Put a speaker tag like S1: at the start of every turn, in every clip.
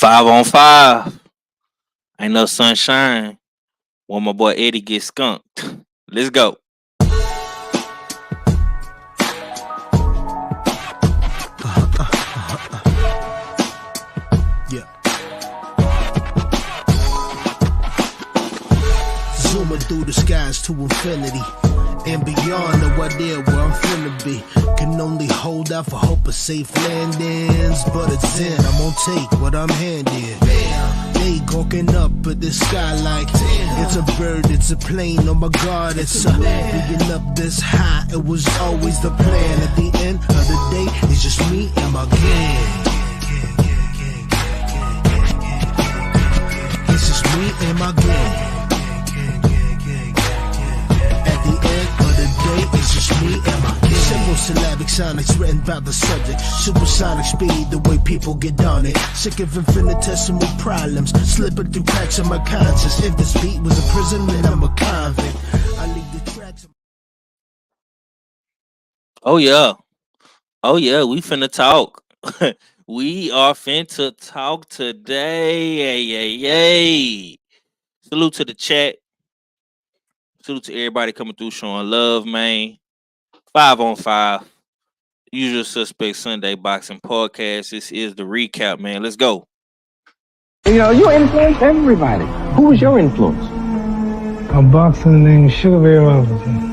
S1: 5 on 5. Ain't no sunshine when my boy Eddie gets skunked. Let's go.
S2: Yeah. Zooming through the skies to infinity and beyond, no idea where I'm finna be. Can only hold out for hope of safe landings, but it's in, I'm gonna take what I'm handed. They gawking up at the skylight. It's a bird, it's a plane, oh my god, it's a being up this high, it was always the plan. At the end of the day, it's just me and my gang. It's just me and my gang. At the end of the day, it's just me and my gang. Simple syllabic sonics written about the subject. Supersonic speed, the way people get on it. Sick of infinitesimal problems, slipping through cracks in my conscience. If this beat was a prison, then I'm a convict. I leave the tracks.
S1: Oh yeah. Oh yeah, we finna talk. We are finna talk today. Yay. Salute to the chat. Salute to everybody coming through showing love, man. 5 on 5. Usual Suspect Sunday Boxing Podcast. This is the recap, man. Let's go.
S3: You know, you influenced everybody. Who was your influence?
S4: A boxer named Sugar Ray Robinson.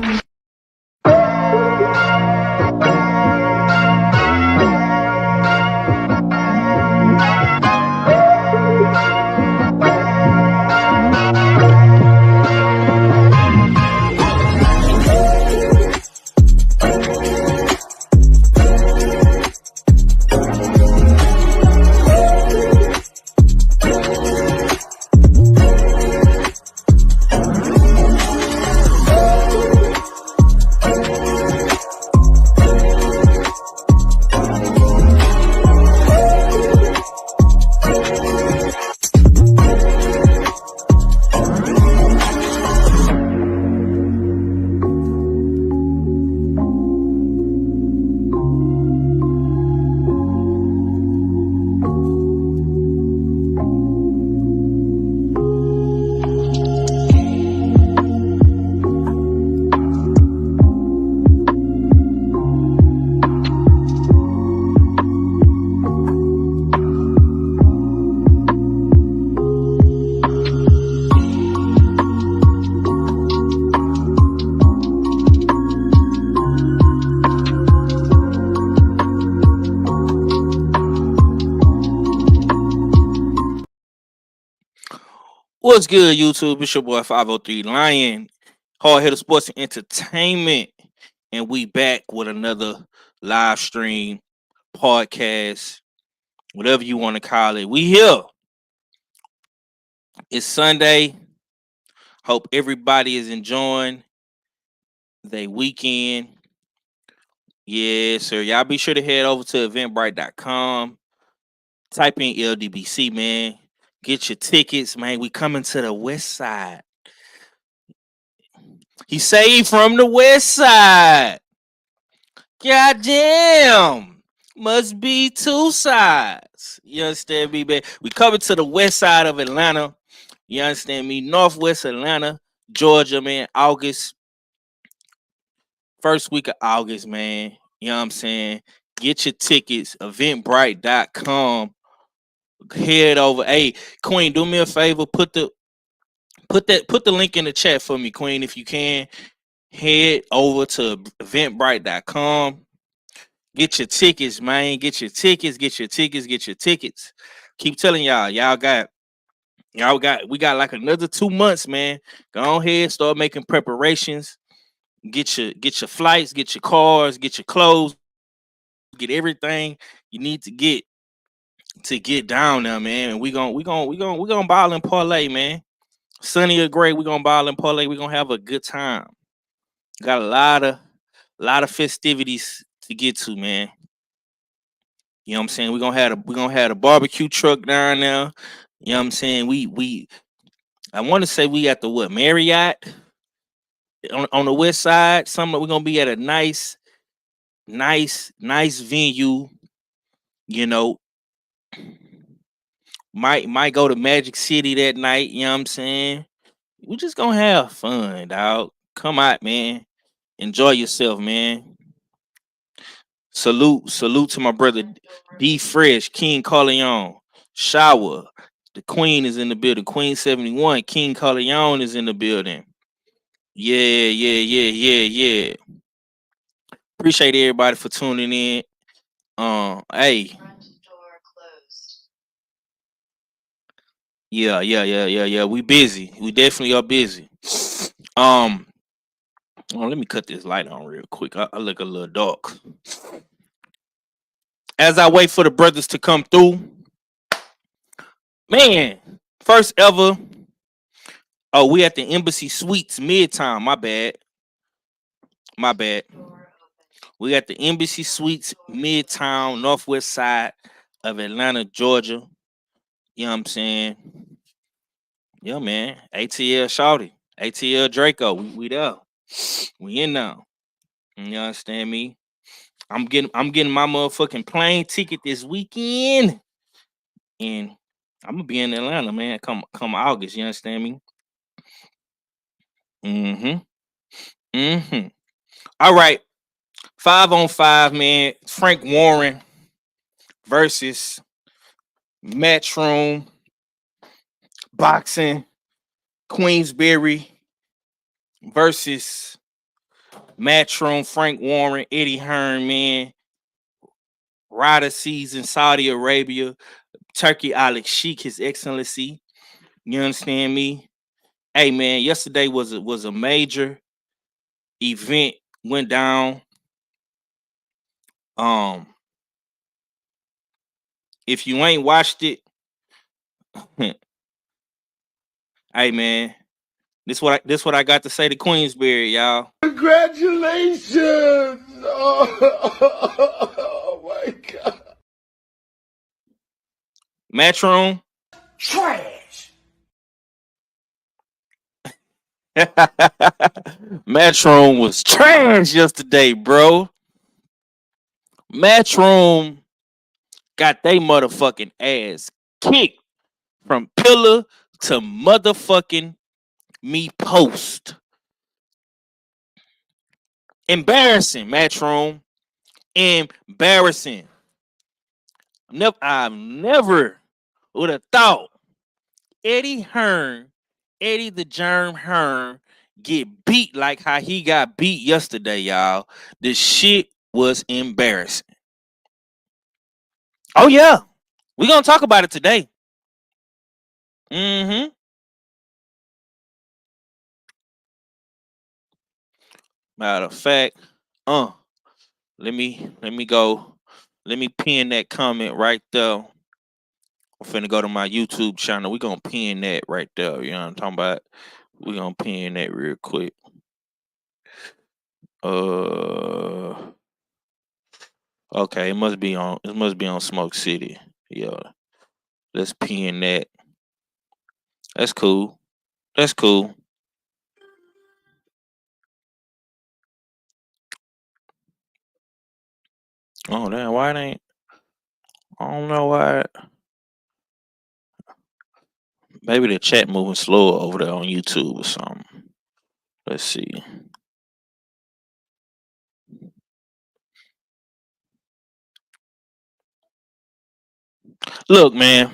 S1: What's good, YouTube? It's your boy 503 Lion, Hard Hitter Sports and Entertainment, and we back with another live stream, podcast, whatever you want to call it. We here. It's Sunday. Hope everybody is enjoying their weekend. Yeah, sir. Y'all be sure to head over to eventbrite.com. Type in LDBC, man. Get your tickets, man. We coming to the west side. He saved from the west side. God damn. Must be two sides. You understand me, man? We coming to the west side of Atlanta. You understand me? Northwest Atlanta, Georgia, man. August. First week of August, man. You know what I'm saying? Get your tickets. Eventbrite.com. Head over. Hey, Queen, do me a favor. Put the link in the chat for me, Queen, if you can. Head over to eventbrite.com. Get your tickets, man. Get your tickets. Keep telling y'all, we got like another 2 months, man. Go ahead, start making preparations. Get your flights, get your cars, get your clothes, get everything you need to get down there, man. And we gonna ball and parlay, man. Sunny or gray, we gonna ball and parlay. We gonna have a good time. Got a lot of festivities to get to, man. You know what I'm saying? We're gonna have the barbecue truck down there. You know what I'm saying? I want to say we at the Marriott on the west side. We're gonna be at a nice venue, you know, Might go to Magic City that night. You know what I'm saying? We just gonna have fun, dog. Come out, man. Enjoy yourself, man. Salute to my brother D Fresh, King Corleone, Shower. The Queen is in the building. Queen 71, King Corleone is in the building. Yeah. Appreciate everybody for tuning in. Hey. Yeah. We busy. We definitely are busy. Let me cut this light on real quick. I look a little dark. As I wait for the brothers to come through, man, first ever. Oh, we at the Embassy Suites Midtown. My bad. We got the Embassy Suites Midtown, northwest side of Atlanta, Georgia. You know what I'm saying? Yeah, man. ATL Shawty. ATL Draco. We there. We in now. You understand me? I'm getting my motherfucking plane ticket this weekend. And I'm gonna be in Atlanta, man. Come August, you understand me? All right. 5-on-5, man. Frank Warren versus Matchroom Boxing. Queensberry versus Matchroom. Frank Warren, Eddie Hearn, man. Rider season, Saudi Arabia. Turkey Alex Sheikh, His Excellency. You understand me? Hey, man, yesterday was a major event. Went down. If you ain't watched it, hey, man, this what I got to say to Queensberry, y'all.
S2: Congratulations! Oh my God.
S1: Matchroom.
S2: Trash!
S1: Matchroom was trash yesterday, bro. Matchroom got they motherfucking ass kicked from pillar to motherfucking me post. Embarrassing, Matchroom. Embarrassing. I never would have thought Eddie the Germ Hearn, get beat like how he got beat yesterday, y'all. The shit was embarrassing. Oh, yeah. We're going to talk about it today. Matter of fact, let me go. Let me pin that comment right there. I'm finna go to my YouTube channel. We're gonna pin that right there. You know what I'm talking about? We're gonna pin that real quick. Okay, it must be on Smoke City. Yeah. Let's pin that. That's cool. Oh damn, why it ain't? I don't know why. Maybe the chat moving slower over there on YouTube or something. Let's see. Look, man.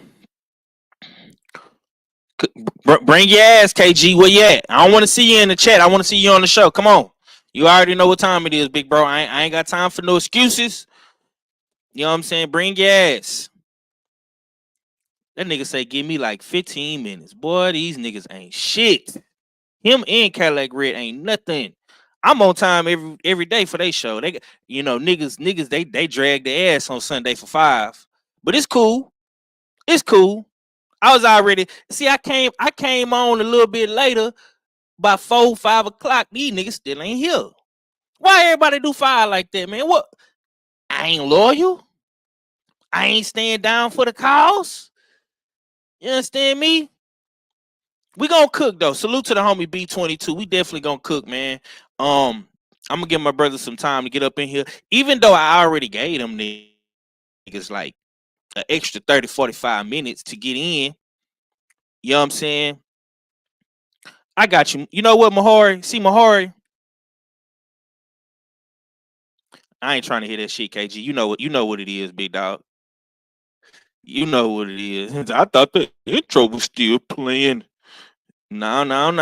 S1: Bring your ass, KG. Where you at? I don't want to see you in the chat. I want to see you on the show. Come on. You already know what time it is, big bro. I ain't got time for no excuses. You know what I'm saying? Bring your ass. That nigga say give me like 15 minutes. Boy, these niggas ain't shit. Him and Cadillac Red ain't nothing. I'm on time every day for they show. They, niggas they drag their ass on Sunday for 5. But it's cool. It's cool. I was already I came on a little bit later, by 4-5 o'clock. These niggas still ain't here. Why everybody do 5 like that, man? What? I ain't loyal. I ain't staying down for the cause. You understand me? We gonna cook though. Salute to the homie B22. We definitely gonna cook, man. I'm gonna give my brother some time to get up in here. Even though I already gave them niggas like an extra 30, 45 minutes to get in. You know what I'm saying? I got you. You know what, Mahari? See, Mahari, I ain't trying to hear that shit, KG. You know what it is, big dog. You know what it is. I thought the intro was still playing. No.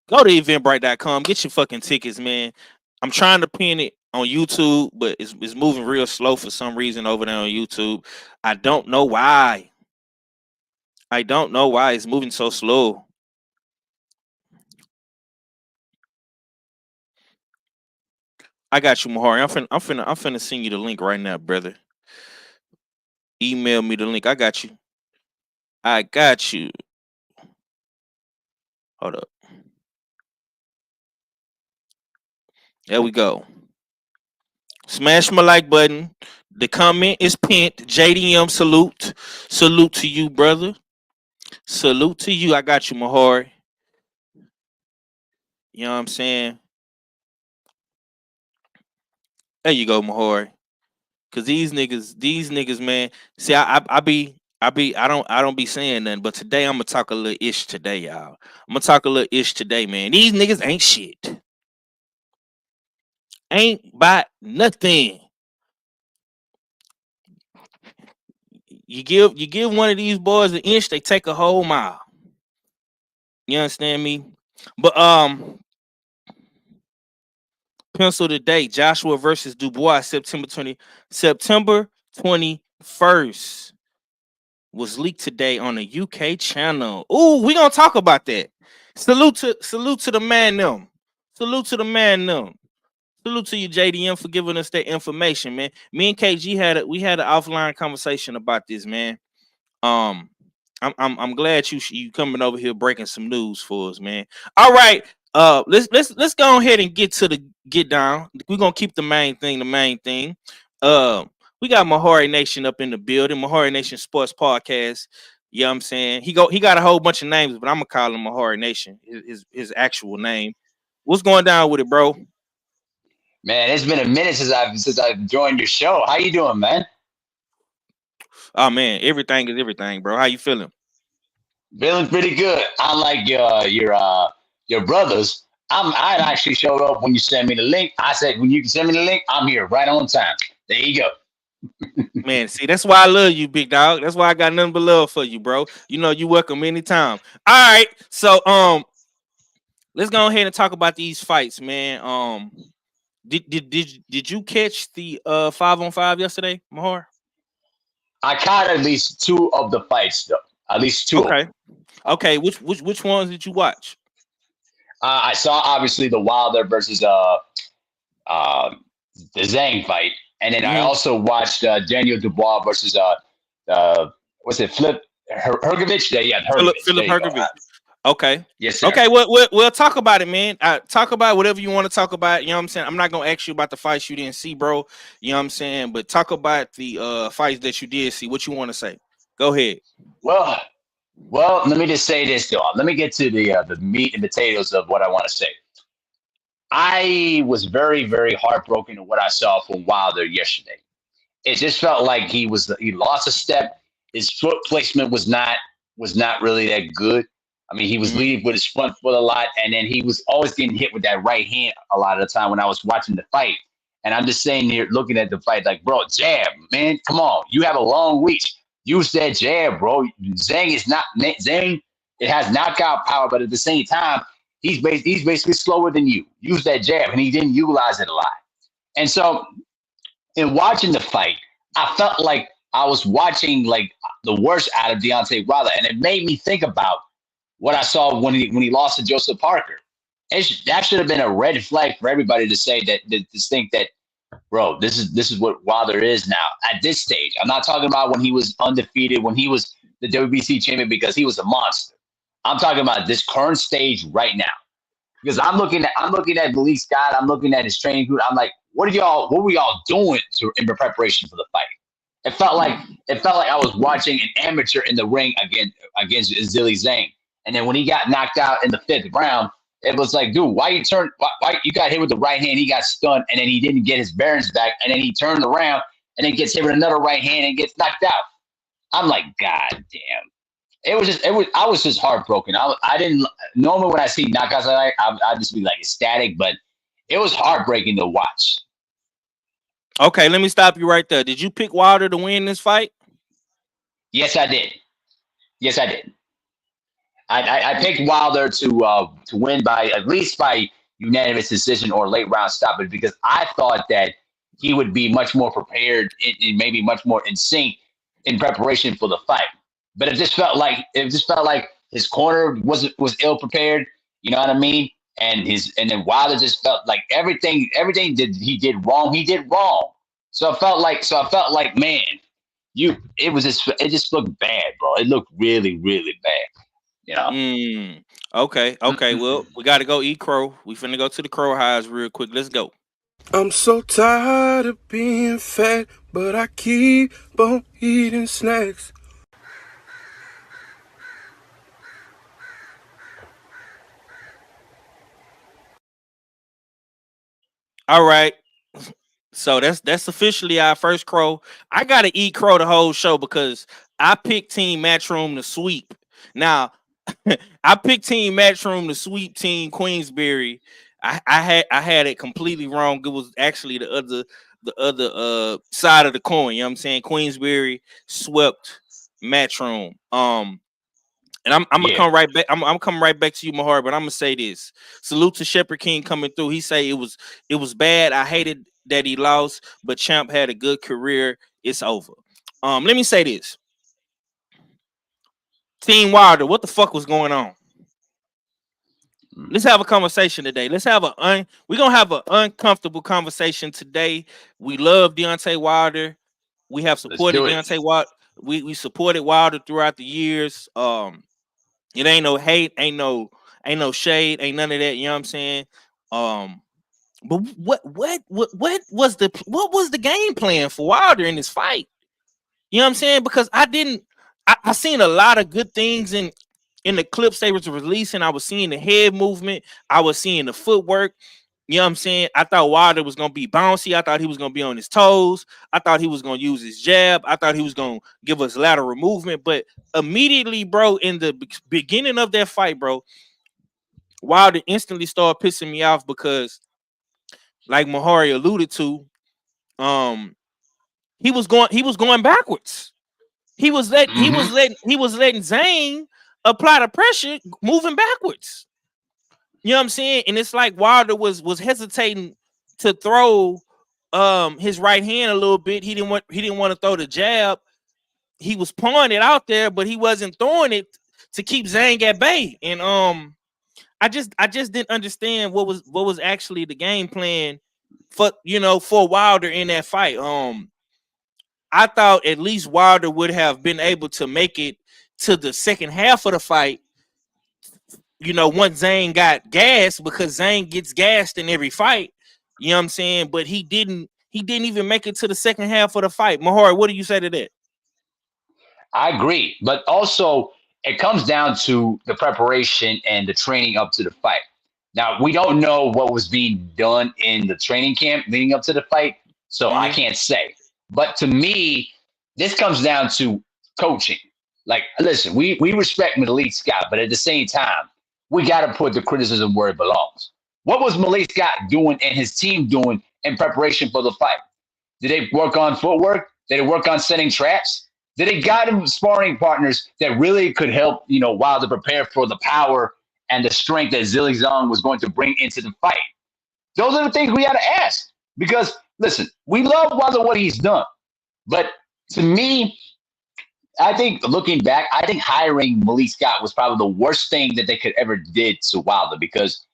S1: Go to eventbrite.com. Get your fucking tickets, man. I'm trying to pin it on YouTube, but it's moving real slow for some reason over there on YouTube. I don't know why. It's moving so slow. I got you, Mahari. I'm finna send you the link right now, brother. Email me the link. I got you. Hold up. There we go. Smash my like button. The comment is pinned. JDM salute. Salute to you, brother. Salute to you. I got you, Mahari. You know what I'm saying? There you go, Mahari. Cause these niggas, man. See, I don't be saying nothing, but today I'm gonna talk a little ish today, y'all. I'm gonna talk a little ish today, man. These niggas ain't shit. Ain't about nothing. You give one of these boys an inch, they take a whole mile. You understand me? But pencil today, Joshua versus Dubois, September 21st. Was leaked today on a UK channel. Ooh, we gonna talk about that. Salute to the man them. Salute to the man them. Salute to you, JDM, for giving us that information, man. Me and KG had an offline conversation about this, man. I'm glad you coming over here breaking some news for us, man. All right, let's go ahead and get down. We're gonna keep the main thing. We got Mahari Nation up in the building. Mahari Nation Sports Podcast. You know what I'm saying? He got a whole bunch of names, but I'm gonna call him Mahari Nation. His actual name. What's going down with it, bro?
S5: Man, it's been a minute since I've joined your show. How you doing, man?
S1: Oh man, everything is everything, bro. How you feeling?
S5: Feeling pretty good. Unlike your brothers, I actually showed up when you sent me the link. I said, when you can send me the link, I'm here right on time. There you go.
S1: Man, see, that's why I love you, big dog. That's why I got nothing but love for you, bro. You know you welcome anytime. All right, so let's go ahead and talk about these fights, man. Did you catch the 5-on-5 yesterday, Mahar?
S5: I caught at least two of the fights, though. At least two.
S1: Okay. Which ones did you watch?
S5: I saw obviously the Wilder versus the Zhang fight, and then I also watched Daniel Dubois versus what's it, Filip Hrgović? Yeah,
S1: Filip Hrgović. Okay.
S5: Yes, sir.
S1: Okay, we'll talk about it, man. Talk about whatever you want to talk about. You know what I'm saying? I'm not gonna ask you about the fights you didn't see, bro. You know what I'm saying? But talk about the fights that you did see. What you want to say? Go ahead.
S5: Well, let me just say this, though. Let me get to the meat and potatoes of what I want to say. I was very, very heartbroken at what I saw from Wilder yesterday. It just felt like he lost a step. His foot placement was not really that good. I mean, he was leading with his front foot a lot, and then he was always getting hit with that right hand a lot of the time when I was watching the fight. And I'm just saying here, looking at the fight, like, bro, jab, man, come on. You have a long reach. Use that jab, bro. Zhang. It has knockout power, but at the same time, he's basically slower than you. Use that jab, and he didn't utilize it a lot. And so, in watching the fight, I felt like I was watching like the worst out of Deontay Wilder, and it made me think about what I saw when he lost to Joseph Parker. That should have been a red flag for everybody to say to think that, bro, this is what Wilder is now at this stage. I'm not talking about when he was undefeated, when he was the WBC champion, because he was a monster. I'm talking about this current stage right now. Because I'm looking at Malik Scott, I'm looking at his training group. I'm like, what were y'all doing in preparation for the fight? It felt like I was watching an amateur in the ring against Zhilei Zhang. And then when he got knocked out in the 5th round, It was like, dude, why you got hit with the right hand? He got stunned, and then he didn't get his bearings back, and then he turned around and then gets hit with another right hand and gets knocked out. I'm like, God damn. I was just heartbroken. I didn't normally when I see knockouts like that, I just be like ecstatic, but it was heartbreaking to watch.
S1: Okay, let me stop you right there. Did you pick Wilder to win this fight?
S5: Yes, I did. Yes, I did. I picked Wilder to win by at least by unanimous decision or late round stoppage because I thought that he would be much more prepared and maybe much more in sync in preparation for the fight. But it just felt like his corner was ill prepared. You know what I mean? And then Wilder just felt like everything he did wrong. So I felt like man, it just looked bad, bro. It looked really, really bad. You know?
S1: Okay. Well, we got to go eat crow. We finna go to the crow highs real quick. Let's go.
S6: I'm so tired of being fat, but I keep on eating snacks.
S1: All right. So that's officially our first crow. I gotta eat crow the whole show because I picked Team Matchroom to sweep. Now, I picked Team Matchroom to sweep Team Queensberry. I had it completely wrong. It was actually the other side of the coin. You know what I'm saying? Queensberry swept Matchroom. And I'm gonna come right back. I'm coming right back to you, Mahar. But I'm gonna say this: salute to Shepherd King coming through. He say it was bad. I hated that he lost, but Champ had a good career. It's over. Let me say this: Team Wilder, what the fuck was going on? Let's have a conversation today. We're gonna have an uncomfortable conversation today. We love Deontay Wilder. We have supported Deontay Wilder. We supported Wilder throughout the years. It ain't no hate, ain't no shade, ain't none of that. You know what I'm saying? But what was the game plan for Wilder in this fight? You know what I'm saying? Because I seen a lot of good things in the clips they was releasing. I was seeing the head movement, I was seeing the footwork. You know what I'm saying? I thought Wilder was going to be bouncy. I thought he was going to be on his toes. I thought he was going to use his jab. I thought he was going to give us lateral movement. But immediately, bro, in the beginning of that fight, bro, Wilder instantly started pissing me off because, like Mahari alluded to, he was going backwards. He was letting Zane apply the pressure, moving backwards. You know what I'm saying? And it's like Wilder was hesitating to throw his right hand a little bit. He didn't want to throw the jab. He was pawing it out there, but he wasn't throwing it to keep Zhang at bay. And I just didn't understand what was actually the game plan for Wilder in that fight. I thought at least Wilder would have been able to make it to the second half of the fight. Once Zane got gassed, because Zane gets gassed in every fight, you know what I'm saying? But he didn't even make it to the second half of the fight. Mahar, what do you say to that?
S5: I agree. But also it comes down to the preparation and the training up to the fight. Now, we don't know what was being done in the training camp leading up to the fight, so I can't say. But to me, this comes down to coaching. Like, listen, we respect Malik Scott, but at the same time, we got to put the criticism where it belongs. What was Malik Scott doing and his team doing in preparation for the fight? Did they work on footwork? Did they work on setting traps? Did they got him sparring partners that really could help, Wilder prepare for the power and the strength that Zhilei Zhang was going to bring into the fight? Those are the things we got to ask. Because, listen, we love Wilder, what he's done. But to me, I think looking back, I think hiring Malik Scott was probably the worst thing that they could ever did to Wilder, because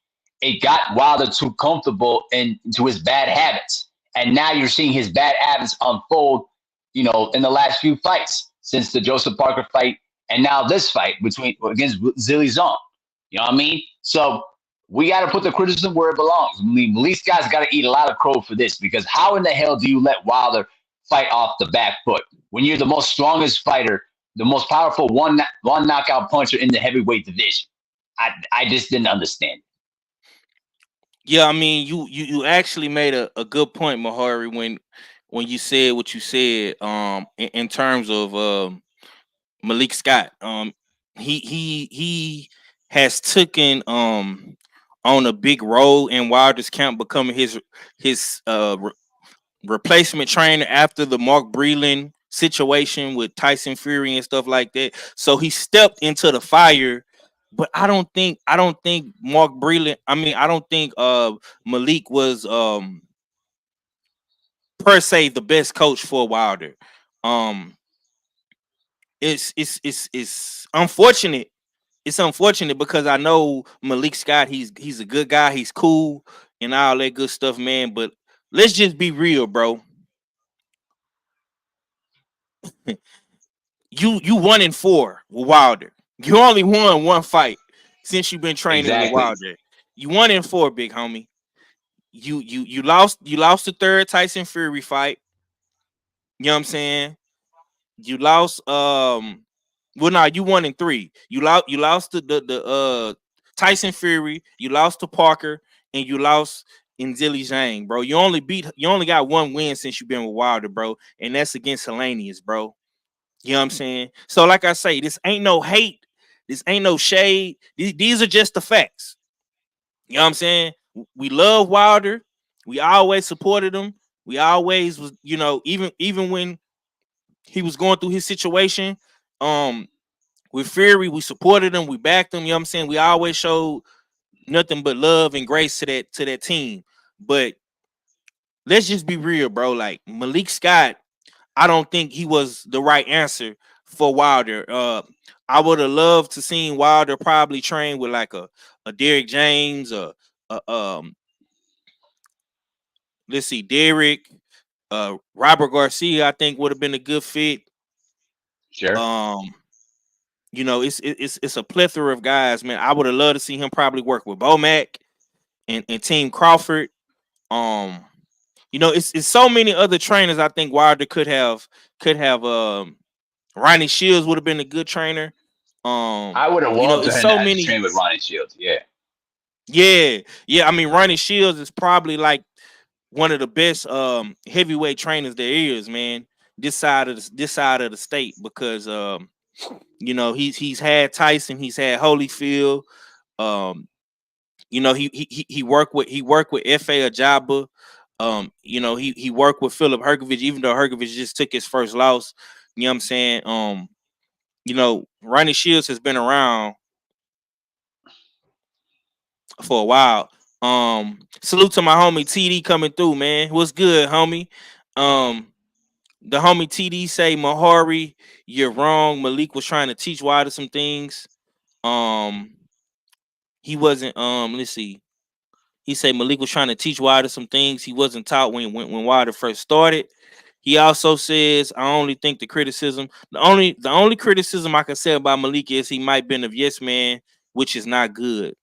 S5: it got Wilder too comfortable into his bad habits. And now you're seeing his bad habits unfold, in the last few fights since the Joseph Parker fight and now this fight against Zhilei Zhang. You know what I mean? So we got to put the criticism where it belongs. Malik Scott's got to eat a lot of crow for this, because how in the hell do you let Wilder fight off the back foot when you're the most strongest fighter, the most powerful one knockout puncher in the heavyweight division? I just didn't understand.
S1: Yeah, I mean, you actually made a good point, Mahari, when you said what you said. In terms of Malik Scott. He has taken on a big role in Wilder's camp, becoming his replacement trainer after the Mark Breland situation with Tyson Fury and stuff like that. So he stepped into the fire, but I don't think Mark Breland. I mean, I don't think Malik was per se the best coach for Wilder. Um, it's unfortunate. It's unfortunate because I know Malik Scott. He's a good guy. He's cool and all that good stuff, man. But let's just be real, bro. You 1-4 with Wilder. You only won one fight since you've been training with
S5: Exactly.
S1: Wilder. You 1-4, big homie. You lost the third Tyson Fury fight. You know what I'm saying? You lost well no, you 1-3. You lost the Tyson Fury, you lost to Parker, and you lost in Zilly Zhang, bro. You only got one win since you've been with Wilder, bro, and that's against Hellenius, bro. You know what I'm saying? So, like I say, this ain't no hate. This ain't no shade. These are just the facts. You know what I'm saying? We love Wilder. We always supported him. We always was, even when he was going through his situation, um, with Fury, we supported him. We backed him. You know what I'm saying? We always showed nothing but love and grace to that team. But let's just be real, bro. Like Malik Scott, I don't think he was the right answer for Wilder. I would have loved to seen Wilder probably train with like a Derrick James, a let's see, Derrick, Robert Garcia. I think would have been a good fit.
S5: Sure.
S1: Um, it's a plethora of guys, man. I would have loved to see him probably work with Bomac and Team Crawford. Um, it's so many other trainers. I think Wilder could have. Ronnie Shields would have been a good trainer.
S5: I would have loved to
S1: It's
S5: have
S1: so
S5: had to
S1: many.
S5: train with Ronnie Shields. Yeah.
S1: Yeah, yeah. I mean, Ronnie Shields is probably like one of the best heavyweight trainers there is, man. This side of the state because he's had Tyson, he's had Holyfield. Um, he worked with F.A. Ajaba. He worked with Philip Herkovich, even though Herkovich just took his first loss. You know what I'm saying? Ronnie Shields has been around for a while. Salute to my homie TD coming through, man. What's good, homie? Um, the homie TD say, Mahari, you're wrong. Malik was trying to teach Wilder some things. Um, he wasn't. Let's see. He said Malik was trying to teach Wilder some things he wasn't taught when Wilder first started. He also says, I only think the only criticism I can say about Malik is he might been a yes man, which is not good.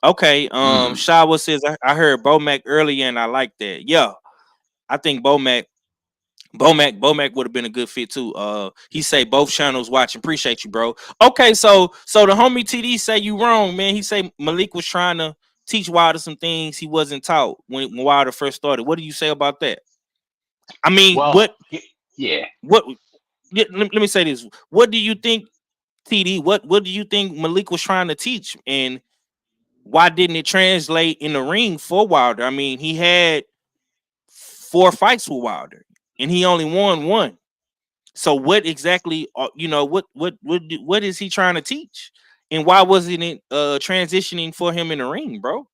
S1: Okay.
S5: Hmm.
S1: Shawa says I heard Bomac earlier and I like that. Yeah, I think Bomac would have been a good fit too. He say both channels watching. Appreciate you, bro. Okay, so the homie TD say you wrong, man. He say Malik was trying to teach Wilder some things he wasn't taught when Wilder first started. What do you say about that? I mean,
S5: Well, yeah.
S1: what? Let me say this. What do you think, TD? What do you think Malik was trying to teach, and why didn't it translate in the ring for Wilder? I mean, he had 4 fights with Wilder, and he only won one. So what exactly? What is he trying to teach, and why wasn't it transitioning for him in the ring, bro?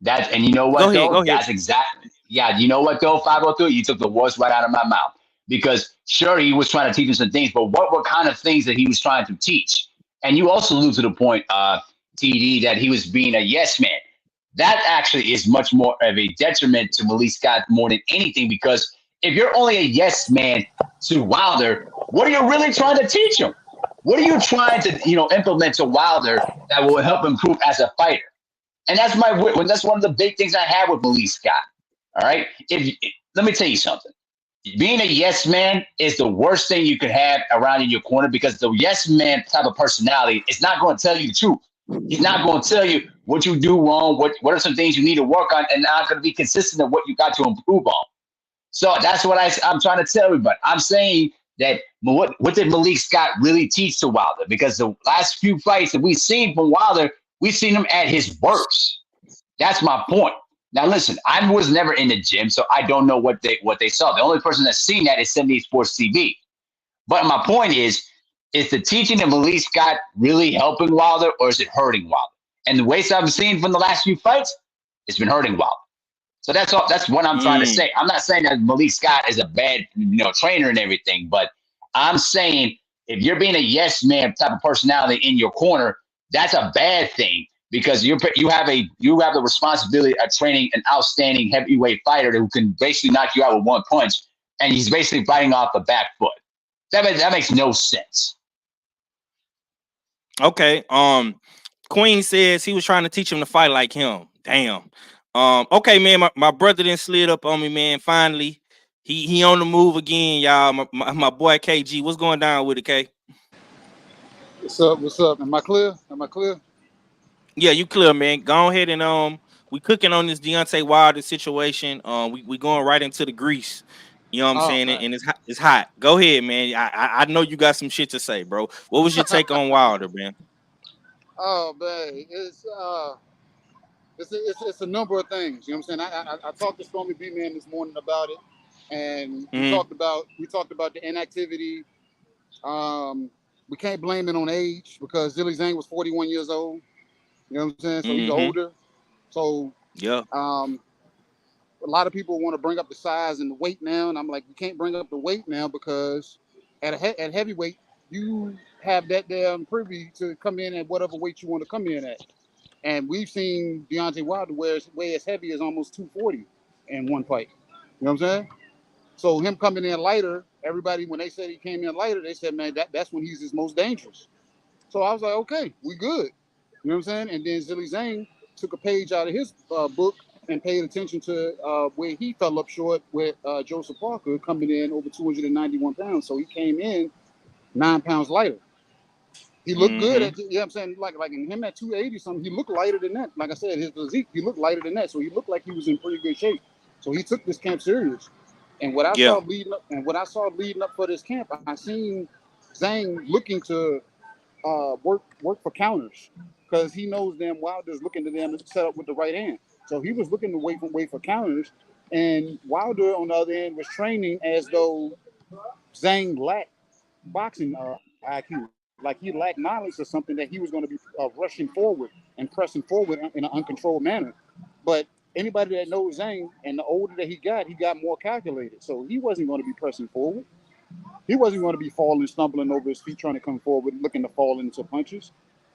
S5: And you know
S1: Go
S5: what
S1: ahead, go
S5: though?
S1: ahead.
S5: That's exactly, yeah. You know what though? 502. You took the words right out of my mouth because sure he was trying to teach us some things, but what were kind of things that he was trying to teach? And you also allude to the point, TD, that he was being a yes man. That actually is much more of a detriment to Malik Scott more than anything because if you're only a yes man to Wilder, what are you really trying to teach him? What are you trying to implement to Wilder that will help improve as a fighter? And that's one of the big things I have with Malik Scott. All right. Let me tell you something. Being a yes man is the worst thing you could have around in your corner because the yes man type of personality is not going to tell you the truth. He's not going to tell you what you do wrong, what are some things you need to work on, and not going to be consistent of what you got to improve on. So that's what I'm trying to tell everybody. I'm saying that what did Malik Scott really teach to Wilder? Because the last few fights that we've seen from Wilder, we've seen him at his worst. That's my point. Now, listen, I was never in the gym, so I don't know what they saw. The only person that's seen that is 78 Sports TV. But my point is the teaching of Malik Scott really helping Wilder, or is it hurting Wilder? And the ways I've seen from the last few fights, it's been hurting Wilder. So that's all. That's what I'm trying to say. I'm not saying that Malik Scott is a bad, trainer and everything, but I'm saying if you're being a yes man type of personality in your corner, that's a bad thing, because you have the responsibility of training an outstanding heavyweight fighter who can basically knock you out with one punch, and he's basically fighting off the back foot. That makes no sense.
S1: Okay. Queen says he was trying to teach him to fight like him. Damn. Okay, man, my brother then slid up on me, man. Finally, he on the move again, y'all. My boy KG, what's going down with it, K?
S7: What's up? What's up? Am I clear?
S1: Yeah, you clear, man. Go ahead and we cooking on this Deontay Wilder situation. We going right into the grease. You know what I'm saying?
S7: Right.
S1: And it's hot. Go ahead, man. I know you got some shit to say, bro. What was your take on Wilder, man?
S7: Oh man, it's a number of things. You know what I'm saying? I talked to Stormy B Man this morning about it, and we talked about the inactivity. We can't blame it on age, because Zhilei Zhang was 41 years old. You know what I'm saying? So he's older. So
S1: yeah.
S7: A lot of people want to bring up the size and the weight now, and I'm like, you can't bring up the weight now, because at heavyweight you have that damn privy to come in at whatever weight you want to come in at. And we've seen Deontay Wilder weigh as heavy as almost 240 in one fight. You know what I'm saying? So him coming in lighter, everybody, when they said he came in lighter, they said, man, that's when he's his most dangerous. So I was like, okay, we good. You know what I'm saying? And then Zhilei Zhang took a page out of his book and paid attention to where he fell up short with Joseph Parker coming in over 291 pounds. So he came in 9 pounds lighter. He looked good at, you know what I'm saying? Like in him at 280 something, he looked lighter than that. Like I said, his physique, he looked lighter than that. So he looked like he was in pretty good shape. So he took this camp serious. And what I saw leading up for this camp, I seen Zhang looking to work for counters, because he knows damn Wilder's looking to them to set up with the right hand. So he was looking to wait for counters, and Wilder on the other end was training as though Zhang lacked boxing IQ. Like he lacked knowledge or something, that he was going to be rushing forward and pressing forward in an uncontrolled manner. But anybody that knows Zhang, and the older that he got more calculated. So he wasn't going to be pressing forward. He wasn't going to be falling, stumbling over his feet, trying to come forward, looking to fall into punches.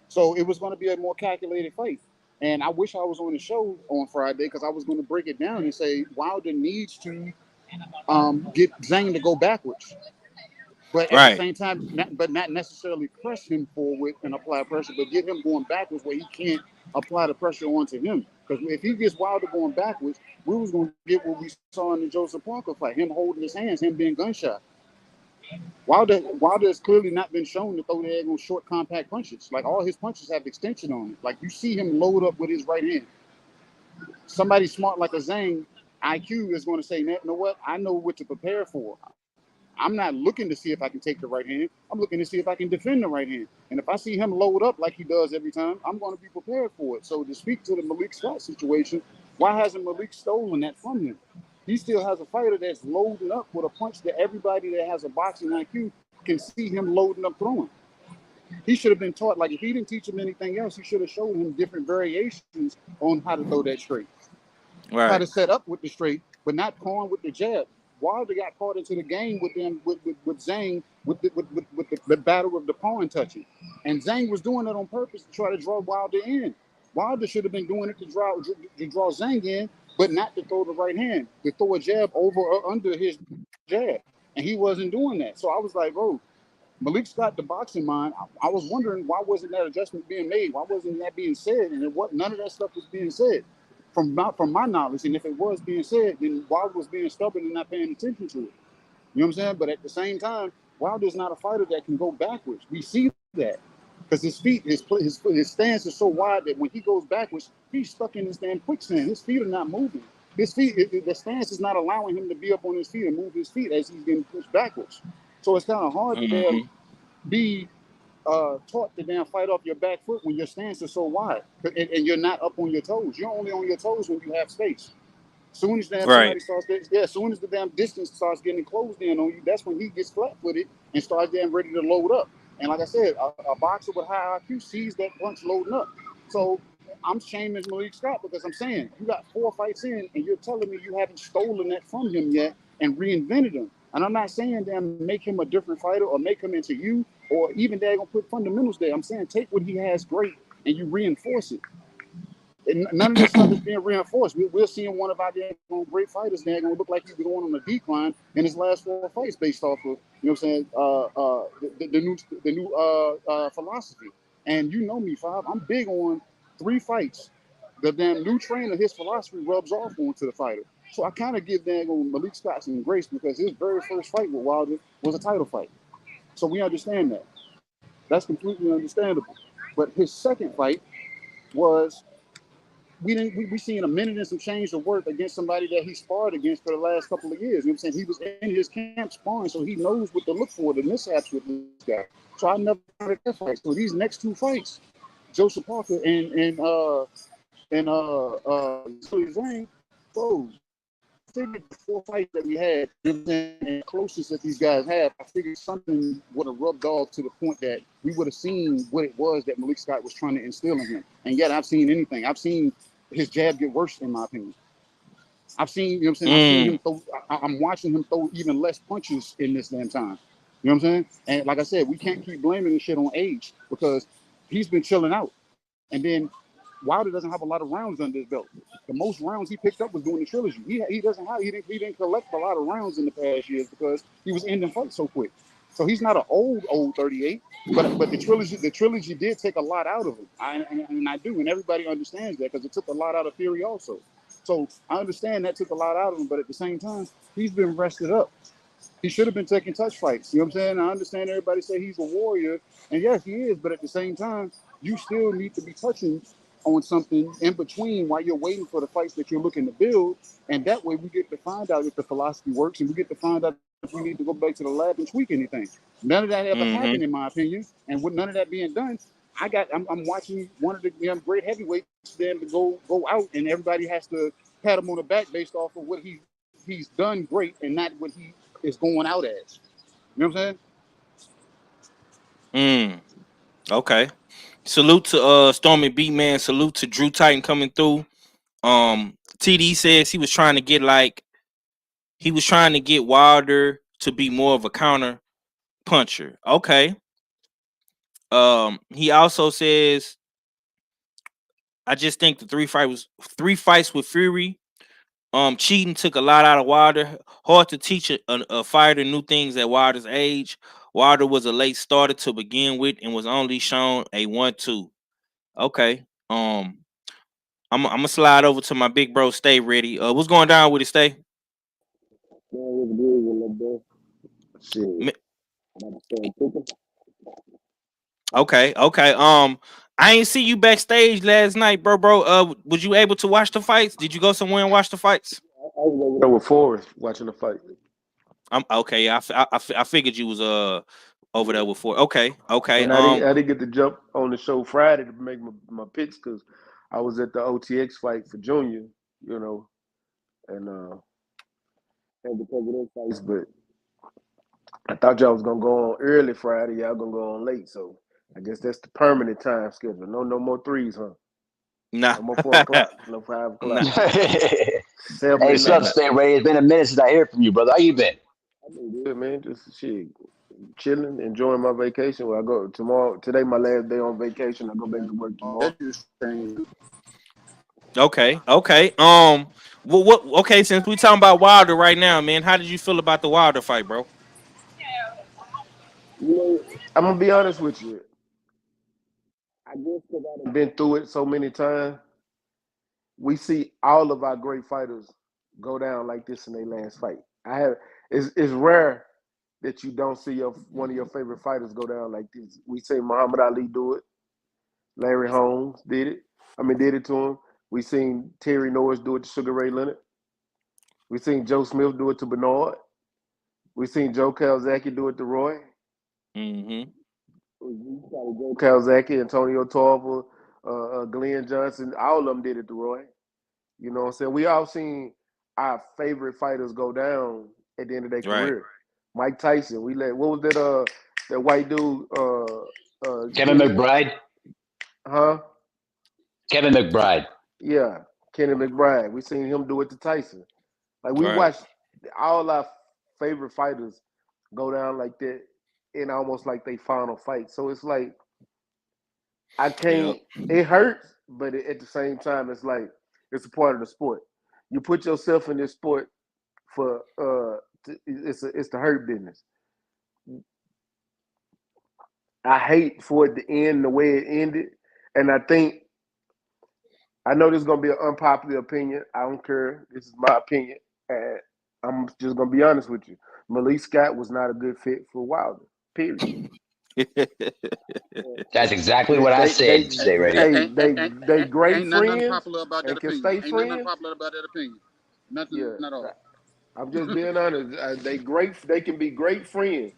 S7: So it was going to be a more calculated fight. And I wish I was on the show on Friday, because I was going to break it down and say Wilder needs to get Zhang to go backwards. But at the same time, not necessarily press him forward and apply pressure, but get him going backwards where he can't apply the pressure onto him. Because if he gets Wilder going backwards, we was going to get what we saw in the Joseph Parker fight, him holding his hands, him being gunshot. Wilder has clearly not been shown to throw the egg on short, compact punches. Like, all his punches have extension on it. Like, you see him load up with his right hand. Somebody smart like a Zhang, IQ, is going to say, you know what? I know what to prepare for. I'm not looking to see if I can take the right hand. I'm looking to see if I can defend the right hand. And if I see him load up like he does every time, I'm going to be prepared for it. So to speak to the Malik Scott situation, why hasn't Malik stolen that from him? He still has a fighter that's loaded up with a punch that everybody that has a boxing IQ can see him loading up throwing. He should have been taught, like, if he didn't teach him anything else, he should have showed him different variations on how to throw that straight. Right. How to set up with the straight, but not pawing with the jab. Wilder got caught into the game with them, with Zhang, with the battle of the pawn touching. And Zhang was doing it on purpose to try to draw Wilder in. Wilder should have been doing it to draw Zhang in, but not to throw the right hand, to throw a jab over or under his jab. And he wasn't doing that. So I was like, bro, Malik Scott, the boxing mind, I was wondering, why wasn't that adjustment being made? Why wasn't that being said? And none of that stuff was being said from my knowledge. And if it was being said, then Wilder was being stubborn and not paying attention to it. You know what I'm saying? But at the same time, Wilder's not a fighter that can go backwards. We see that. because his stance is so wide that when he goes backwards, he's stuck in this damn quicksand. His feet are not moving. His feet, the stance is not allowing him to be up on his feet and move his feet as he's getting pushed backwards. So it's kind of hard to
S1: Mhm.
S7: be taught to damn fight off your back foot when your stance is so wide and you're not up on your toes. You're only on your toes when you have space. Soon as damn
S1: Right.
S7: somebody starts, soon as the damn distance starts getting closed in on you, that's when he gets flat-footed and starts damn ready to load up. And like I said, a boxer with high IQ sees that punch loading up. So I'm shaming Malik Scott because I'm saying you got 4 fights in and you're telling me you haven't stolen that from him yet and reinvented him. And I'm not saying damn make him a different fighter or make him into you or even they're gonna put fundamentals there. I'm saying take what he has great and you reinforce it. And none of this stuff is being reinforced. We're seeing one of our damn great fighters now going to look like he's going on a decline in his last 4 fights based off of, you know what I'm saying, the new philosophy. And you know me, Five, I'm big on 3 fights. The damn new trainer, his philosophy rubs off onto the fighter. So I kind of give Malik Scott some grace because his very first fight with Wilder was a title fight. So we understand that. That's completely understandable. But his second fight was we seen a minute and some change of work against somebody that he sparred against for the last couple of years. You know what I'm saying? He was in his camp sparring, so he knows what to look for, the mishaps with this guy. So I never wanted that fight. So these next 2 fights, Joseph Parker and Zhang, bro, I figured the 4 fights that we had, you know what I'm saying, and closest that these guys have, I figured something would have rubbed off to the point that we would have seen what it was that Malik Scott was trying to instill in him. And yet I've seen anything. I've seen his jab get worse, in my opinion. I've seen, you know what I'm saying? I've seen him throw, I'm watching him throw even less punches in this damn time. You know what I'm saying? And like I said, we can't keep blaming this shit on age because he's been chilling out. And then Wilder doesn't have a lot of rounds under his belt. The most rounds he picked up was doing the trilogy. He didn't collect a lot of rounds in the past years because he was ending fights so quick. So he's not an old 38, but the trilogy did take a lot out of him. And I do, and everybody understands that because it took a lot out of Fury also. So I understand that took a lot out of him, but at the same time, he's been rested up. He should have been taking touch fights. You know what I'm saying? I understand everybody say he's a warrior, and yes, he is. But at the same time, you still need to be touching on something in between while you're waiting for the fights that you're looking to build. And that way we get to find out if the philosophy works and we get to find out if we need to go back to the lab and tweak anything. None of that ever happened, in my opinion. And with none of that being done, I'm watching one of the great heavyweights then to go out, and everybody has to pat him on the back based off of what he's done great and not what he is going out as. You know what I'm
S1: saying? Okay. Salute to Stormy Beatman. Salute to Drew Titan coming through. TD says he was trying to get Wilder to be more of a counter puncher. Okay. He also says, I just think the 3 fights with Fury. Cheating took a lot out of Wilder. Hard to teach a fighter new things at Wilder's age. Wilder was a late starter to begin with and was only shown a 1-2. Okay. I'm gonna slide over to my big bro. Stay ready. What's going down with it? Stay. Okay. I ain't see you backstage last night, bro. Was you able to watch the fights? Did you go somewhere and watch the fights?
S8: I was there with Forrest watching the fight.
S1: I'm okay. I figured you was over there with Forrest. Okay.
S8: And I didn't get to jump on the show Friday to make my picks because I was at the OTX fight for Junior, you know, and because of those fights. But I thought y'all was gonna go on early Friday. Y'all gonna go on late, so I guess that's the permanent time schedule. No more 3s, huh?
S1: Nah.
S8: No more 4 o'clock. No 5 o'clock.
S5: Hey, what's up, Stay Ray? It's been a minute since I heard from you, brother. How you been?
S8: I've been good, man. Just shit, chilling, enjoying my vacation. Well, I go tomorrow. Today, my last day on vacation. I go back to work tomorrow.
S1: Okay. Okay, since we talking about Wilder right now, man, how did you feel about the Wilder fight, bro?
S8: You know, I'm gonna be honest with you. I guess because I've been through it so many times, we see all of our great fighters go down like this in their last fight. It's rare that you don't see one of your favorite fighters go down like this. We seen Muhammad Ali do it. Larry Holmes did it. Did it to him. We seen Terry Norris do it to Sugar Ray Leonard. We seen Joe Smith do it to Bernard. We seen Joe Calzaghe do it to Roy.
S1: Mm-hmm.
S8: Joe Calzaghe, Antonio Tarver, Glenn Johnson, all of them did it to Roy. You know what I'm saying? We all seen our favorite fighters go down at the end of their career. Mike Tyson, what was that white dude?
S5: Kevin McBride.
S8: Huh?
S5: Kevin McBride.
S8: Yeah, Kenny McBride. We seen him do it to Tyson. Like we watched all our favorite fighters go down like that in almost like they final fight. So it's like I can't. It hurts, but at the same time, it's like it's a part of the sport. You put yourself in this sport for it's the hurt business. I hate for it to end the way it ended, and I know this is gonna be an unpopular opinion. I don't care. This is my opinion, and I'm just gonna be honest with you. Malik Scott was not a good fit for Wilder. Period.
S5: That's exactly what I said today, right
S8: here. They great
S7: ain't
S8: friends
S7: unpopular about that
S8: and can
S7: opinion.
S8: stay
S7: Ain't
S8: friends.
S7: nothing unpopular about that opinion. Nothing at all.
S8: I'm just being honest. They can be great friends,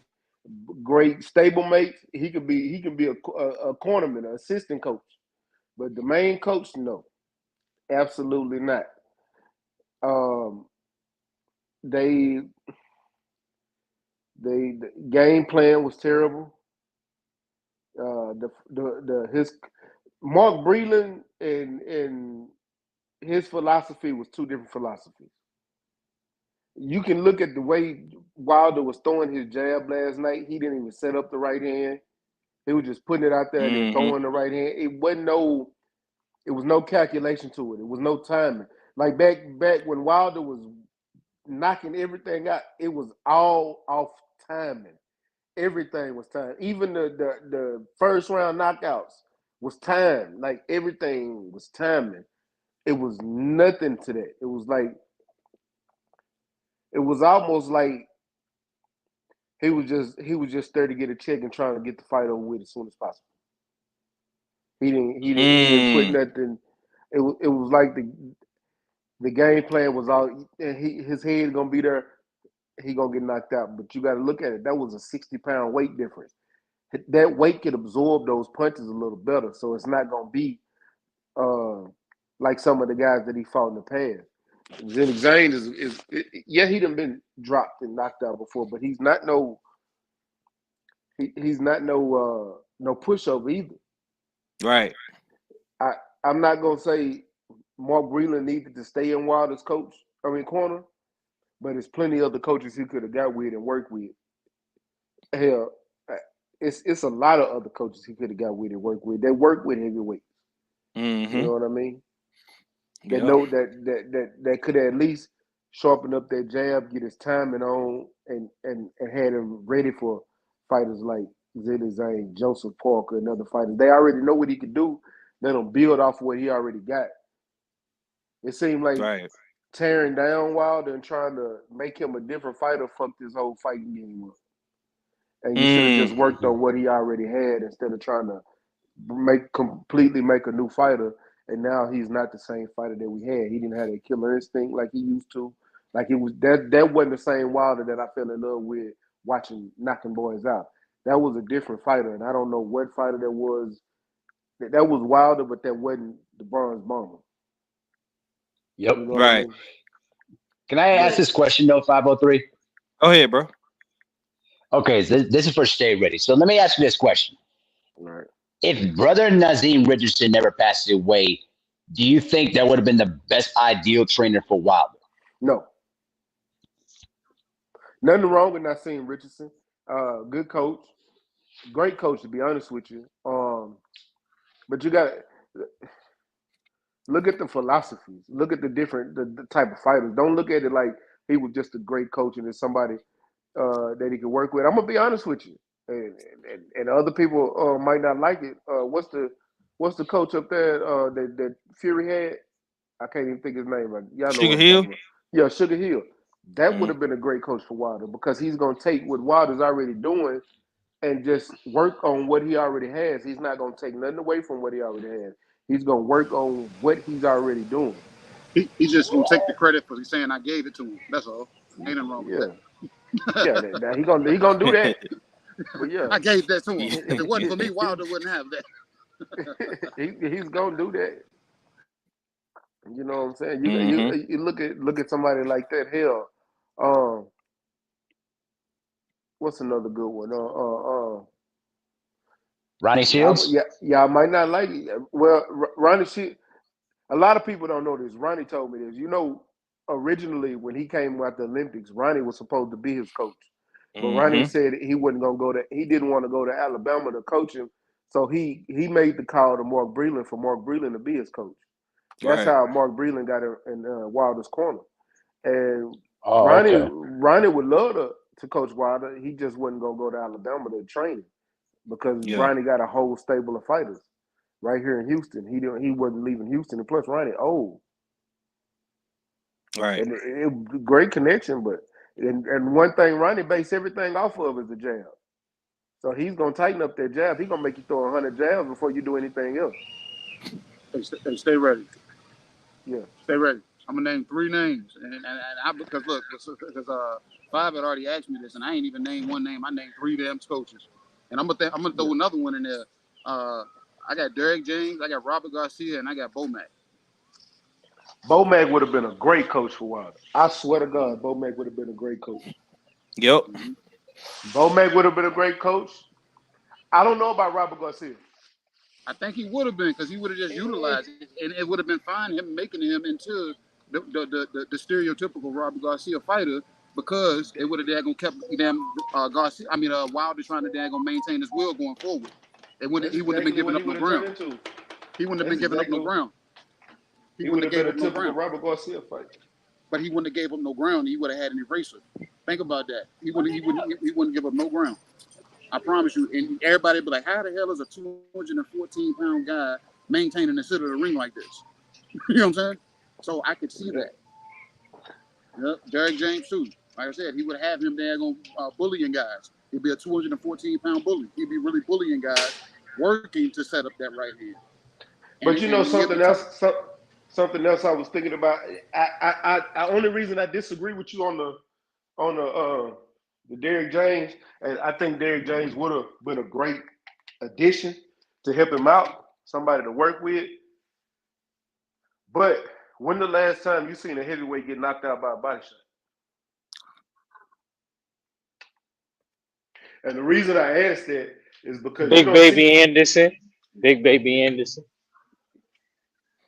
S8: great stablemates. He can be a cornerman, an assistant coach, but the main coach, no, absolutely not. The game plan was terrible. His Mark Breland and his philosophy was two different philosophies. You can look at the way Wilder was throwing his jab last night. He didn't even set up the right hand. He was just putting it out there and then throwing the right hand. It was no calculation to it. It was no timing. Like back when Wilder was knocking everything out, it was all off timing. Everything was timed. Even the first round knockouts was timed. Like everything was timing. It was nothing to that. It was almost like he was just there to get a check and trying to get the fight over with as soon as possible. He didn't put nothing. It was like the game plan was all, and his head gonna be there. He gonna get knocked out. But you got to look at it. That was a 60-pound weight difference. That weight can absorb those punches a little better, so it's not gonna be like some of the guys that he fought in the past. Zenit Zane is he done been dropped and knocked out before, but he's not no pushover either.
S1: Right.
S8: I'm not gonna say Mark Breland needed to stay in Wilder's corner, but there's plenty of other coaches he could have got with and worked with. Hell, it's a lot of other coaches he could have got with and worked with. They work with heavyweights.
S1: Mm-hmm.
S8: You know what I mean? They know that could at least sharpen up that jab, get his timing on, and had him ready for fighters like Zenit Zane, Joseph Parker, and other fighters. They already know what he could do. Let him build off what he already got. It seemed like tearing down Wilder and trying to make him a different fighter fucked his whole fighting game up. And you should have just worked on what he already had instead of trying to completely make a new fighter. And now he's not the same fighter that we had. He didn't have a killer instinct like he used to. Like it was that wasn't the same Wilder that I fell in love with watching knocking boys out. That was a different fighter, and I don't know what fighter that was. That was Wilder, but that wasn't the Bronze Bomber.
S5: Yep.
S8: You know right. I mean?
S5: Can I ask this question though, 503?
S1: Go ahead, bro.
S5: Okay, this is for Stay Ready. So let me ask you this question.
S8: All right.
S5: If brother Naseem Richardson never passed away, do you think that would have been the best ideal trainer for Wilder?
S8: No. Nothing wrong with Naseem Richardson. Good coach. Great coach, to be honest with you. But you got to look at the philosophies. Look at the type of fighters. Don't look at it like he was just a great coach and there's somebody that he could work with. I'm going to be honest with you. And other people might not like it. What's the coach up there that Fury had? I can't even think his name. Y'all know
S1: Sugar Hill?
S8: Yeah, Sugar Hill. That would have been a great coach for Wilder because he's going to take what Wilder's already doing and just work on what he already has. He's not going to take nothing away from what he already has. He's going to work on what he's already doing.
S7: He's just gonna take the credit for saying I gave it to him. That's all. Ain't nothing wrong with that.
S8: Yeah, he gonna do that. But yeah,
S7: I gave that to him. If it wasn't for me, Wilder wouldn't have that.
S8: he's gonna do that. You know what I'm saying? You look at somebody like that. Hell, what's another good one?
S5: Ronnie Shields?
S8: Yeah, I might not like it. Well, Ronnie Shields. A lot of people don't know this. Ronnie told me this. You know, originally when he came out the Olympics, Ronnie was supposed to be his coach, but Ronnie said he wasn't gonna go to. He didn't want to go to Alabama to coach him, so he made the call to Mark Breland for Mark Breland to be his coach. That's how Mark Breland got in Wilder's corner. And Ronnie would love to coach Wilder. He just wasn't gonna go to Alabama to train him because Ronnie got a whole stable of fighters right here in Houston. He wasn't leaving Houston, and plus Ronnie old.
S1: Right.
S8: And it great connection, but and one thing Ronnie based everything off of is the jab. So he's gonna tighten up that jab. He's gonna make you throw 100 jabs before you do anything else.
S7: And stay ready.
S8: Yeah.
S7: Stay ready. I'm gonna name 3 names, and I because Five had already asked me this, and I ain't even named one name. I named 3 damn coaches, and I'm gonna throw another one in there. I got Derek James, I got Robert Garcia, and I got Bo Mack.
S8: Bo Mack would have been a great coach for Wilder. I swear to God, Bo Mack would have been a great coach.
S1: Yep.
S8: Bo Mack would have been a great coach. I don't know about Robert Garcia.
S7: I think he would have been because he would have just utilized it, and it would have been fine him making him into the stereotypical Robert Garcia fighter because it would have daggone kept Wilder trying to daggone maintain his will going forward. He wouldn't have been giving up no ground. He wouldn't have been giving up no ground.
S8: He wouldn't have been a typical Robert Garcia fight.
S7: But he wouldn't have gave up no ground. He would have had an eraser. Think about that. He wouldn't give up no ground. I promise you. And everybody would be like, how the hell is a 214-pound guy maintaining the center of the ring like this? You know what I'm saying? So I could see that. Yep. Derek James too. Like I said, he would have him there going bullying guys. He'd be a 214-pound bully. He'd be really bullying guys, working to set up that right hand.
S8: But you know something else. Something else I was thinking about. I only reason I disagree with you on the Derek James, and I think Derek James would have been a great addition to help him out, somebody to work with. But when the last time you seen a heavyweight get knocked out by a body shot? And the reason I asked that is because
S9: Big Baby Anderson.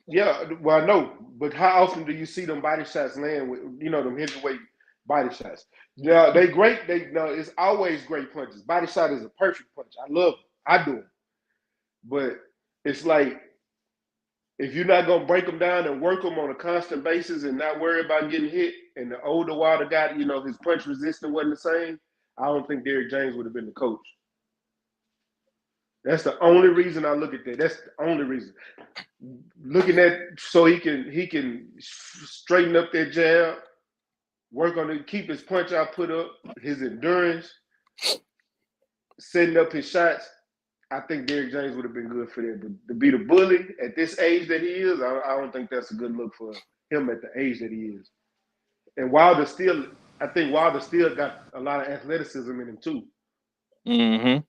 S8: Yeah, well, I know, but how often do you see them body shots land with, them heavyweight body shots? Yeah, they great. It's always great punches. Body shot is a perfect punch. I love it. I do it. But it's like, if you're not going to break them down and work them on a constant basis and not worry about getting hit, and the older Wilder got, his punch resistance wasn't the same, I don't think Derek James would have been the coach. That's the only reason I look at that. That's the only reason. Looking at so he can straighten up that jab, work on it, keep his punch output up, his endurance, setting up his shots. I think Derek James would have been good for that. But to be the bully at this age that he is, I don't think that's a good look for him at the age that he is. And I think Wilder still got a lot of athleticism in him too. Mm-hmm.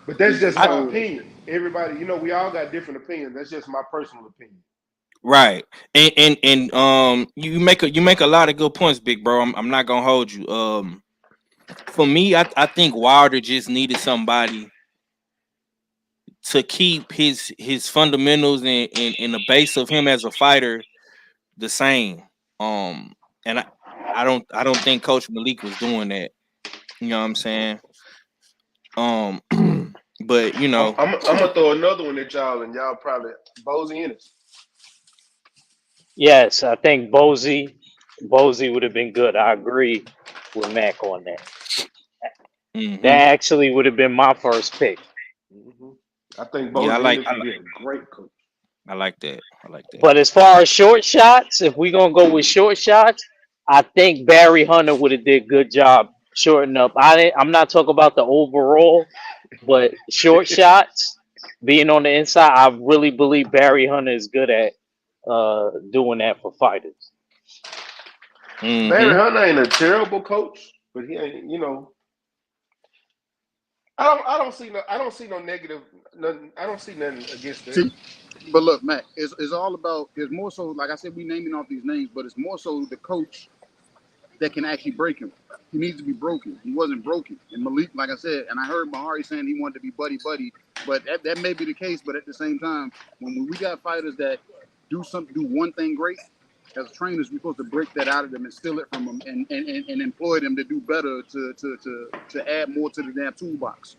S8: But that's just my opinion. Everybody, we all got different opinions. That's just my personal opinion.
S1: Right. And you make a lot of good points, big bro. I'm not gonna hold you. For me, I think Wilder just needed somebody to keep his fundamentals and the base of him as a fighter the same. And I don't think Coach Malik was doing that. You know what I'm saying? But I'm
S8: gonna throw another one at y'all, and y'all probably Bozy Ennis.
S9: Yes, I think Bozy would have been good. I agree with Mac on that. Mm-hmm. That actually would have been my first pick.
S8: Mm-hmm. I think Bozy Ennis would be a great coach.
S1: I like that.
S9: But as far as short shots, if we're gonna go with short shots, I think Barry Hunter would have did a good job shorting up. I'm not talking about the overall, but short shots, being on the inside. I really believe Barry Hunter is good at doing that for fighters.
S8: Barry Hunter ain't a terrible coach, but he ain't. You know, I don't see no negative. I don't see nothing against that.
S7: See, but look, Matt, it's all about. It's more so, like I said, we naming off these names, but it's more so the coach that can actually break him. He needs to be broken. He wasn't broken. And Malik, like I said, and I heard Mahari saying he wanted to be buddy, but that may be the case. But at the same time, when we got fighters that do one thing great, as trainers, we're supposed to break that out of them and steal it from them and employ them to do better to add more to the damn toolbox.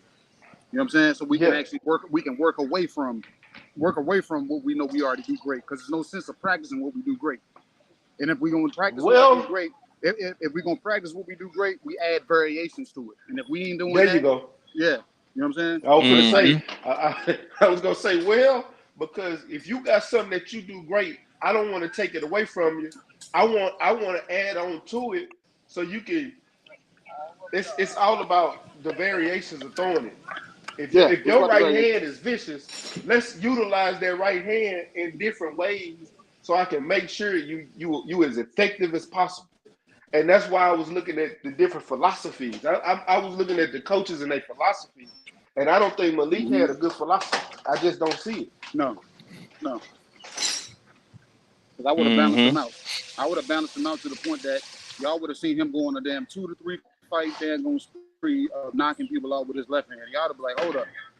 S7: You know what I'm saying? So we can actually work away from what we know we already do great, because there's no sense of practicing what we do great. And if we're going to practice what we do great, if we're going to practice what we do great, we add variations to it. And if we ain't doing that,
S8: you go.
S7: Yeah. You know what I'm saying?
S8: I was going to say, I was going to say, well, because if you got something that you do great, I don't want to take it away from you. I want to add on to it so you can. It's all about the variations of throwing it. If your right hand is vicious, let's utilize that right hand in different ways so I can make sure you as effective as possible. And that's why I was looking at the different philosophies. I was looking at the coaches and their philosophy, and I don't think Malik had a good philosophy. I just don't see it.
S7: No. Because I would have balanced him out. I would have balanced him out to the point that y'all would have seen him go on a damn 2 to 3 fight, then going spree of knocking people out with his left hand. Y'all would be like,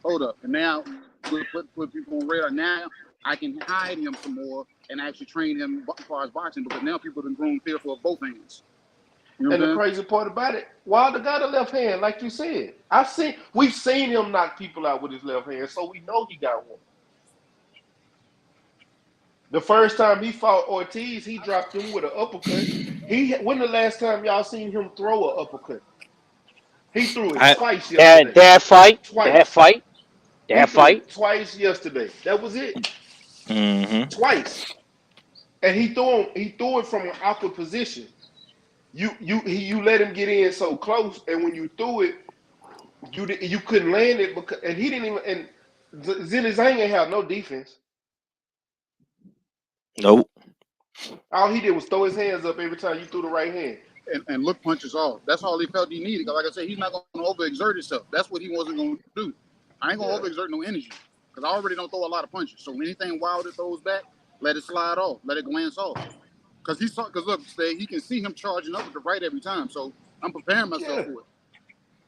S7: hold up. And now we put people on radar. Now I can hide him some more and actually train him as far as boxing, because now people have grown fearful of both hands. You know
S8: and the crazy part about it, Wilder got a left hand, like you said. We've seen him knock people out with his left hand, so we know he got one. The first time he fought Ortiz, he dropped him with an uppercut. When the last time y'all seen him throw an uppercut? He threw it twice yesterday.
S9: That fight.
S8: Twice yesterday. That was it. Twice. And he threw it from an awkward position. You let him get in so close, and when you threw it, you couldn't land it and he didn't even. And Zhilei Zhang ain't have no defense.
S1: Nope.
S7: All he did was throw his hands up every time you threw the right hand and look punches off. That's all he felt he needed. Like I said, he's not going to overexert himself. That's what he wasn't going to do. I ain't going to overexert no energy, because I already don't throw a lot of punches. So anything Wilder throws back, let it slide off, let it glance off. Because look, he can see him charging up with the right every time. So I'm preparing myself for it.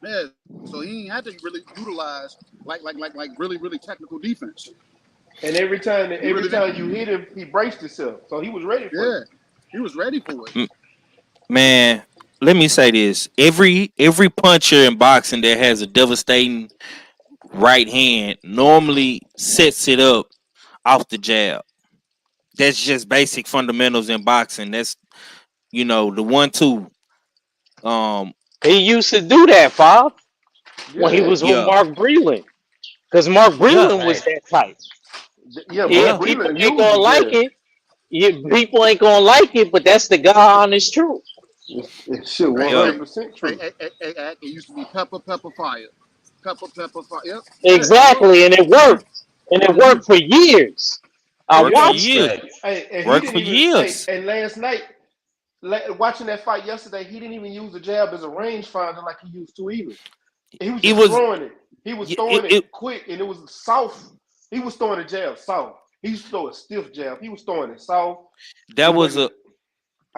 S7: Yeah. So he ain't had to really utilize like really, really technical defense.
S8: And every time you hit him, he braced himself. So he was ready for it.
S7: He was ready for it.
S1: Man, let me say this. Every puncher in boxing that has a devastating right hand normally sets it up off the jab. That's just basic fundamentals in boxing. That's, the 1-2.
S9: He used to do that, Bob, when he was with Mark Breland. Because Mark Breland was that type. People ain't gonna like it. People ain't gonna like it, but that's the God honest truth.
S8: It's 100% true.
S7: It used to be pepper, fire. Pepper, fire. Yep.
S9: Exactly, and it worked. And it worked for years. I watched
S8: it. Worked for years. And last night, watching that fight yesterday, he didn't even use the jab as a rangefinder like he used to either. He was throwing it. He was throwing it quick, and it was soft. He was throwing a jab soft. He used to throw a stiff jab. He was throwing it soft.
S1: That was I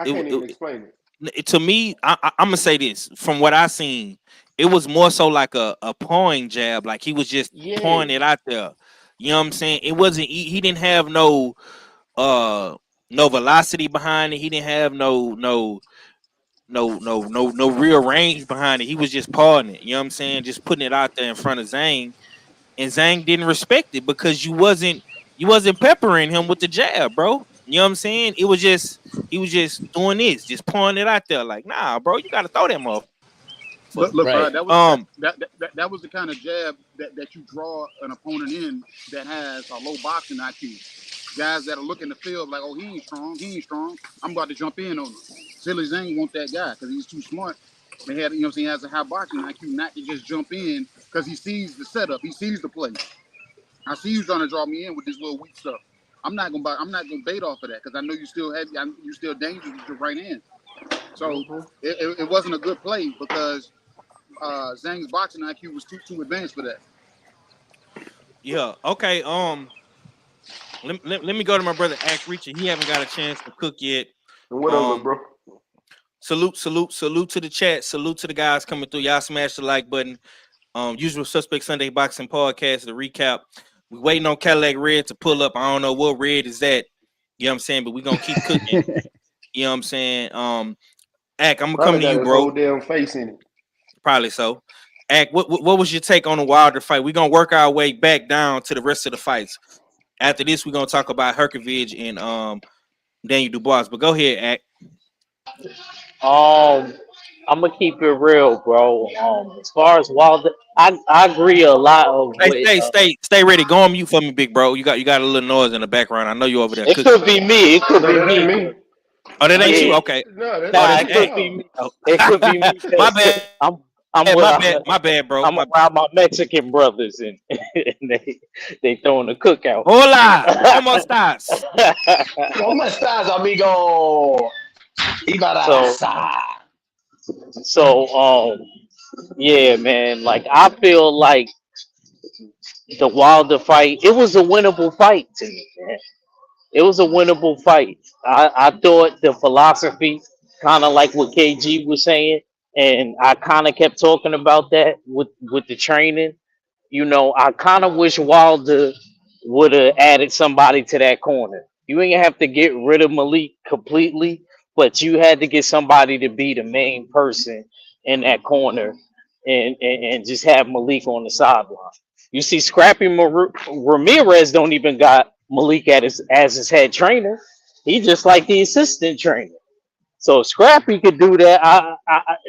S8: can't even explain it.
S1: To me, I'm gonna say this. From what I seen, it was more so like a pawing jab. Like he was just pawing it out there. You know what I'm saying? It wasn't. He didn't have no velocity behind it. He didn't have no real range behind it. He was just pawing it. You know what I'm saying? Just putting it out there in front of Zhang. And Zhang didn't respect it because you wasn't peppering him with the jab, bro. You know what I'm saying? He was just doing this, just pouring it out there. Like, nah, bro, you gotta throw that motherfucker.
S7: Look, right. That was the kind of jab that you draw an opponent in that has a low boxing IQ. Guys that'll look in the field like, oh, he ain't strong. He ain't strong. I'm about to jump in on him. Zilly Zhang want that guy because he's too smart. They had, you know what I'm saying, has a high boxing IQ, not to just jump in because he sees the setup. He sees the play. I see you trying to draw me in with this little weak stuff. I'm not gonna bait off of that because I know you still dangerous with your right hand. So it wasn't a good play because Zhang's boxing IQ was too advanced for that.
S1: Yeah. Okay. Let me go to my brother Act Reacher. He haven't got a chance to cook yet.
S8: Whatever, bro.
S1: Salute to the chat. Salute to the guys coming through. Y'all smash the like button. Usual Suspect Sunday Boxing Podcast, the recap. We waiting on Cadillac Red to pull up. I don't know what red is that. You know what I'm saying? But we gonna keep cooking. You know what I'm saying? Ack, I'm gonna come to you, bro.
S8: Whole damn face in it.
S1: Probably so. Ack, what was your take on the Wilder fight? We're gonna work our way back down to the rest of the fights. After this, we're gonna talk about Herkovich and Daniel Dubois. But go ahead, Ack.
S9: I'm gonna keep it real, bro. As far as Wilder, I agree a lot of.
S1: Stay ready. Go on mute for me, big bro. You got a little noise in the background. I know you over there.
S9: It could be me. It could be me.
S1: Oh, that ain't you. Okay.
S9: It could be me. It could be me.
S1: My bad. My bad, bro.
S9: I'm around my Mexican brothers, and they throwing a cookout.
S1: Hola, ¿cómo estás?
S5: ¿Cómo estás, amigo?
S9: So, yeah, man. Like, I feel like the Wilder fight, it was a winnable fight to me, man. It was a winnable fight. I thought the philosophy, kind of like what KG was saying, and I kind of kept talking about that with the training. You know, I kind of wish Wilder would have added somebody to that corner. You ain't have to get rid of Malik completely, but you had to get somebody to be the main person in that corner and just have Malik on the sideline. You see, Scrappy Ramirez don't even got Malik as his head trainer. He just like the assistant trainer. So Scrappy could do that. I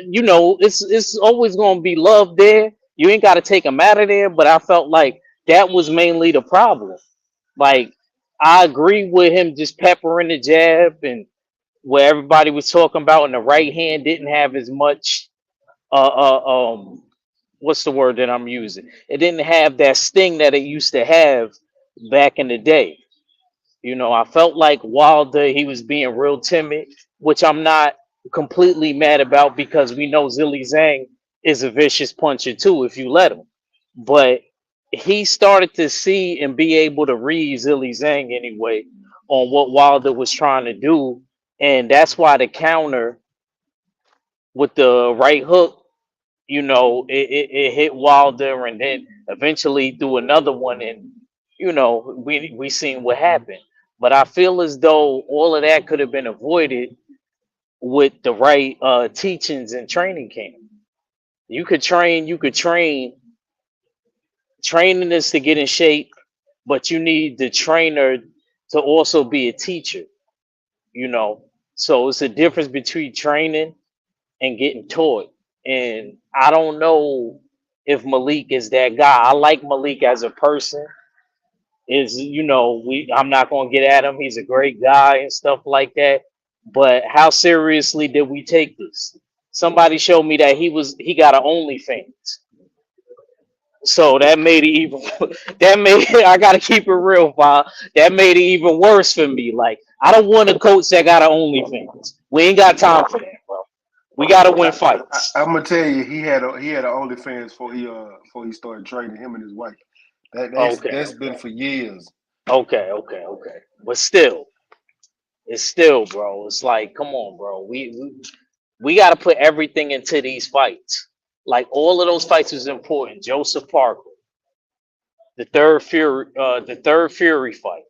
S9: you know, it's always gonna be love there. You ain't got to take him out of there. But I felt like that was mainly the problem. Like, I agree with him just peppering the jab and where everybody was talking about, and the right hand didn't have as much. What's the word that I'm using? It didn't have that sting that it used to have back in the day. You know, I felt like Wilder, he was being real timid, which I'm not completely mad about because we know Zilly Zhang is a vicious puncher too if you let him. But he started to see and be able to read Zilly Zhang anyway on what Wilder was trying to do. And that's why the counter with the right hook, you know, it hit Wilder and then eventually threw another one. And, you know, we seen what happened. But I feel as though all of that could have been avoided with the right teachings and training camp. You could train. Training is to get in shape, but you need the trainer to also be a teacher, you know. So it's a difference between training and getting taught. And I don't know if Malik is that guy. I like Malik as a person. You know, I'm not gonna get at him. He's a great guy and stuff like that. But how seriously did we take this? Somebody showed me that he got an OnlyFans. So that made it even I gotta keep it real, Bob. That made it even worse for me. Like, I don't want a coach that got an OnlyFans. We ain't got time for that, bro. We gotta win fights.
S8: I'm gonna tell you, he had an OnlyFans before he started training, him and his wife. That's been for years.
S9: Okay. But still, bro. It's like, come on, bro. We got to put everything into these fights. Like, all of those fights is important. Joseph Parker, the third Fury fight.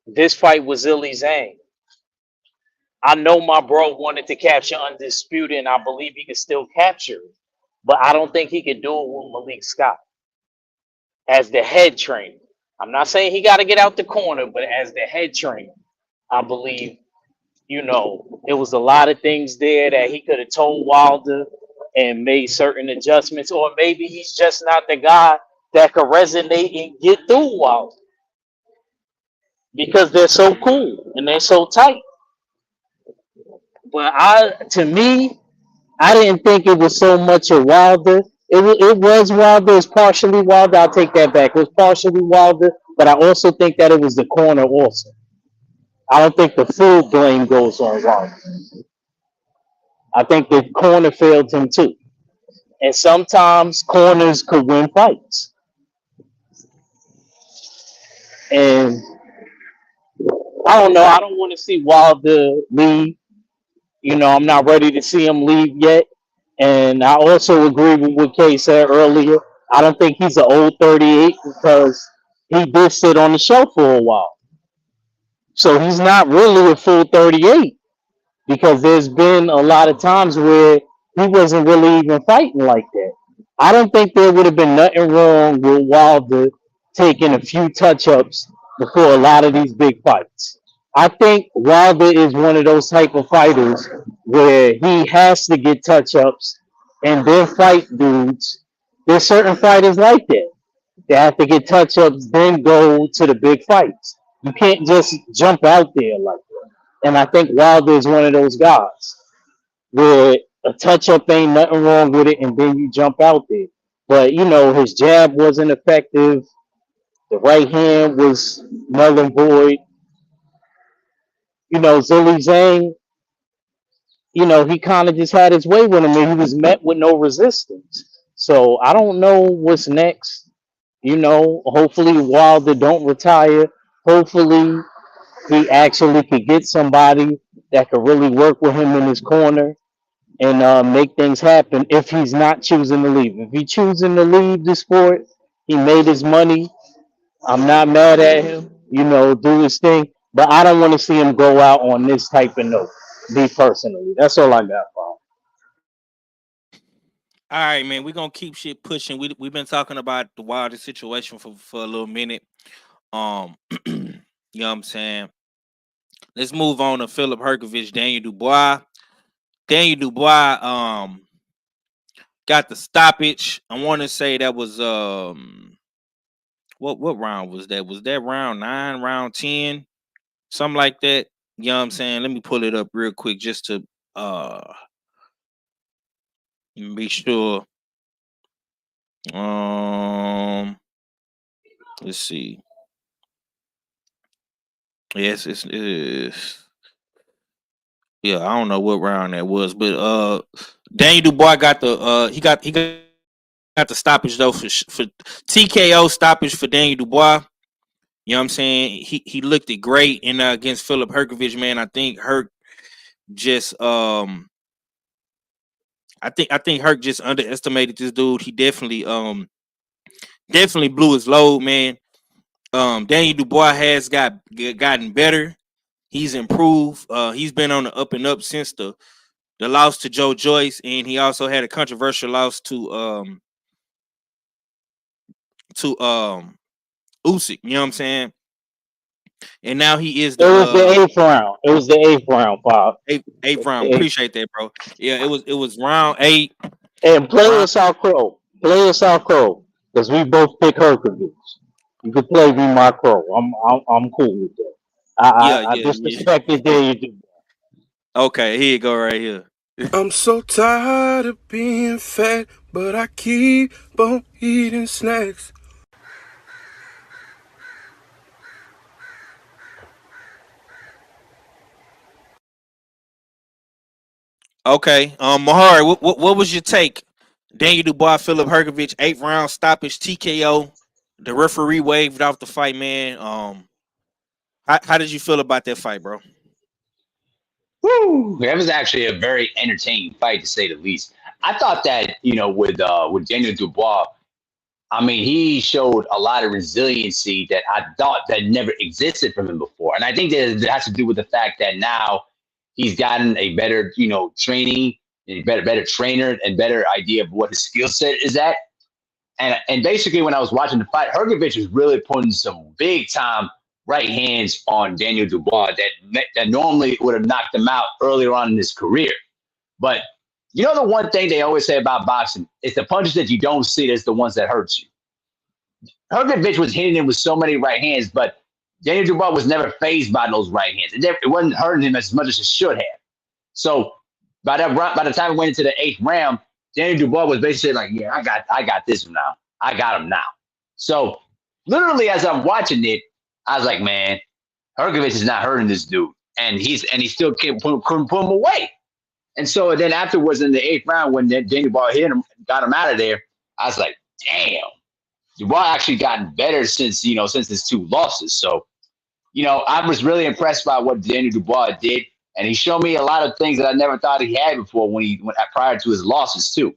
S9: This fight was Zilly Zhang. I know my bro wanted to capture Undisputed, and I believe he could still capture it. But I don't think he could do it with Malik Scott as the head trainer. I'm not saying he got to get out the corner, but as the head trainer, I believe, you know, it was a lot of things there that he could have told Wilder and made certain adjustments, or maybe he's just not the guy that could resonate and get through Wilder. because they're so cool and they're so tight. But to me, I didn't think it was so much a Wilder. It was Wilder. It's partially Wilder. I'll take that back. It was partially Wilder, but I also think that it was the corner also. I don't think the full blame goes on Wilder. I think the corner failed him too. And sometimes corners could win fights. And I don't know. I don't want to see Wilder leave. I'm not ready to see him leave yet. And I also agree with what Kay said earlier. I don't think he's an old 38 because he did sit on the shelf for a while. So he's not really a full 38 because there's been a lot of times where he wasn't really even fighting like that. I don't think there would have been nothing wrong with Wilder taking a few touch-ups before a lot of these big fights. I think Wilder is one of those type of fighters where he has to get touch-ups and then fight dudes. There's certain fighters like that. They have to get touch-ups, then go to the big fights. You can't just jump out there like that. And I think Wilder is one of those guys where a touch-up ain't nothing wrong with it, and then you jump out there. But, his jab wasn't effective. The right hand was null and void. Zhilei Zhang, he kind of just had his way with him, and he was met with no resistance. So I don't know what's next. Hopefully Wilder don't retire. Hopefully he actually could get somebody that could really work with him in his corner and make things happen if he's not choosing to leave. If he's choosing to leave the sport, he made his money. I'm not mad at him, do his thing. But I don't want to see him go out on this type of note, me personally. That's all I got for him.
S1: All right, man. We're gonna keep shit pushing. We've been talking about the Wilder situation for a little minute. You know what I'm saying? Let's move on to Filip Hrgović, Daniel Dubois. Daniel Dubois got the stoppage. I want to say that was what round was that? Was that round 9, round 10, something like that? You know what I'm saying? Let me pull it up real quick just to be sure. Let's see. Yes, it's yeah, I don't know what round that was, but Daniel Dubois got the he got the stoppage though for TKO stoppage for Daniel Dubois. You know what I'm saying? He looked it great in against Filip Hrgović, man. I think Herc just I think Herc just underestimated this dude. He definitely blew his load, man. Daniel Dubois has gotten better. He's improved. He's been on the up and up since the loss to Joe Joyce, and he also had a controversial loss to Usyk. You know what I'm saying? And now he is
S9: the 8th round. It was the 8th round, Bob.
S1: Eighth round. Appreciate that, bro. Yeah, it was round 8.
S9: And play us South Crow. Play us South Crow. Because we both pick Hrgović. You can play me my crow. I'm cool with that. I disrespected Daniel Dubois.
S1: Okay, here you go right here.
S6: I'm so tired of being fat, but I keep on eating snacks.
S1: Okay, Mahari, what was your take? Daniel Dubois, Filip Hrgović, 8th round stoppage, TKO. The referee waved off the fight, man. How did you feel about that fight, bro?
S5: Woo, that was actually a very entertaining fight, to say the least. I thought that, with Daniel Dubois, I mean, he showed a lot of resiliency that I thought that never existed from him before. And I think that it has to do with the fact that now he's gotten a better, training, a better trainer, and better idea of what his skill set is at. And basically, when I was watching the fight, Hrgović was really putting some big time right hands on Daniel Dubois that normally would have knocked him out earlier on in his career. But the one thing they always say about boxing is the punches that you don't see that's the ones that hurt you. Hrgović was hitting him with so many right hands, but Daniel Dubois was never fazed by those right hands. It wasn't hurting him as much as it should have. So by the time we went into the 8th round, Daniel Dubois was basically like, yeah, I got this now. I got him now. So literally as I'm watching it, I was like, man, Hrgovic is not hurting this dude. And he still couldn't pull him away. And so then afterwards in the 8th round, when Daniel Dubois hit him, got him out of there, I was like, damn, Dubois actually gotten better since his 2 losses. So, I was really impressed by what Daniel Dubois did. And he showed me a lot of things that I never thought he had before prior to his losses too.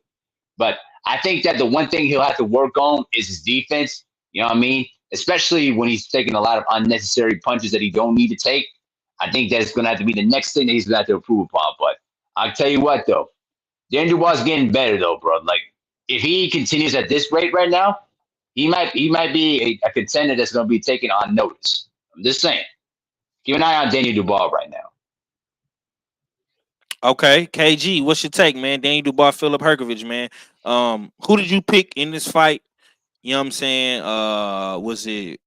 S5: But I think that the one thing he'll have to work on is his defense. You know what I mean? Especially when he's taking a lot of unnecessary punches that he don't need to take. I think that it's going to have to be the next thing that he's going to have to improve upon. But I'll tell you what, though. Daniel Dubois is getting better, though, bro. Like, if he continues at this rate right now, he might be a contender that's going to be taken on notice. I'm just saying. Keep an eye on Daniel Dubois right now.
S1: Okay, KG, what's your take, man? Daniel Dubois, Filip Hrgovic, man. Who did you pick in this fight? You know what I'm saying? Was it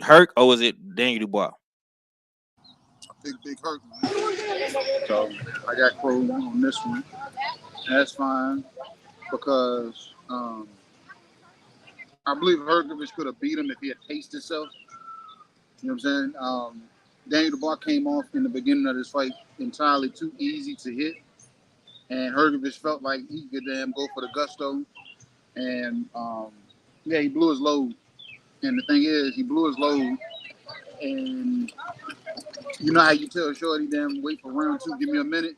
S1: Herc or was it Daniel Dubois?
S7: Big Herc, man. So I got Crow on this one. That's fine because I believe Hrgovic could have beat him if he had paced himself. You know what I'm saying? Daniel Dubois came off in the beginning of this fight entirely too easy to hit. And Hrgovic felt like he could go for the gusto. And, he blew his load. And the thing is, he blew his load. And you know how you tell Shorty, wait for round 2, give me a minute?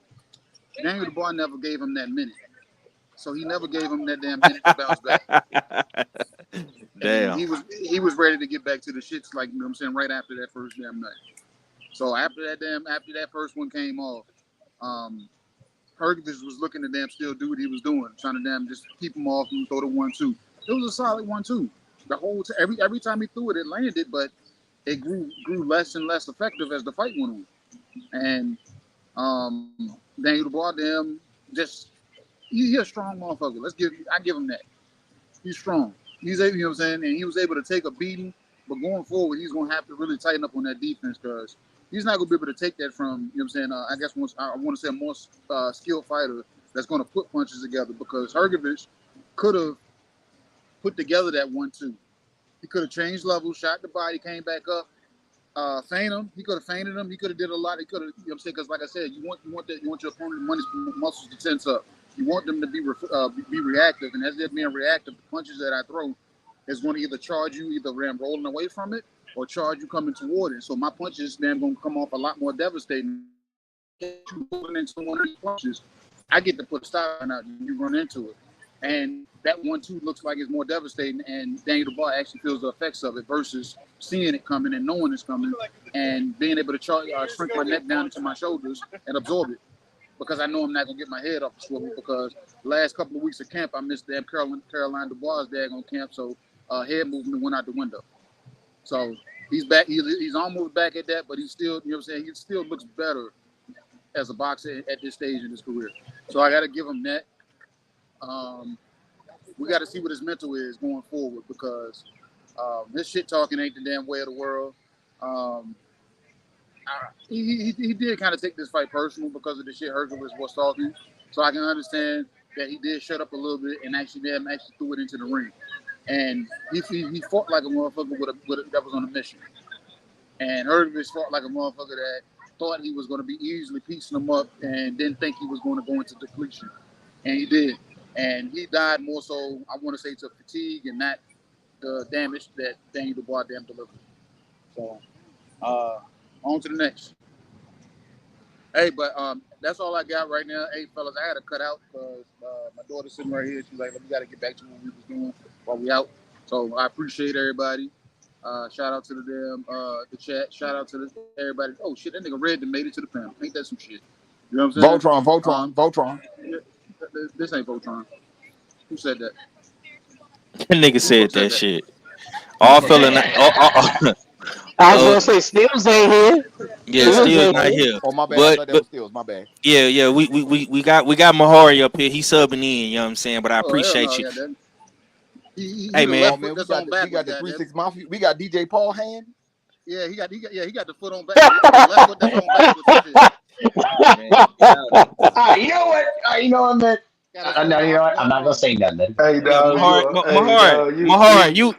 S7: Daniel Dubois never gave him that minute. So he never gave him that damn minute to bounce back. Damn. And he was ready to get back to the shits, like, you know what I'm saying, right after that first damn night. So after that first one came off, Hrgovic was looking to still do what he was doing, trying to just keep him off and throw the 1-2. It was a solid 1-2. The whole every time he threw it, it landed, but it grew less and less effective as the fight went on. And Daniel Dubois, he's a strong motherfucker. I give him that. He's strong. He's able, you know what I'm saying, and he was able to take a beating. But going forward, he's going to have to really tighten up on that defense because he's not going to be able to take that from, you know what I'm saying, I guess I want to say a more skilled fighter that's going to put punches together because Hrgovic could have put together that 1-2. He could have changed levels, shot the body, came back up, feint him. He could have feinted him. He could have did a lot. He could have, you know what I'm saying, because like I said, you want your opponent's muscles to tense up. You want them to be reactive, and as they're being reactive, the punches that I throw is going to either charge you, either rolling away from it, or charge you coming toward it. So my punches then going to come off a lot more devastating. Rolling into one of these punches, I get to put a stop on it, and you run into it. And that 1-2 looks like it's more devastating, and Daniel Dubois actually feels the effects of it versus seeing it coming and knowing it's coming and being able to shrink my neck down into my shoulders and absorb it. Because I know I'm not going to get my head off the swivel because the last couple of weeks of camp, I missed damn Caroline Dubois' daggone camp, so head movement went out the window. So he's back. He's almost back at that, but he's still, you know what I'm saying, he still looks better as a boxer at this stage in his career. So I got to give him that. We got to see what his mental is going forward because his shit talking ain't the damn way of the world. He did kind of take this fight personal because of the shit Hrgovic was talking. So I can understand that he did shut up a little bit and actually threw it into the ring. And he fought like a motherfucker that was on a mission. And Hrgovic fought like a motherfucker that thought he was going to be easily piecing him up and didn't think he was going to go into depletion. And he did. And he died more so, I want to say, to fatigue and not the damage that Daniel Dubois delivered. So, on to the next. Hey, but that's all I got right now. Hey, fellas, I had to cut out because my daughter's sitting right here. She's like, we got to get back to what we was doing while we out. So I appreciate everybody. Shout out to the chat. Shout out to everybody. Oh, shit, that nigga Red made it to the panel. Ain't that some shit? You know what I'm saying?
S10: Voltron.
S7: Yeah, this ain't Voltron. Who said that?
S1: That nigga said that shit. All feeling.
S9: I was gonna say Steels ain't here.
S1: Yeah, Steels not here.
S10: Oh my bad. I thought that was Steels. My bad.
S1: Yeah. We got Mahari up here. He's subbing in. You know what I'm saying? But I appreciate you.
S7: Hey
S10: man, we got the 3-6 Mafia. We got DJ Paul Hand.
S7: Yeah, he got the foot on back. Left foot that's on backwards.
S5: You know what? You know what, man? No, you know what? I'm not gonna say nothing.
S8: Hey, dog,
S1: my heart. You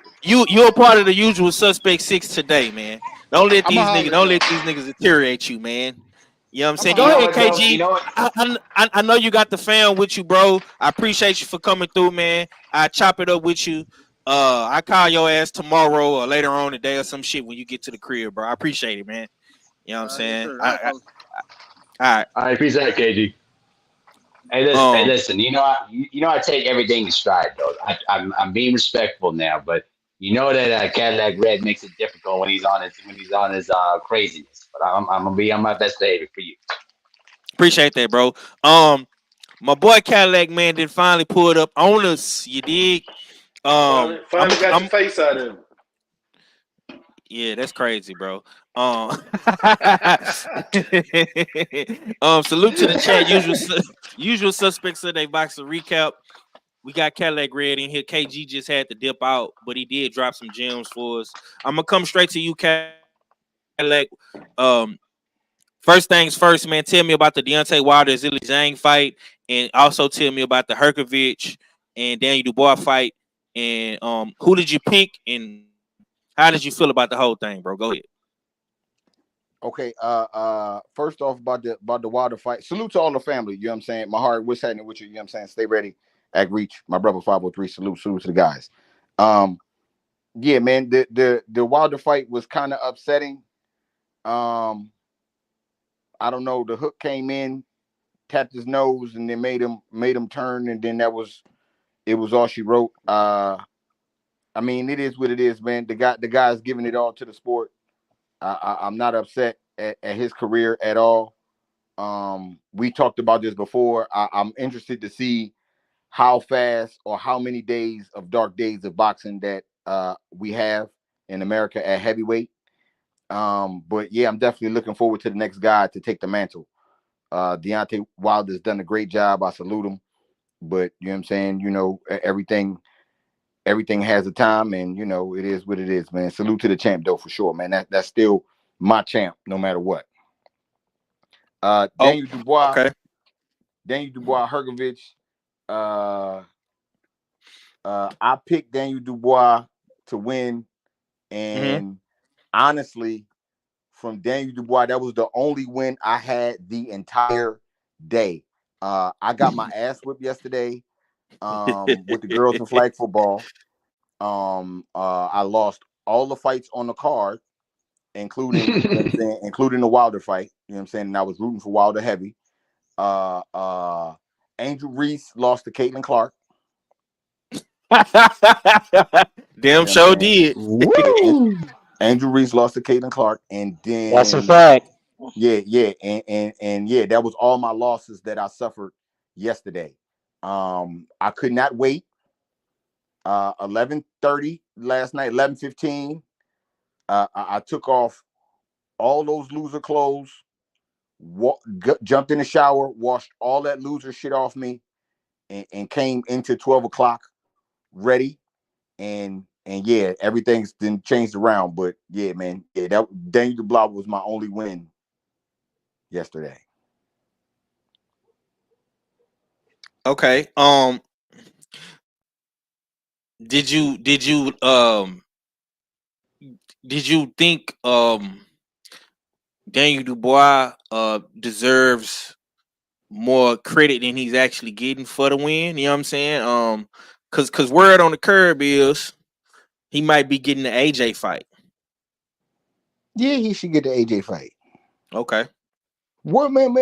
S1: a part of the usual suspect 6 today, man. Don't let these niggas deteriorate you, man. You know what I'm saying? Go ahead, KG.
S5: You know what?
S1: I know you got the fam with you, bro. I appreciate you for coming through, man. I chop it up with you. I call your ass tomorrow or later on today or some shit when you get to the crib, bro. I appreciate it, man. You know what I'm saying? All right.
S5: I appreciate it, KG. Hey, listen. You know, I take everything in stride, though. I'm being respectful now, but you know that Cadillac Red makes it difficult when he's on his craziness. But I'm gonna be on my best behavior for you.
S1: Appreciate that, bro. My boy Cadillac man did finally pull it up on us. You dig?
S8: Finally got your face out of him.
S1: Yeah, that's crazy, bro. Salute to the chat. Usual suspects of their boxer recap. We got Cadillac Red in here. KG just had to dip out, but he did drop some gems for us. I'm gonna come straight to you, Cadillac. First things first, man. Tell me about the Deontay Wilder Zhilei Zhang fight, and also tell me about the Hrgovic and Daniel Dubois fight. And who did you pick, and how did you feel about the whole thing, bro? Go ahead.
S10: Okay. First off about the Wilder fight. Salute to all the family. You know what I'm saying? My heart, what's happening with you? You know what I'm saying? Stay ready. Act Reach. My brother 503. Salute to the guys. Yeah, man. The Wilder fight was kind of upsetting. I don't know. The hook came in, tapped his nose, and then made him turn, and then it was all she wrote. I mean, it is what it is, man. The guy's giving it all to the sport. I'm not upset at his career at all. We talked about this before. I'm interested to see how fast or how many days of dark days of boxing that we have in America at heavyweight. But yeah, I'm definitely looking forward to the next guy to take the mantle. Deontay Wilder's done a great job. I salute him. But you know what I'm saying? You know, everything has a time, and you know, it is what it is, man. Salute to the champ though, for sure, man. That's still my champ, no matter what. Daniel Dubois. Okay. Daniel Dubois, Hrgovic. I picked Daniel Dubois to win, and honestly, from Daniel Dubois, that was the only win I had the entire day. I got my ass whipped yesterday with the girls in flag football. I lost all the fights on the card, including including the Wilder fight. You know what I'm saying? And I was rooting for Wilder heavy. Angel Reese lost to Caitlin Clark.
S1: Damn show did.
S10: Angel Reese lost to Caitlin Clark, and then
S9: that's a fact.
S10: Yeah, and yeah, that was all my losses that I suffered yesterday. I could not wait. 11:30 last night, 11:15. I took off all those loser clothes, jumped in the shower, washed all that loser shit off me, and came into 12 o'clock ready. And yeah, everything's been changed around. But yeah, man, yeah, that Daniel Dubois was my only win yesterday.
S1: Okay. Did you think Daniel Dubois deserves more credit than he's actually getting for the win? You know what I'm saying? Cause word on the curb is he might be getting the AJ fight.
S10: Yeah, he should get the AJ fight.
S1: Okay.
S10: What man?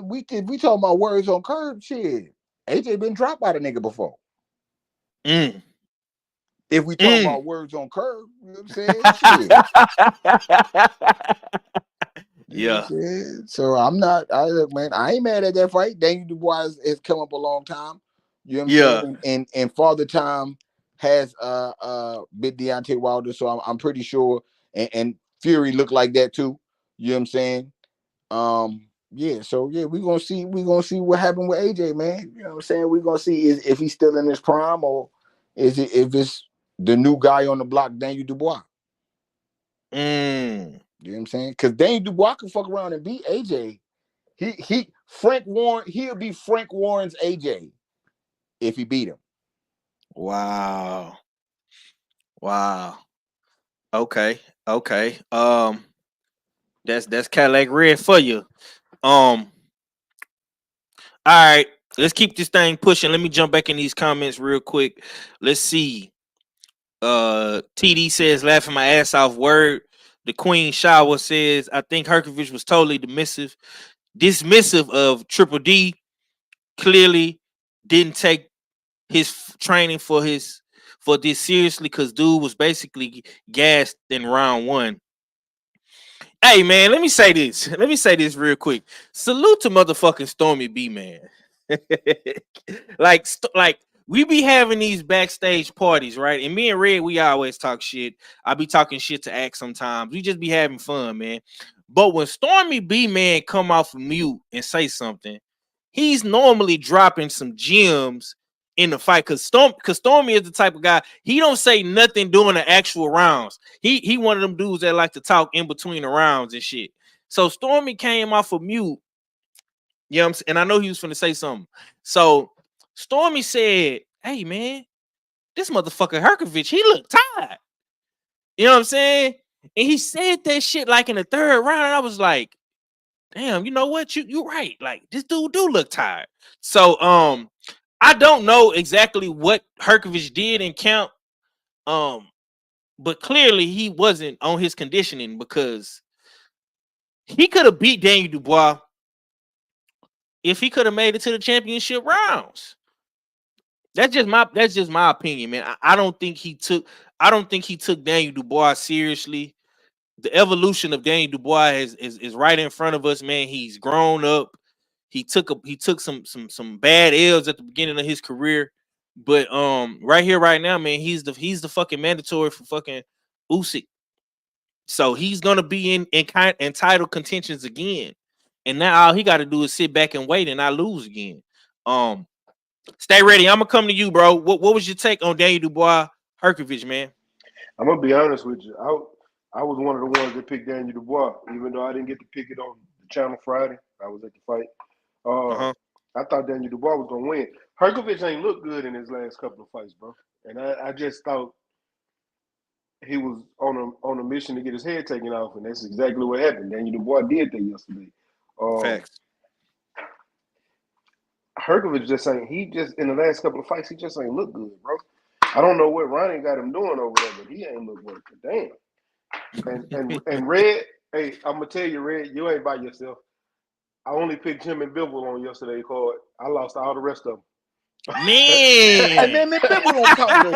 S10: We talking about words on curb shit. AJ been dropped by the nigga before. If we talk about words on curb, you know what I'm saying?
S1: Yeah.
S10: So I'm not. I ain't mad at that fight. Daniel Dubois has come up a long time. You know what I'm saying? And Father Time has bit Deontay Wilder, so I'm pretty sure. And Fury looked like that too. You know what I'm saying? Yeah. So yeah, we're gonna see what happened with AJ, man. You know what I'm saying? We're gonna see if he's still in his prime, or if it's the new guy on the block, Daniel Dubois. You know what I'm saying? Because Daniel Dubois can fuck around and beat AJ. Frank Warren, he'll be Frank Warren's AJ if he beat him.
S1: Wow. Okay. That's Cadillac Red for you. All right, let's keep this thing pushing. Let me jump back in these comments real quick. Let's see. TD says, laughing my ass off. Word. The Queen Shower says, I think Herkovich was totally dismissive of Triple D. Clearly didn't take his training for this seriously, because dude was basically gassed in round 1. Hey man, let me say this real quick. Salute to motherfucking Stormy B, man. like we be having these backstage parties, right? And me and Red, we always talk shit. I be talking shit to Act sometimes. We just be having fun, man. But when Stormy B, man, come off of mute and say something, he's normally dropping some gems in the fight, because Stormy is the type of guy, he don't say nothing during the actual rounds. He one of them dudes that like to talk in between the rounds and shit. So Stormy came off of mute, you know what I'm saying? And I know he was finna say something. So Stormy said, hey man, this motherfucker Herkovich, he looked tired. You know what I'm saying? And he said that shit like in the 3rd round, and I was like, damn, you know what? You right. Like, this dude do look tired. So I don't know exactly what Herkovich did in count. But clearly he wasn't on his conditioning, because he could have beat Daniel Dubois if he could have made it to the championship rounds. That's just my opinion, man. I don't think he took Daniel Dubois seriously. The evolution of Daniel Dubois is right in front of us, man. He's grown up. He took some bad L's at the beginning of his career, but right here, right now, man, he's the fucking mandatory for fucking Usyk. So he's gonna be in title contentions again, and now all he got to do is sit back and wait and not lose again. Stay ready. I'm gonna come to you, bro. What was your take on Daniel Dubois Herkovich, man?
S8: I'm gonna be honest with you. I was one of the ones that picked Daniel Dubois, even though I didn't get to pick it on the channel Friday. I was at the fight. I thought Daniel Dubois was gonna win. Herkovich ain't looked good in his last couple of fights, bro. And I just thought he was on a mission to get his head taken off, and that's exactly what happened. Daniel Dubois did that yesterday.
S1: Facts.
S8: Herkovich just ain't. He just in the last couple of fights, he just ain't look good, bro. I don't know what Ronnie got him doing over there, but he ain't look worth a damn. And Red, hey, I'm gonna tell you, Red, you ain't by yourself. I only picked him and Bivol on yesterday's card. I lost all the rest of them.
S1: Man,
S10: Hey, man, Bivol don't count, though,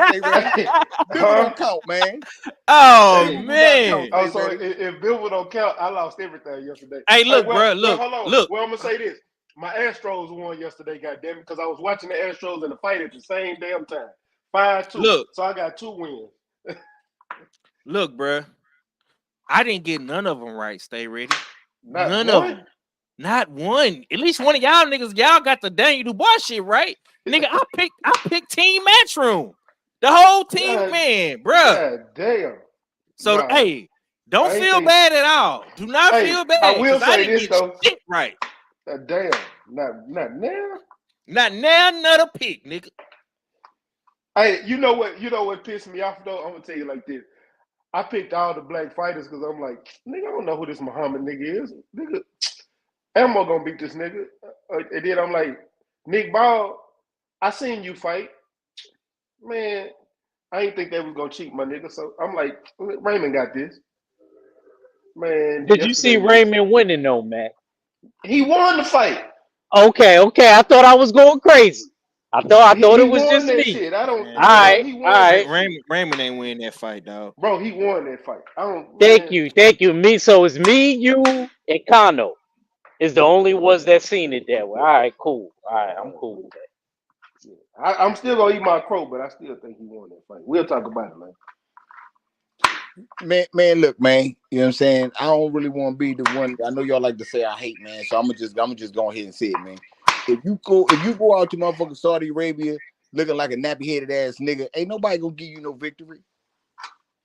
S10: Bivol don't count, man.
S1: Oh man.
S8: Oh, so if Bivol don't count, I lost everything yesterday.
S1: Hey, look, bro, look,
S8: hold on.
S1: look.
S8: Well, I'm gonna say this. My Astros won yesterday, goddamn it, because I was watching the Astros in the fight at the same damn time. 5-2.
S1: Look.
S8: So I got 2 wins.
S1: Look, bro. I didn't get none of them right. Stay ready.
S8: None of them.
S1: Not one. At least one of y'all niggas, y'all got the Daniel Dubois shit right. Nigga, I picked Team Matchroom. The whole team, man, bro.
S8: God damn.
S1: So hey, don't feel bad at all. Do not feel bad.
S8: I will say this though.
S1: Shit right.
S8: Damn. Not now.
S1: Not now, not a pick, nigga.
S8: Hey, you know what pissed me off though? I'm gonna tell you like this. I picked all the black fighters because I'm like, nigga, I don't know who this Muhammad nigga is. Nigga, Elmo gonna beat this nigga. And then I'm like, Nick Ball, I seen you fight. Man, I ain't think they was gonna cheat my nigga. So I'm like, Raymond got this. Man.
S9: Did you see Raymond winning though, Matt?
S8: He won the fight.
S9: Okay. I thought I was going crazy. I thought it was just me.
S8: Shit. I don't.
S9: All right.
S1: Raymond ain't win that fight, dog.
S8: Bro, he won that fight.
S9: Thank you. Me, so it's me, you, and Kano is the only ones that seen it that way. All right, cool. All right, I'm cool with that.
S8: I'm still gonna eat my crow, but I still think he won that fight. We'll talk about it, man.
S10: Man, look, man. You know what I'm saying? I don't really want to be the one. I know y'all like to say I hate, man. So I'm gonna just go ahead and say it, man. If you go out to motherfucking Saudi Arabia looking like a nappy headed ass nigga, ain't nobody gonna give you no victory.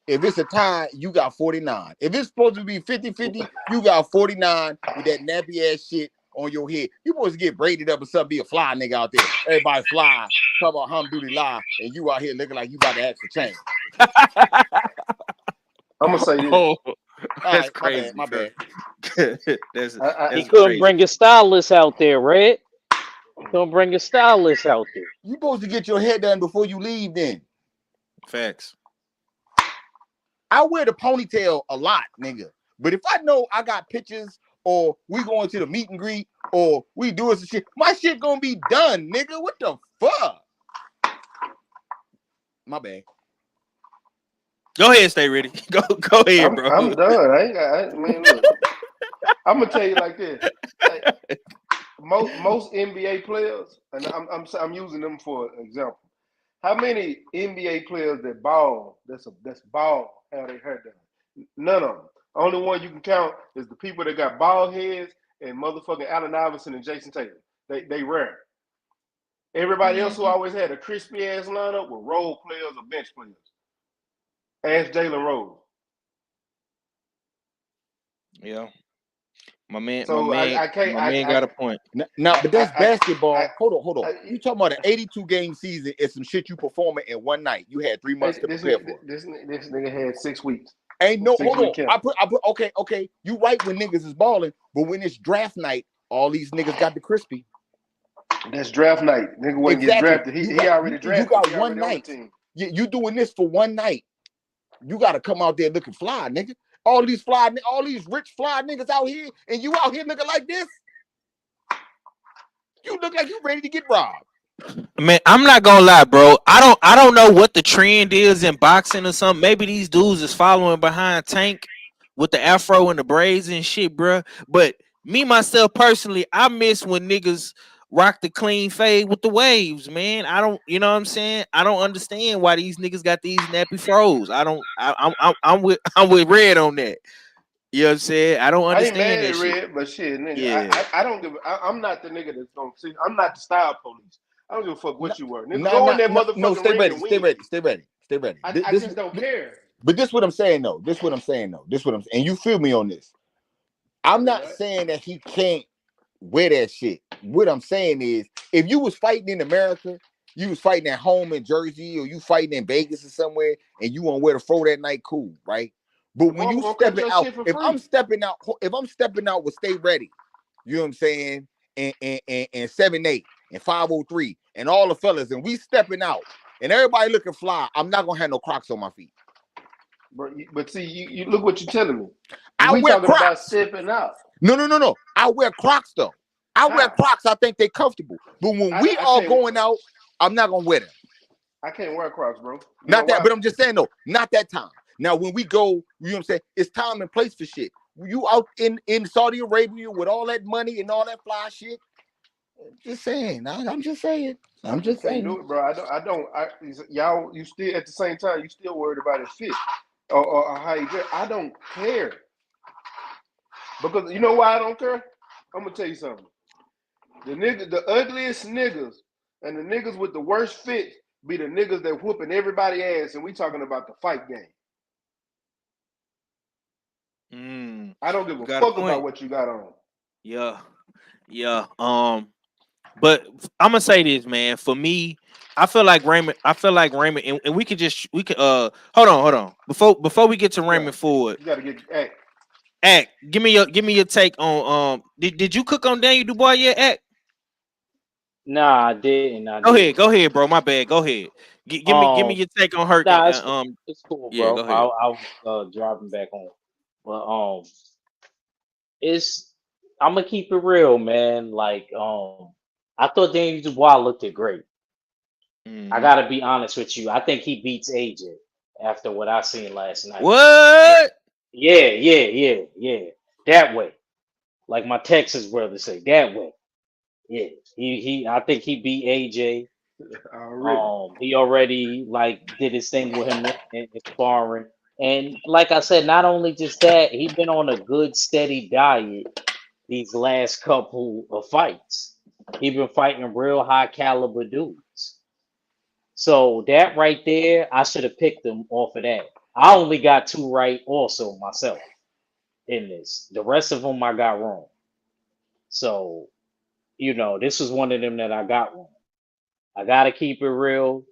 S10: If it's a tie, you got 49. If it's supposed to be 50-50, you got 49 with that nappy ass shit on your head. You supposed to get braided up or something, be a fly nigga out there. Everybody fly, talk about alhamdulillah, and you out here looking like you about to ask for change.
S8: I'm gonna say this.
S1: Oh, that's
S10: right,
S1: crazy.
S10: My bad.
S1: That's
S9: he couldn't bring a stylist out there, Red. Couldn't bring a stylist out there.
S10: You supposed to get your hair done before you leave then.
S1: Facts.
S10: I wear the ponytail a lot, nigga. But if I know I got pictures or we going to the meet and greet or we doing some shit, my shit gonna be done, nigga. What the fuck? My bad.
S1: Go ahead, stay ready. Go ahead, bro.
S8: I'm done. Man, look. I'm gonna tell you like this. Like, most NBA players, and I'm using them for example. How many NBA players that ball, that's ball, have they hair done? None of them. Only one you can count is the people that got bald heads and motherfucking Allen Iverson and Jason Tatum. They rare. Everybody else who always had a crispy ass lineup were role players or bench players. Ask Jalen Rose.
S1: Yeah. My man
S10: got
S1: a point.
S10: No, but that's basketball. Hold on. You talking about an 82 game season and some shit you performing in one night. You had 3 months to prepare for.
S8: This nigga had 6 weeks.
S10: Ain't no, hold on. I put okay. You right when niggas is balling, but when it's draft night, all these niggas got the crispy.
S8: That's draft night. Nigga wasn't get drafted. He already drafted.
S10: You got one night. You doing this for one night. You got to come out there looking fly, nigga. All these rich fly niggas out here, and you out here looking like this. You look like you ready to get robbed.
S1: Man, I'm not gonna lie, bro. I don't know what the trend is in boxing or something. Maybe these dudes is following behind Tank with the afro and the braids and shit, bro. But me myself personally, I miss when niggas rock the clean fade with the waves, man. I don't, you know what I'm saying? I don't understand why these niggas got these nappy froze. I'm with Red on that. You know what I'm saying? I don't understand that shit.
S8: Red, but shit, nigga, yeah. I don't give. I'm not the nigga that's gonna see. I'm not the style police. I don't give a fuck what you were. Nigga, go in that motherfucking
S10: no, stay ready.
S8: I just don't care.
S10: But this what I'm saying though. And you feel me on this. I'm not saying that he can't wear that shit. What I'm saying is, if you was fighting in America, you was fighting at home in Jersey, or you fighting in Vegas or somewhere, and you want to wear the fro that night, cool, right? But when you stepping out, if I'm stepping out with Stay Ready, you know what I'm saying, and 7-8 and 503 and all the fellas, and we stepping out, and everybody looking fly, I'm not gonna have no Crocs on my feet.
S8: But see, you look what you're telling me.
S10: I wear Crocs.
S8: About stepping out.
S10: No. I wear Crocs though. I wear Crocs. I think they're comfortable. But when we all going out, I'm not gonna wear them.
S8: I can't wear Crocs, bro.
S10: Not that, but I'm just saying though, not that time. Now when we go, you know what I'm saying? It's time and place for shit. You out in Saudi Arabia with all that money and all that fly shit. Just saying. I'm just saying.
S8: Do it, bro. Y'all, you still at the same time, you still worried about his fit or how he dress. I don't care. Because you know why I don't care? I'm gonna tell you something. The ugliest niggas and the niggas with the worst fit be the niggas that whooping everybody ass, and we talking about the fight game. I don't give a fuck about what you got on.
S1: Yeah. But I'm gonna say this, man. For me, I feel like Raymond, and we could hold on. Before we get to Raymond Ford,
S8: you gotta get
S1: Act. Give me your take on did you cook on Daniel Dubois yet, Act?
S9: Nah, I didn't.
S1: Go ahead, bro. My bad. Go ahead. Give me your take on her.
S9: Nah, it's cool, bro.
S1: Yeah, go ahead.
S9: I was driving back on. But I'm gonna keep it real, man. Like I thought Daniel Dubois looked great. I gotta be honest with you. I think he beats AJ after what I seen last night.
S1: What?
S9: Yeah. That way. Like my Texas brother say, that way. Yeah. I think he beat AJ. He already like did his thing with him in sparring. And like I said, not only just that, he's been on a good, steady diet these last couple of fights. He's been fighting real high caliber dudes. So that right there, I should have picked him off of that. I only got 2 right also myself in this. The rest of them I got wrong. So, this was one of them that I got wrong. I gotta keep it real.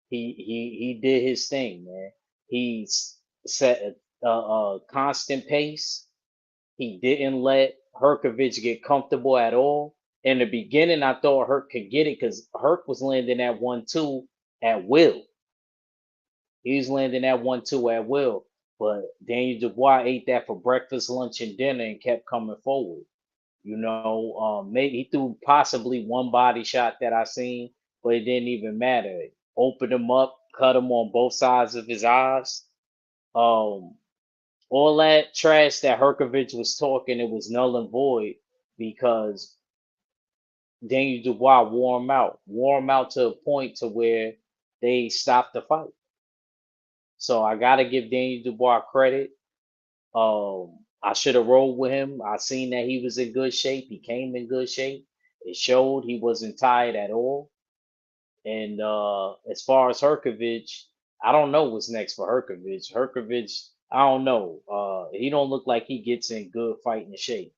S9: He did his thing, man. He set a constant pace. He didn't let Herkovich get comfortable at all. In the beginning, I thought Herc could get it because Herc was landing at 1-2 at will. He was landing at 1-2 at will. But Daniel Dubois ate that for breakfast, lunch, and dinner and kept coming forward. Maybe he threw possibly one body shot that I seen, but it didn't even matter. It opened him up, cut him on both sides of his eyes. All that trash that Herkovich was talking, it was null and void because Daniel Dubois wore him out to a point to where they stopped the fight. So I gotta give Daniel Dubois credit. I should have rolled with him. I seen that he was in good shape. He came in good shape. It showed he wasn't tired at all. And as far as Herkovich, I don't know what's next for Herkovich. Herkovich, I don't know. He don't look like he gets in good fighting shape.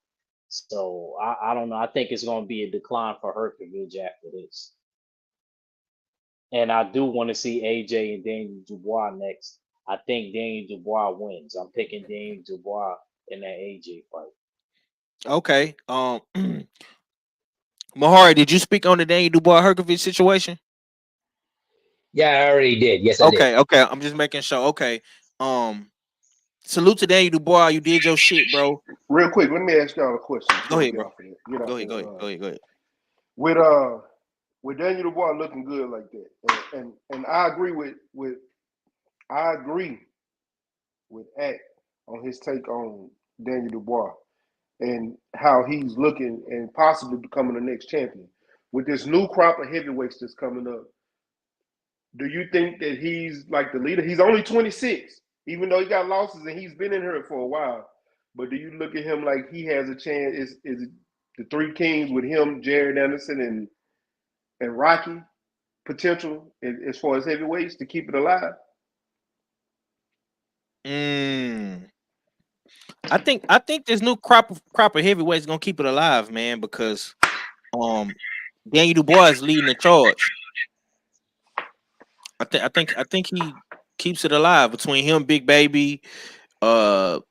S9: So I don't know. I think it's going to be a decline for Herkovich after this. And I do want to see AJ and Daniel Dubois next. I think Daniel Dubois wins. I'm picking Daniel Dubois in that AJ fight.
S1: Okay. Mahari, did you speak on the Daniel Dubois Herkovich situation?
S5: Yeah, I already did. Yes, I did.
S1: Okay. I'm just making sure. Okay. Salute to Daniel Dubois. You did your shit, bro.
S8: Real quick, let me ask y'all a question.
S1: Go ahead, bro. Go ahead.
S8: With Daniel Dubois looking good like that, and I agree with Ack on his take on Daniel Dubois and how he's looking and possibly becoming the next champion. With this new crop of heavyweights that's coming up, do you think that he's like the leader? He's only 26, even though he got losses and he's been in here for a while. But do you look at him like he has a chance? Is it the Three Kings with him, Jared Anderson, and Rocky potential as far as heavyweights to keep it alive?
S1: I think this new crop of heavyweights is gonna keep it alive, man, because Daniel Dubois is leading the charge. I think he keeps it alive between him, Big Baby, Makhmudov,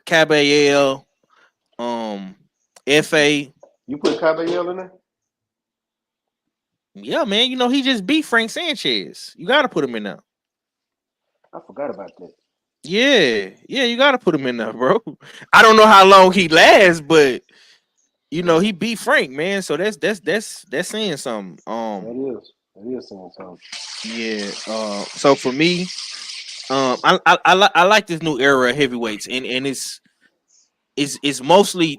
S1: Kabayel, FA.
S8: You put Kabayel in there?
S1: Yeah, man. He just beat Frank Sanchez. You gotta put him in there.
S8: I forgot about that.
S1: Yeah, you gotta put him in there, bro. I don't know how long he lasts, but he beat Frank, man. So that's saying something.
S8: That is saying something.
S1: Yeah. So for me, I like this new era of heavyweights, and it's mostly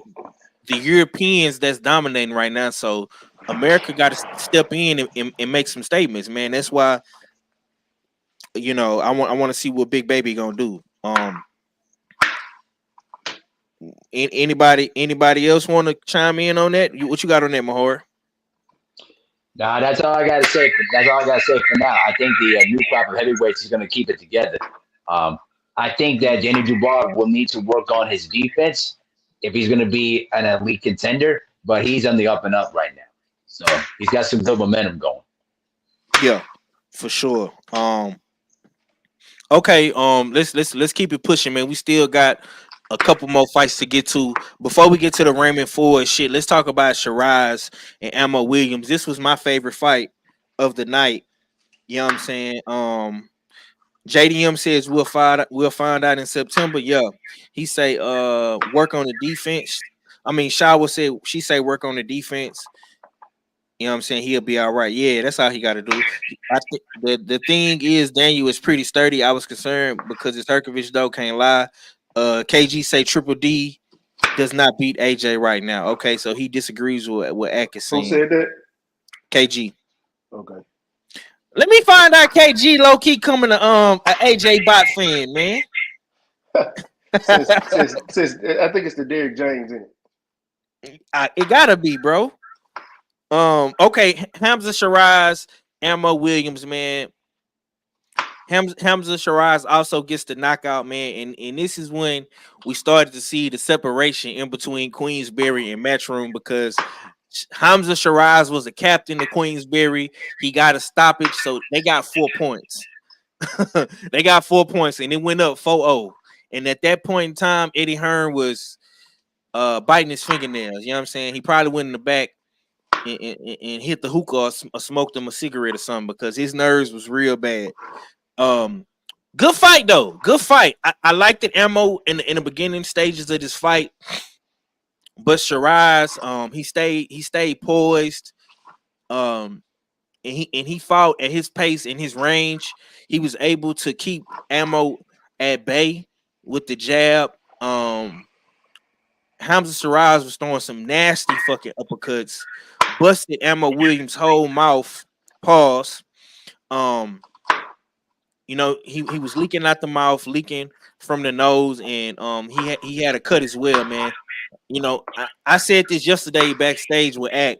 S1: the Europeans that's dominating right now. So America got to step in and make some statements, man. That's why I want to see what Big Baby gonna do. Anybody else want to chime in on that? What you got on that, Mahor?
S5: Nah, that's all I got to say. That's all I got to say for now. I think the new crop of heavyweights is going to keep it together. I think that Daniel Dubois will need to work on his defense if he's going to be an elite contender, but he's on the up and up right now. So he's got some good momentum going.
S1: Yeah, for sure. Okay, let's keep it pushing, man. We still got a couple more fights to get to. Before we get to the Raymond Ford shit, let's talk about Shiraz and Ammo Williams. This was my favorite fight of the night. You know what I'm saying? JDM says we'll find out in September. Yeah. He say work on the defense. I mean, she say work on the defense. You know what I'm saying? He'll be all right. Yeah, that's all he got to do. I think the thing is Daniel is pretty sturdy. I was concerned because it's Herkovich, though, can't lie. KG say Triple D does not beat AJ right now. Okay, so he disagrees with what Ack is saying.
S8: Who said that?
S1: KG.
S8: Okay.
S1: Let me find out KG low key coming to an AJ bot fan, man.
S8: since I think it's the Derrick James in it.
S1: It gotta be, bro. Okay, Hamza Shiraz, Ammo Williams, man. Hamza Shiraz also gets the knockout, man, and this is when we started to see the separation in between Queensberry and Matchroom, because Hamza Shiraz was the captain of Queensberry. He got a stoppage, so they got 4 points. They got 4 points, and it went up 4-0. And at that point in time, Eddie Hearn was biting his fingernails. You know what I'm saying? He probably went in the back and hit the hookah or smoked him a cigarette or something, because his nerves was real bad. Good fight though. Good fight. I liked the ammo in the beginning stages of this fight, but Shiraz, he stayed poised. And he fought at his pace and his range. He was able to keep ammo at bay with the jab. Hamza Shiraz was throwing some nasty fucking uppercuts, busted Ammo Williams' whole mouth. Pause. You know, he was leaking out the mouth, leaking from the nose, and he had a cut as well, man. You know, I said this yesterday backstage with Ack.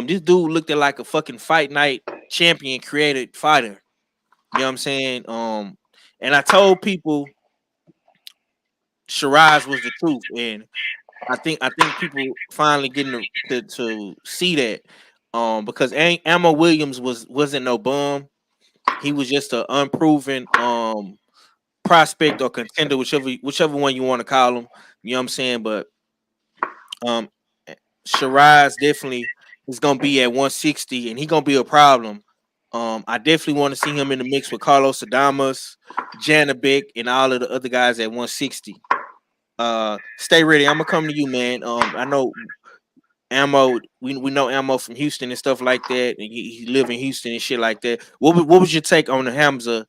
S1: This dude looked like a fucking Fight Night champion created fighter. You know what I'm saying? And I told people Shiraz was the truth, and I think people finally getting to see that. Because Ammo Williams wasn't no bum. He was just an unproven prospect or contender, whichever one you want to call him. You know what I'm saying? But Shiraz definitely is gonna be at 160, and he's gonna be a problem. I definitely want to see him in the mix with Carlos Adames, Janabek, and all of the other guys at 160. Stay ready. I'm gonna come to you, man. I know Ammo. We know Ammo from Houston and stuff like that, and he live in Houston and shit like that. What was your take on the Hamza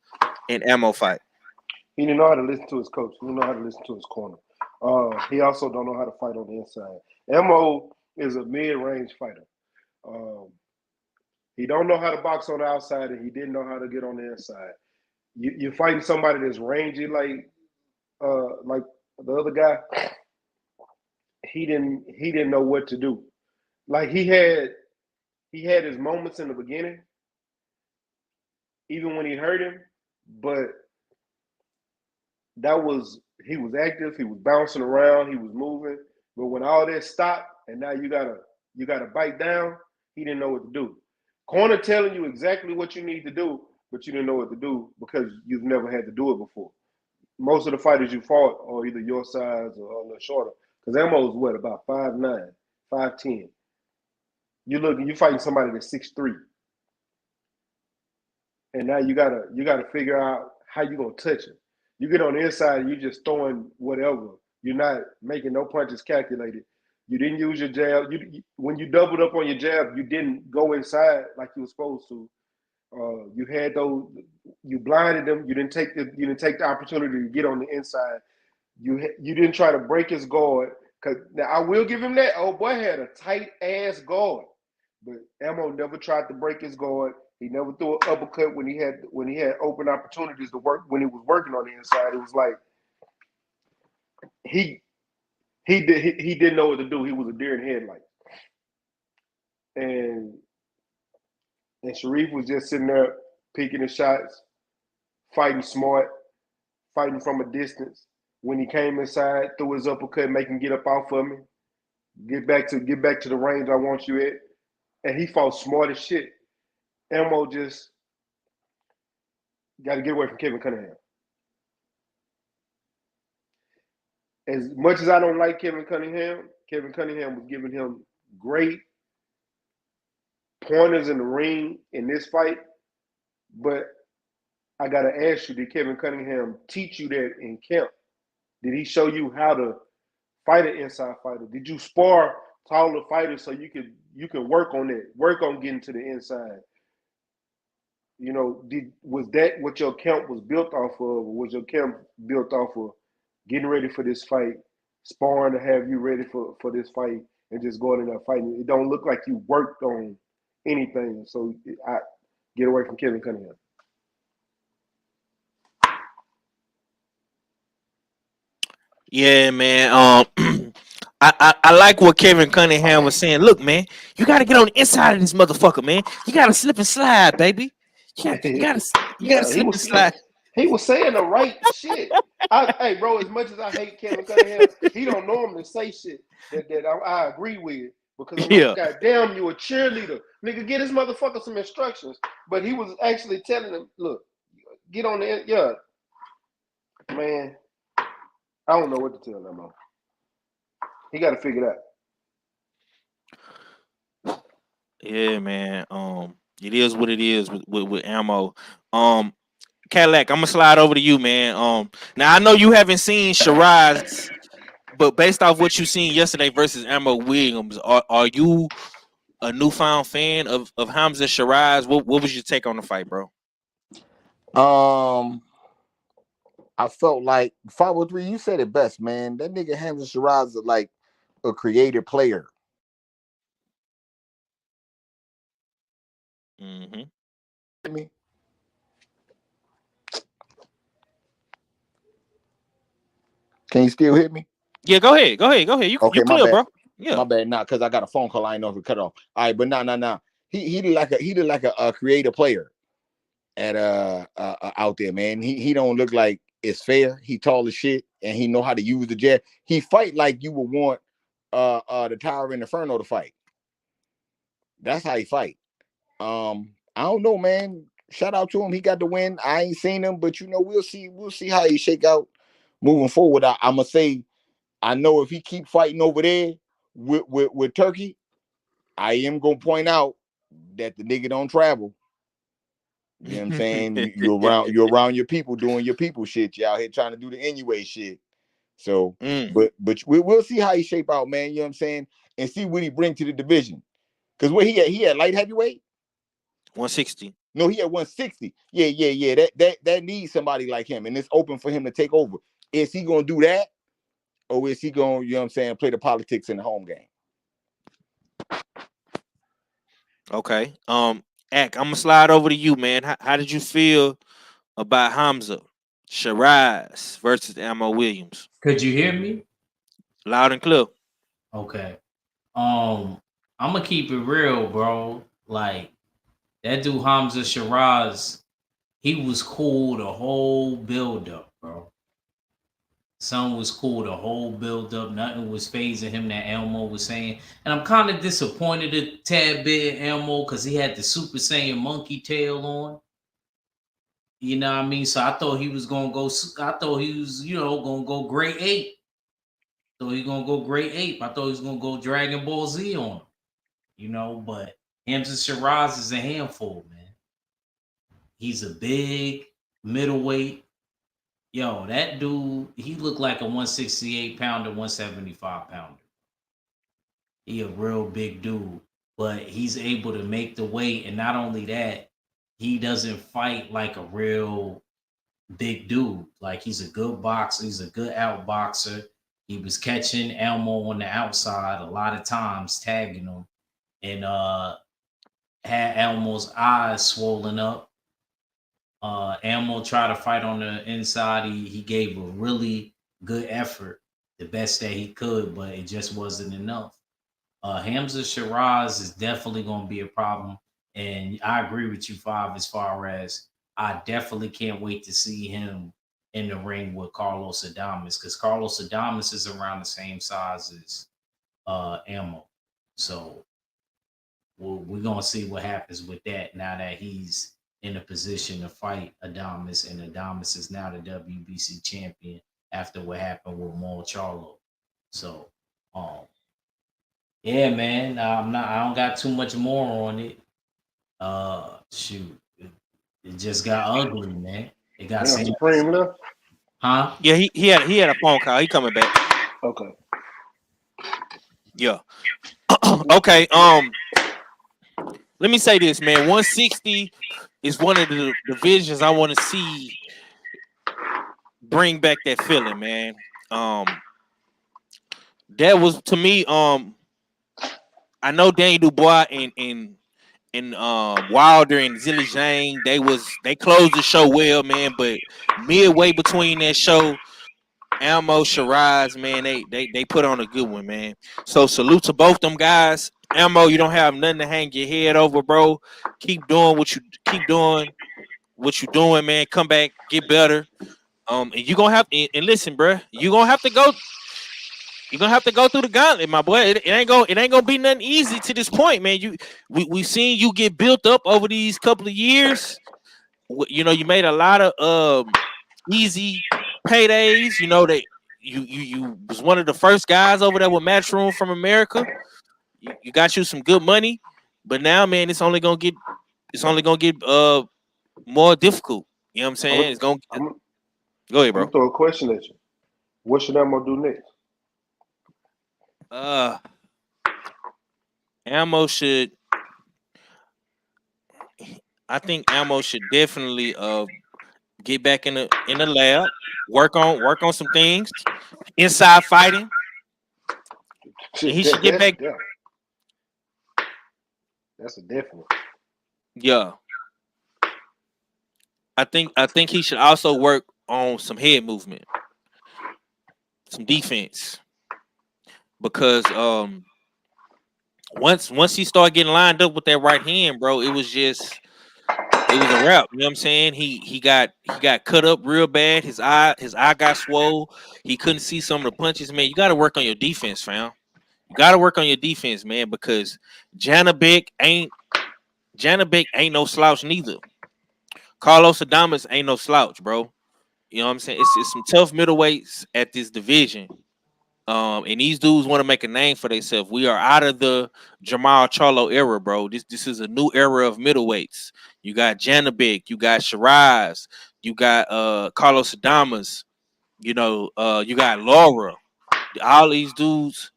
S1: and Ammo fight?
S8: He didn't know how to listen to his coach. He didn't know how to listen to his corner. He also don't know how to fight on the inside. Ammo is a mid-range fighter. He don't know how to box on the outside, and he didn't know how to get on the inside. You're fighting somebody that's rangy like the other guy. He didn't know what to do. Like he had his moments in the beginning, even when he hurt him, but he was active, he was bouncing around, he was moving. But when all that stopped and now you gotta bite down, he didn't know what to do. Corner telling you exactly what you need to do, but you didn't know what to do because you've never had to do it before. Most of the fighters you fought are either your size or a little shorter. Because Ammo's what, about 5'9", 5'10". You're fighting somebody that's 6'3". And now you gotta figure out how you're gonna touch him. You get on the inside and you're just throwing whatever. You're not making no punches calculated. You didn't use your jab. When you doubled up on your jab, you didn't go inside like you were supposed to. You had those. You blinded them. You didn't take the opportunity to get on the inside. You didn't try to break his guard. Cause now I will give him that. Oh boy had a tight ass guard, but Ammo never tried to break his guard. He never threw an uppercut when he had open opportunities to work when he was working on the inside. It was like he didn't know what to do. He was a deer in headlights. And Sharif was just sitting there picking his shots, fighting smart, fighting from a distance. When he came inside, threw his uppercut, make him get up off of me, get back to the range I want you at. And he fought smart as shit. Ammo just got to get away from Kevin Cunningham. As much as I don't like Kevin Cunningham was giving him great pointers in the ring in this fight. But I got to ask you, did Kevin Cunningham teach you that in camp? Did he show you how to fight an inside fighter? Did you spar taller fighters so you can work on that, work on getting to the inside? You know, was that what your camp was built off of, or was your camp built off of getting ready for this fight, sparring to have you ready for this fight, and just going in there fighting? It don't look like you worked on anything. So I get away from Kevin Cunningham.
S1: Yeah, man. I like what Kevin Cunningham was saying. Look, man, you got to get on the inside of this motherfucker, man. You got to slip and slide, baby. You gotta slip and slide.
S8: He was saying the right shit. Hey, bro, as much as I hate Kevin Cunningham, he don't normally say shit that I agree with. Because I'm like, goddamn, you a cheerleader. Nigga, get this motherfucker some instructions. But he was actually telling him, look, get on the, man, I don't know what to tell him, man. He got to figure it out.
S1: Yeah, man. It is what it is with Ammo. Cadillac, I'm gonna slide over to you, man. Now I know you haven't seen Shiraz, but based off what you seen yesterday versus Ammo Williams, are you a newfound fan of Hamza Shiraz? What was your take on the fight, bro?
S10: I felt like 503. You said it best, man. That nigga Hamza Shiraz is like a creative player.
S1: Mm-hmm.
S10: Me. Can you still hear me?
S1: Yeah, go ahead. You clear, bro.
S10: Yeah, my bad. Nah, because I got a phone call. I know if it cut off. All right, but nah. He did like a creative player at out there, man. He don't look like it's fair. He tall as shit, and he know how to use the jab. He fight like you would want the Tower and Inferno to fight. That's how he fight. I don't know, man. Shout out to him. He got the win. I ain't seen him, but we'll see how he shake out moving forward. I'm gonna say, I know if he keep fighting over there with Turkey, I am gonna point out that the nigga don't travel. You know what I'm saying? You're around your people doing your people shit. You out here trying to do the anyway shit. So, but we'll see how he shape out, man. You know what I'm saying? And see what he bring to the division. Because where he had light heavyweight?
S1: 160.
S10: No, he had 160. Yeah. That needs somebody like him, and it's open for him to take over. Is he gonna do that? Or is he going, you know what I'm saying, play the politics in the home game?
S1: Okay. Ak, I'm gonna slide over to you, man. How did you feel about Hamza Shiraz versus Ammo Williams?
S11: Could you hear me?
S1: Loud and clear.
S11: Okay. I'm gonna keep it real, bro. Like that dude Hamza Shiraz, he was cool the whole build up, bro. Son was cool the whole build up. Nothing was phasing him that Elmo was saying. And I'm kind of disappointed a tad bit in Elmo because he had the Super Saiyan monkey tail on. You know what I mean? So I thought he was gonna go. I thought he was, gonna go Great Ape. I thought he was gonna go Dragon Ball Z on him. But Hamza Shiraz is a handful, man. He's a big middleweight. Yo, that dude, he looked like a 168 pounder, 175 pounder. He a real big dude, but he's able to make the weight. And not only that, he doesn't fight like a real big dude. Like he's a good boxer. He's a good outboxer. He was catching Elmo on the outside a lot of times, tagging him, and had Elmo's eyes swollen up. Elmo tried to fight on the inside. He gave a really good effort, the best that he could, but it just wasn't enough. Hamza Shiraz is definitely going to be a problem. And I agree with you, Five, as far as I definitely can't wait to see him in the ring with Carlos Adames, because Carlos Adames is around the same size as Elmo. So we're going to see what happens with that now that he's in a position to fight Adames, and Adames is now the WBC champion after what happened with Maul Charlo. So, yeah, man, I don't got too much more on it. Shoot, it just got ugly, man. It got
S8: Supreme left.
S1: Huh? Yeah, he had a phone call. He coming back.
S8: Okay.
S1: Yeah. Okay. Let me say this, man. 160 is one of the divisions I want to see bring back that feeling, man. That was, to me, I know Daniel Dubois and Wilder and Zhilei Zhang, they closed the show well, man. But midway between that show, Ammo, Shiraz, man, they put on a good one, man. So salute to both them guys. Ammo, you don't have nothing to hang your head over, bro. Keep doing what you keep doing. what you doing, man. Come back, get better. And you gonna have and listen, bro. You're gonna have to go through the gauntlet, my boy. It ain't gonna be nothing easy to this point, man. We've seen you get built up over these couple of years. You know, you made a lot of easy paydays. You know that you was one of the first guys over there with Matchroom from America. You got you some good money, but now, man, it's only gonna get more difficult. You know what I'm saying? Go ahead, bro.
S8: I'm throw a question at you. What should Ammo do next?
S1: Ammo should. I think Ammo should definitely get back in the lab, work on some things, inside fighting. And he should get back.
S8: Yeah. That's a definite.
S1: Yeah. I think he should also work on some head movement, some defense, because once he started getting lined up with that right hand, bro, it was a wrap. You know what I'm saying? He got cut up real bad. His eye got swole. He couldn't see some of the punches. Man, you got to work on your defense, fam. You got to work on your defense, man, because Janabek ain't no slouch neither. Carlos Adames ain't no slouch, bro. You know what I'm saying? It's some tough middleweights at this division. And these dudes want to make a name for themselves. We are out of the Jamal Charlo era, bro. This is a new era of middleweights. You got Janabek, you got Shiraz, you got Carlos Adames, you got Laura. All these dudes,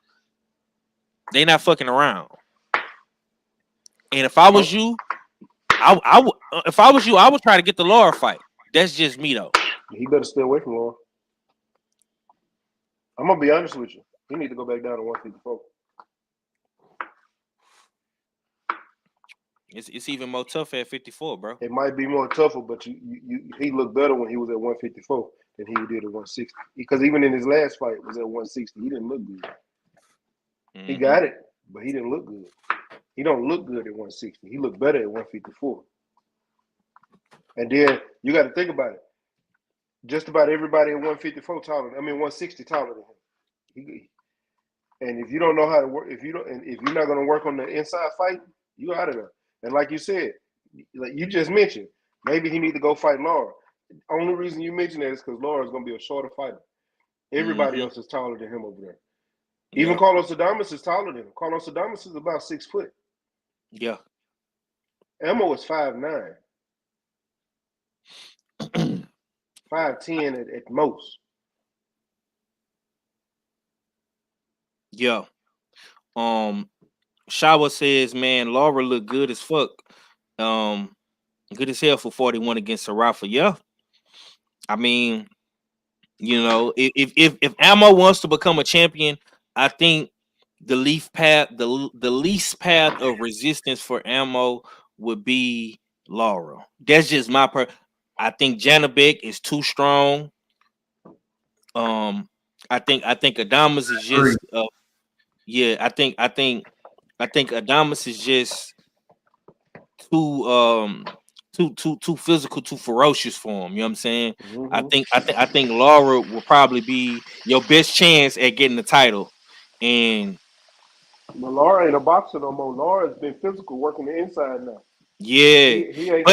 S1: they not fucking around. And if I was you, I would try to get the Laura fight. That's just me though.
S8: He better stay away from Laura. I'm gonna be honest with you. He need to go back down to 154.
S1: It's even more tough at 54, bro.
S8: It might be more tougher, but he looked better when he was at 154 than he did at 160. Because even in his last fight was at 160, he didn't look good. Mm-hmm. He got it, but he didn't look good. He don't look good at 160. He looked better at 154. And then you got to think about it. Just about everybody at 154 160 taller than him. And if you don't know how to work, if you're not going to work on the inside fight, you out of there. And like you said, like you just mentioned, maybe he need to go fight Laura. The only reason you mention that is because Laura is going to be a shorter fighter. Everybody else is taller than him over there. Even Carlos Adames is taller than him. Carlos Adames is about 6 foot.
S1: Yeah.
S8: Ammo is 5'9". 5'10" at most.
S1: Yeah. Shawa says, man, Laura looked good as fuck. Good as hell for 41 against Sarafa. Yeah. I mean, if Ammo wants to become a champion, I think the least path of resistance for Ammo would be Laura. That's just my I think Janabek is too strong. I think Adames is just I think Adames is just too physical, too ferocious for him. You know what I'm saying? Mm-hmm. I think Laura will probably be your best chance at getting the title. And
S8: Laura ain't a boxer no more. Laura's been physical, working the inside now.
S1: Yeah,
S8: he ain't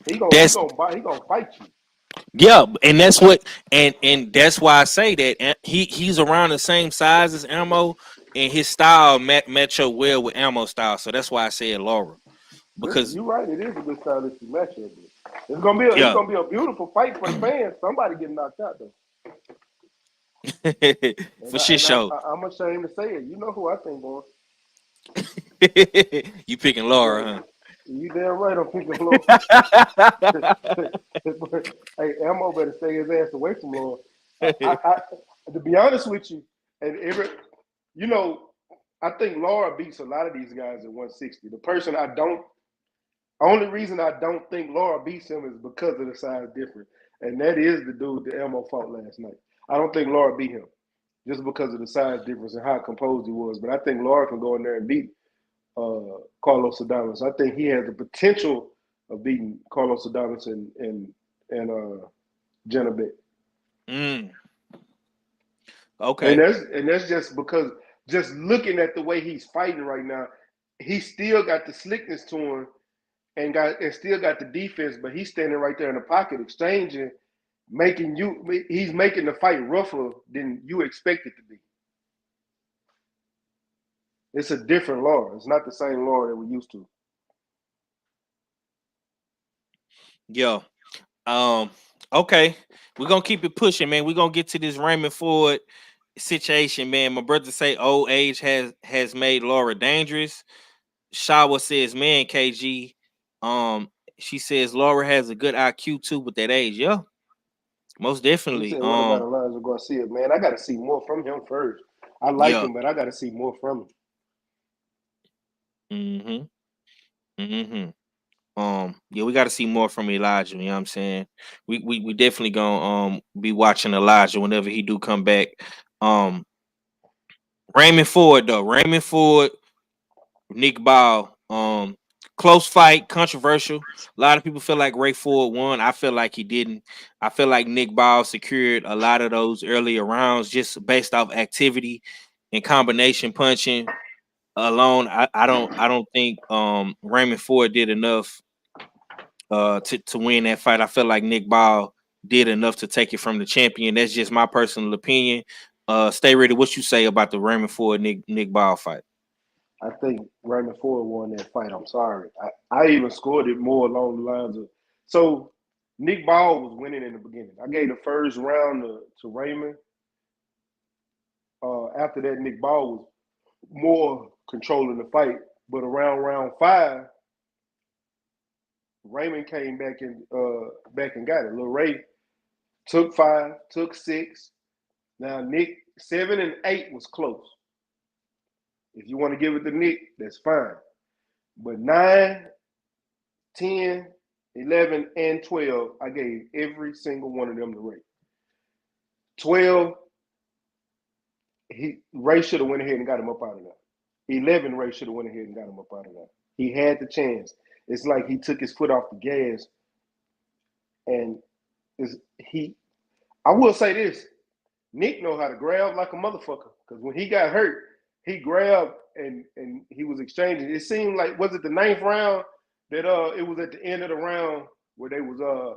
S8: he gonna fight you.
S1: Yeah, and that's what and that's why I say that he's around the same size as Ammo, and his style match up well with Ammo style. So that's why I said Laura. Because
S8: you're right, it is a good stylistic matchup. It's gonna be a beautiful fight for the fans. Somebody getting knocked out though.
S1: For shit show.
S8: I'm ashamed to say it. You know who I think, boy.
S1: You picking Laura, huh?
S8: You damn right I'm picking Laura. Hey, Ammo better stay his ass away from Laura. To be honest with you, and I think Laura beats a lot of these guys at 160. Only reason I don't think Laura beats him is because of the size difference. And that is the dude that Ammo fought last night. I don't think Laura beat him just because of the size difference and how composed he was. But I think Laura can go in there and beat Carlos Adames. I think he has the potential of beating Carlos Adames and Janabek.
S1: Okay.
S8: And that's just because just looking at the way he's fighting right now, he still got the slickness to him and still got the defense, but he's standing right there in the pocket exchanging, he's making the fight rougher than you expect it to be. It's a different Lara. It's not the same Lara that we used to.
S1: Yo. Okay. We're gonna keep it pushing, man. We're gonna get to this Raymond Ford situation, man. My brother say old age has made Lara dangerous. Shawa says, man, KG. She says Lara has a good IQ too with that age. Yeah, most definitely.
S8: What about Alonzo Garcia, man? I gotta see more from him first. I like him, but I gotta see more from him.
S1: Yeah, we got to see more from Elijah. You know what I'm saying? We definitely gonna be watching Elijah whenever he do come back. Raymond Ford, Nick Ball, close fight, controversial. A lot of people feel like Ray Ford won. I feel like he didn't. I feel like Nick Ball secured a lot of those earlier rounds just based off activity and combination punching alone. I don't think Raymond Ford did enough to win that fight. I feel like Nick Ball did enough to take it from the champion. That's just my personal opinion. Stay ready. What you say about the Raymond Ford Nick Ball fight?
S8: I think Raymond Ford won that fight. I'm sorry. I even scored it more along the lines of, so Nick Ball was winning in the beginning. I gave the first round to Raymond. After that, Nick Ball was more controlling the fight. But around round 5, Raymond came back and got it. Lil Ray took 5, took 6. Now Nick 7 and 8 was close. If you want to give it to Nick, that's fine. But 9, 10, 11, and 12, I gave every single one of them to Ray. 12, Ray should have went ahead and got him up out of there. 11, Ray should have went ahead and got him up out of there. He had the chance. It's like he took his foot off the gas. And I will say this, Nick know how to grab like a motherfucker. Because when he got hurt, he grabbed and he was exchanging. It seemed like, was it the 9th round that it was at the end of the round where they were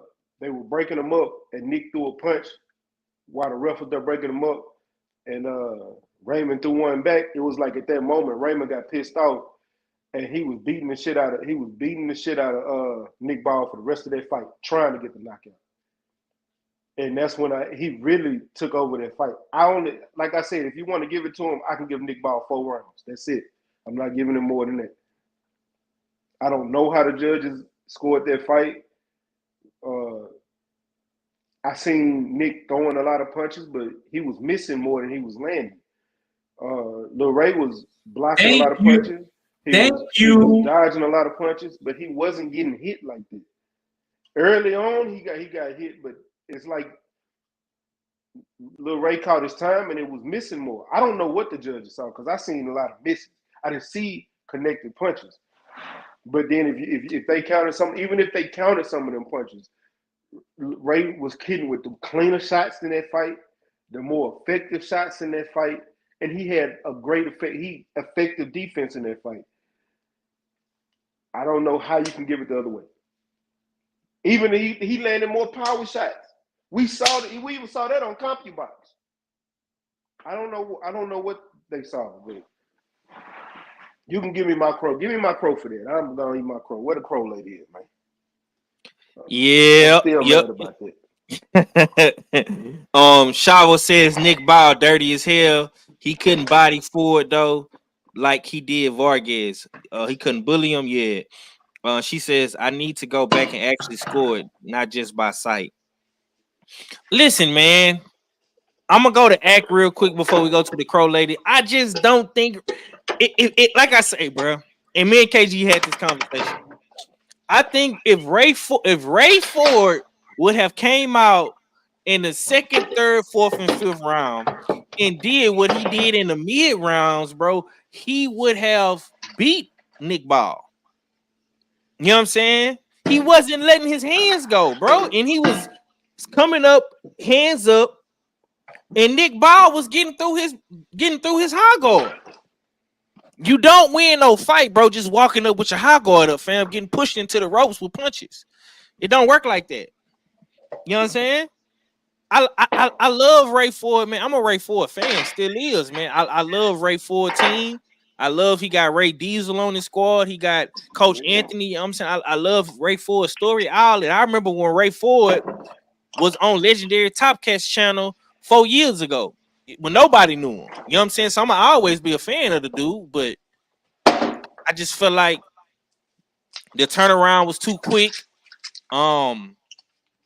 S8: breaking him up and Nick threw a punch while the ref was there breaking him up and Raymond threw one back. It was like at that moment Raymond got pissed off and he was beating the shit out of Nick Ball for the rest of that fight, trying to get the knockout. And that's when he really took over that fight. Like I said, if you want to give it to him, I can give Nick Ball 4 rounds. That's it. I'm not giving him more than that. I don't know how the judges scored that fight. I seen Nick throwing a lot of punches, but he was missing more than he was landing. Lil Ray was blocking a lot of punches. He was dodging a lot of punches, but he wasn't getting hit like that. Early on, he got hit, but it's like Lil Ray caught his time and it was missing more. I don't know what the judges saw because I seen a lot of misses. I didn't see connected punches. But then if they counted even if they counted some of them punches, Ray was hitting with the cleaner shots in that fight, the more effective shots in that fight, and he had a great effective defense in that fight. I don't know how you can give it the other way. Even he landed more power shots. We even saw that on CompuBox. I don't know what they saw, but you can give me my crow. Give me my crow for that. I'm gonna eat my crow. What a crow lady is, man.
S1: Yeah.
S8: Mad about
S1: that. Shawa says Nick Ball dirty as hell. He couldn't body Ford though, like he did Vargas. He couldn't bully him yet. She says I need to go back and actually score it, not just by sight. Listen, man, I'm gonna go to act real quick before we go to the crow lady. I just don't think it like I say, bro. And me and KG had this conversation. I think if Ray Ford would have came out in the 2nd, 3rd, 4th, and 5th round and did what he did in the mid rounds, bro, he would have beat Nick Ball. You know what I'm saying? he wasn't letting his hands go, bro. And he was coming up, hands up, and Nick Ball was getting through his high guard. You don't win no fight, bro, just walking up with your high guard up, fam, getting pushed into the ropes with punches. It don't work like that. You know what I'm saying? I love Ray Ford, man. I'm a Ray Ford fan, still is, man. I love Ray Ford team. I love he got Ray Diesel on his squad. He got Coach Anthony. You know what I'm saying? I love Ray Ford's story. I remember when Ray Ford was on Legendary Topcast channel 4 years ago when nobody knew him. You know what I'm saying? So I'm gonna always be a fan of the dude, but I just feel like the turnaround was too quick.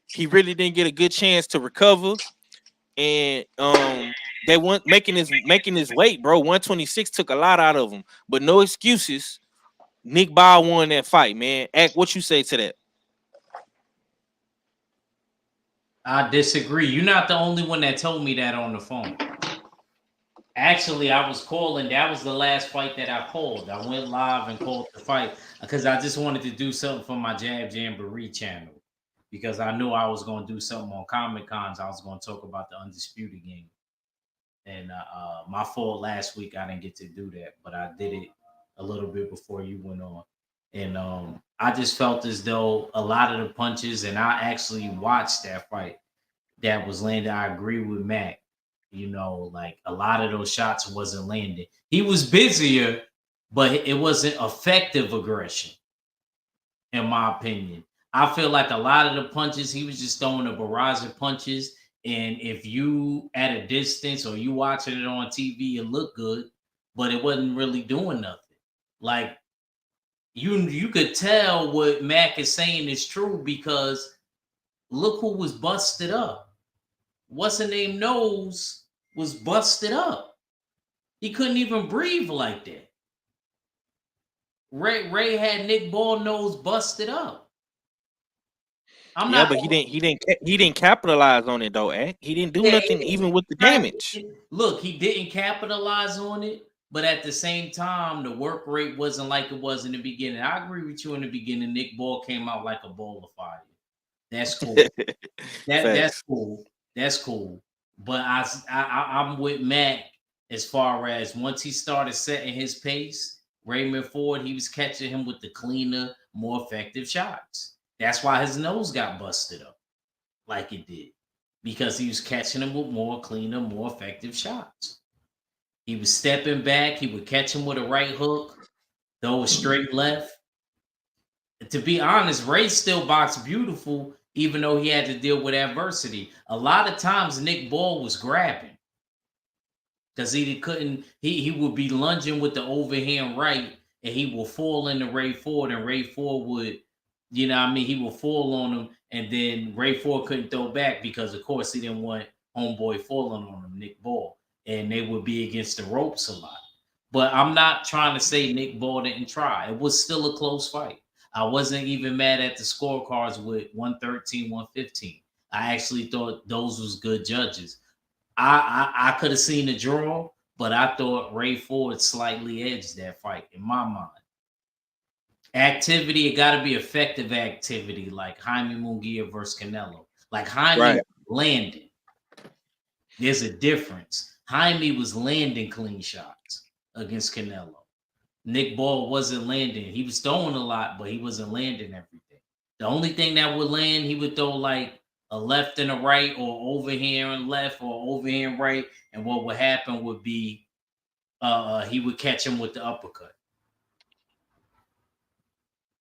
S1: He really didn't get a good chance to recover, and they weren't making his weight, bro. 126 took a lot out of him, but no excuses. Nick Ball won that fight, man. Act, what you say to that?
S11: I disagree. You're not the only one that told me that on the phone. Actually, I was calling. That was the last fight that I called. I went live and called the fight because I just wanted to do something for my Jab Jamboree channel because I knew I was going to do something on Comic Cons. I was going to talk about the Undisputed game. And my fault last week, I didn't get to do that, but I did it a little bit before you went on. And I just felt as though a lot of the punches, and I actually watched that fight that was landed. I agree with Mac. You know, like a lot of those shots wasn't landing. He was busier, but it wasn't effective aggression, in my opinion. I feel like a lot of the punches, he was just throwing a barrage of punches. And if you at a distance or you watching it on TV, it looked good, but it wasn't really doing nothing. Like you could tell what Mac is saying is true because look who was busted up. What's the name? Nose was busted up. He couldn't even breathe like that. Ray had Nick Ball nose busted up.
S1: But he didn't capitalize on it though, eh? He didn't do nothing even with the damage.
S11: Look, he didn't capitalize on it, but at the same time, the work rate wasn't like it was in the beginning. I agree with you in the beginning. Nick Ball came out like a ball of fire. That's cool. That's cool. That's cool. But I'm with Mac as far as once he started setting his pace, Raymond Ford, he was catching him with the cleaner, more effective shots. That's why his nose got busted up like it did, because he was catching him with more cleaner, more effective shots. He was stepping back. He would catch him with a right hook, throw a straight left. To be honest, Ray still boxed beautiful, even though he had to deal with adversity. A lot of times Nick Ball was grabbing because he couldn't, he would be lunging with the overhand right and he will fall into Ray Ford, and Ray Ford would, you know what I mean, he would fall on him, and then Ray Ford couldn't throw back because, of course, he didn't want homeboy falling on him, Nick Ball, and they would be against the ropes a lot. But I'm not trying to say Nick Ball didn't try. It was still a close fight. I wasn't even mad at the scorecards with 113, 115. I actually thought those was good judges. I could have seen a draw, but I thought Ray Ford slightly edged that fight in my mind. Activity, it got to be effective activity, like Jaime Munguia versus Canelo. Like Jaime landing. There's a difference. Jaime was landing clean shots against Canelo. Nick Ball wasn't landing. He was throwing a lot, but he wasn't landing everything. The only thing that would land, he would throw like a left and a right, or overhand left or overhand right. And what would happen would be he would catch him with the uppercut.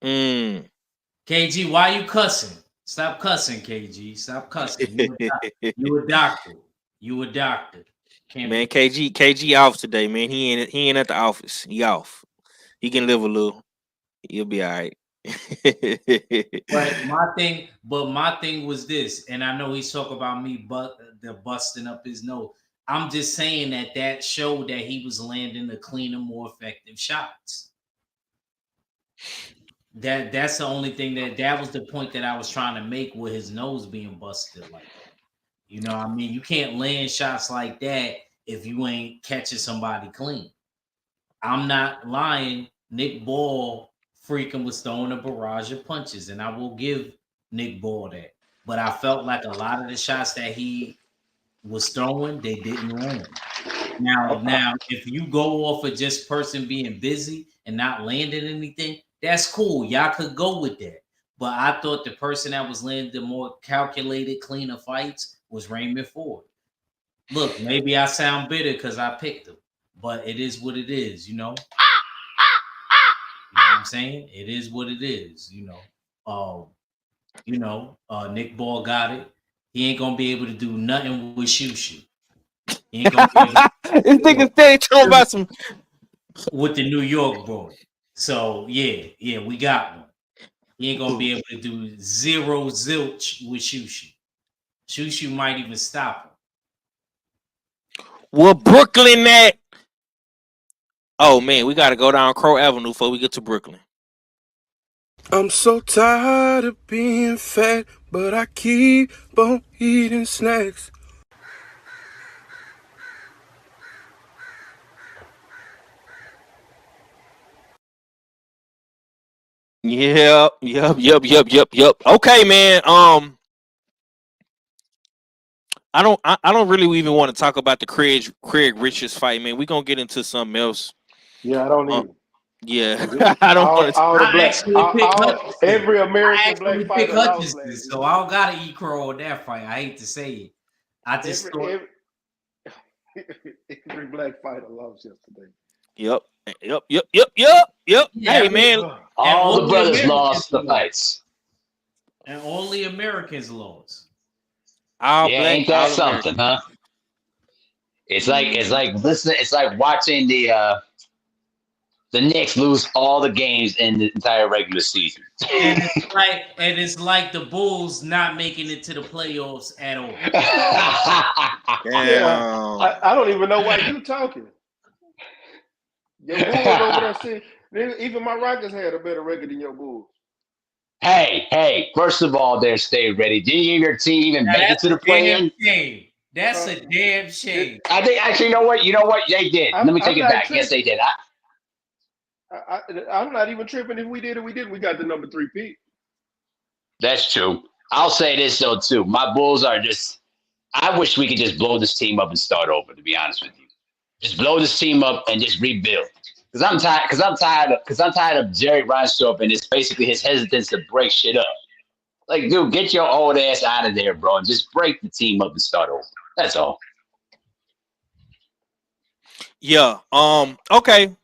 S11: KG, why you cussing? Stop cussing, KG. Stop cussing. You a doctor. You a doctor.
S1: Man, KG off today, man. He ain't at the office. He off. He can live a little. He'll be all right.
S11: But my thing was this, and I know he's talking about me, but the busting up his nose. I'm just saying that showed that he was landing the cleaner, more effective shots. That's the only thing that was the point that I was trying to make with his nose being busted like that. You know what I mean? You can't land shots like that if you ain't catching somebody clean. I'm not lying. Nick Ball freaking was throwing a barrage of punches, and I will give Nick Ball that. But I felt like a lot of the shots that he was throwing, they didn't land. Now, if you go off of just person being busy and not landing anything, that's cool. Y'all could go with that. But I thought the person that was landing the more calculated, cleaner fights was Raymond Ford. Look, maybe I sound bitter because I picked him, but it is what it is, you know. You know what I'm saying? It is what it is, you know. Nick Ball got it. He ain't gonna be able to do nothing with Shushu. He ain't gonna be able to
S1: This nigga stay talking about some
S11: with the New York boy. So yeah, we got one. He ain't gonna be able to do zero zilch with Shushu. Shushu might even stop him.
S1: Well, Brooklyn at. Oh man, we gotta go down Crow Avenue before we get to Brooklyn.
S6: I'm so tired of being fat, but I keep on eating snacks.
S1: Yep. Okay, man. I don't really even want to talk about the Craig Richards fight, man. We're gonna get into something else.
S8: Yeah, I don't either.
S1: Yeah, I don't want to.
S8: All the black, every American black fighter lost last year.
S11: So I don't gotta eat Crow on that fight. I hate to say it. I just
S8: every black fighter lost yesterday.
S1: Yep. Hey, man.
S5: All the brothers lost the fights.
S11: And only Americans lost.
S5: Ain't that something, huh? It's like listening. It's like watching the Knicks lose all the games in the entire regular season.
S11: And it's like the Bulls not making it to the playoffs at all.
S8: Yeah, I don't even know why you talking. Your Bulls over there, even my Rockets had a better record than your Bulls.
S5: Hey! First of all, they're stay ready. Didn't your team even make it to the play-in?
S11: That's a damn shame.
S5: I think actually, you know what? They did. Let me take it back. Yes, they did.
S8: I'm not even tripping if we did or we didn't. We got the number 3 pick.
S5: That's true. I'll say this though too. My Bulls are just. I wish we could just blow this team up and start over. To be honest with you, just blow this team up and just rebuild. Because I'm tired of Jerry Reinsdorf and it's basically his hesitance to break shit up. Like, dude, get your old ass out of there, bro, and just break the team up and start over. That's all.
S1: Yeah. Okay.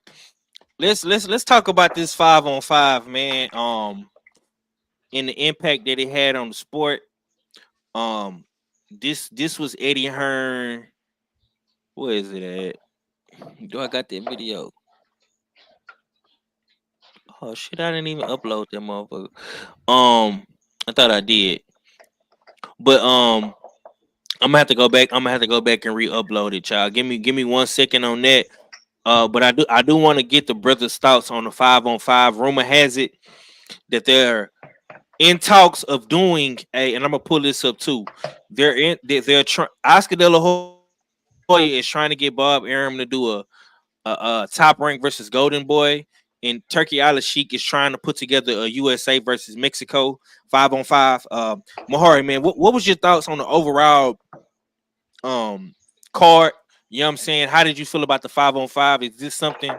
S1: Let's talk about this 5-on-5, man. And the impact that it had on the sport. This was Eddie Hearn. Where is it at? Do I got that video? Oh shit! I didn't even upload that motherfucker. I thought I did, but I'm gonna have to go back. I'm gonna have to go back and re-upload it, y'all. Give me 1 second on that. But I do want to get the brothers' thoughts on the 5-on-5. Rumor has it that they're in talks of doing and I'm gonna pull this up too. They're Oscar De La Hoya is trying to get Bob Arum to do a Top Rank versus Golden Boy. And Turkey Al-Sheikh is trying to put together a USA versus Mexico 5-on-5. Mahari, man, what was your thoughts on the overall card? You know what I'm saying? How did you feel about the 5-on-5? Is this something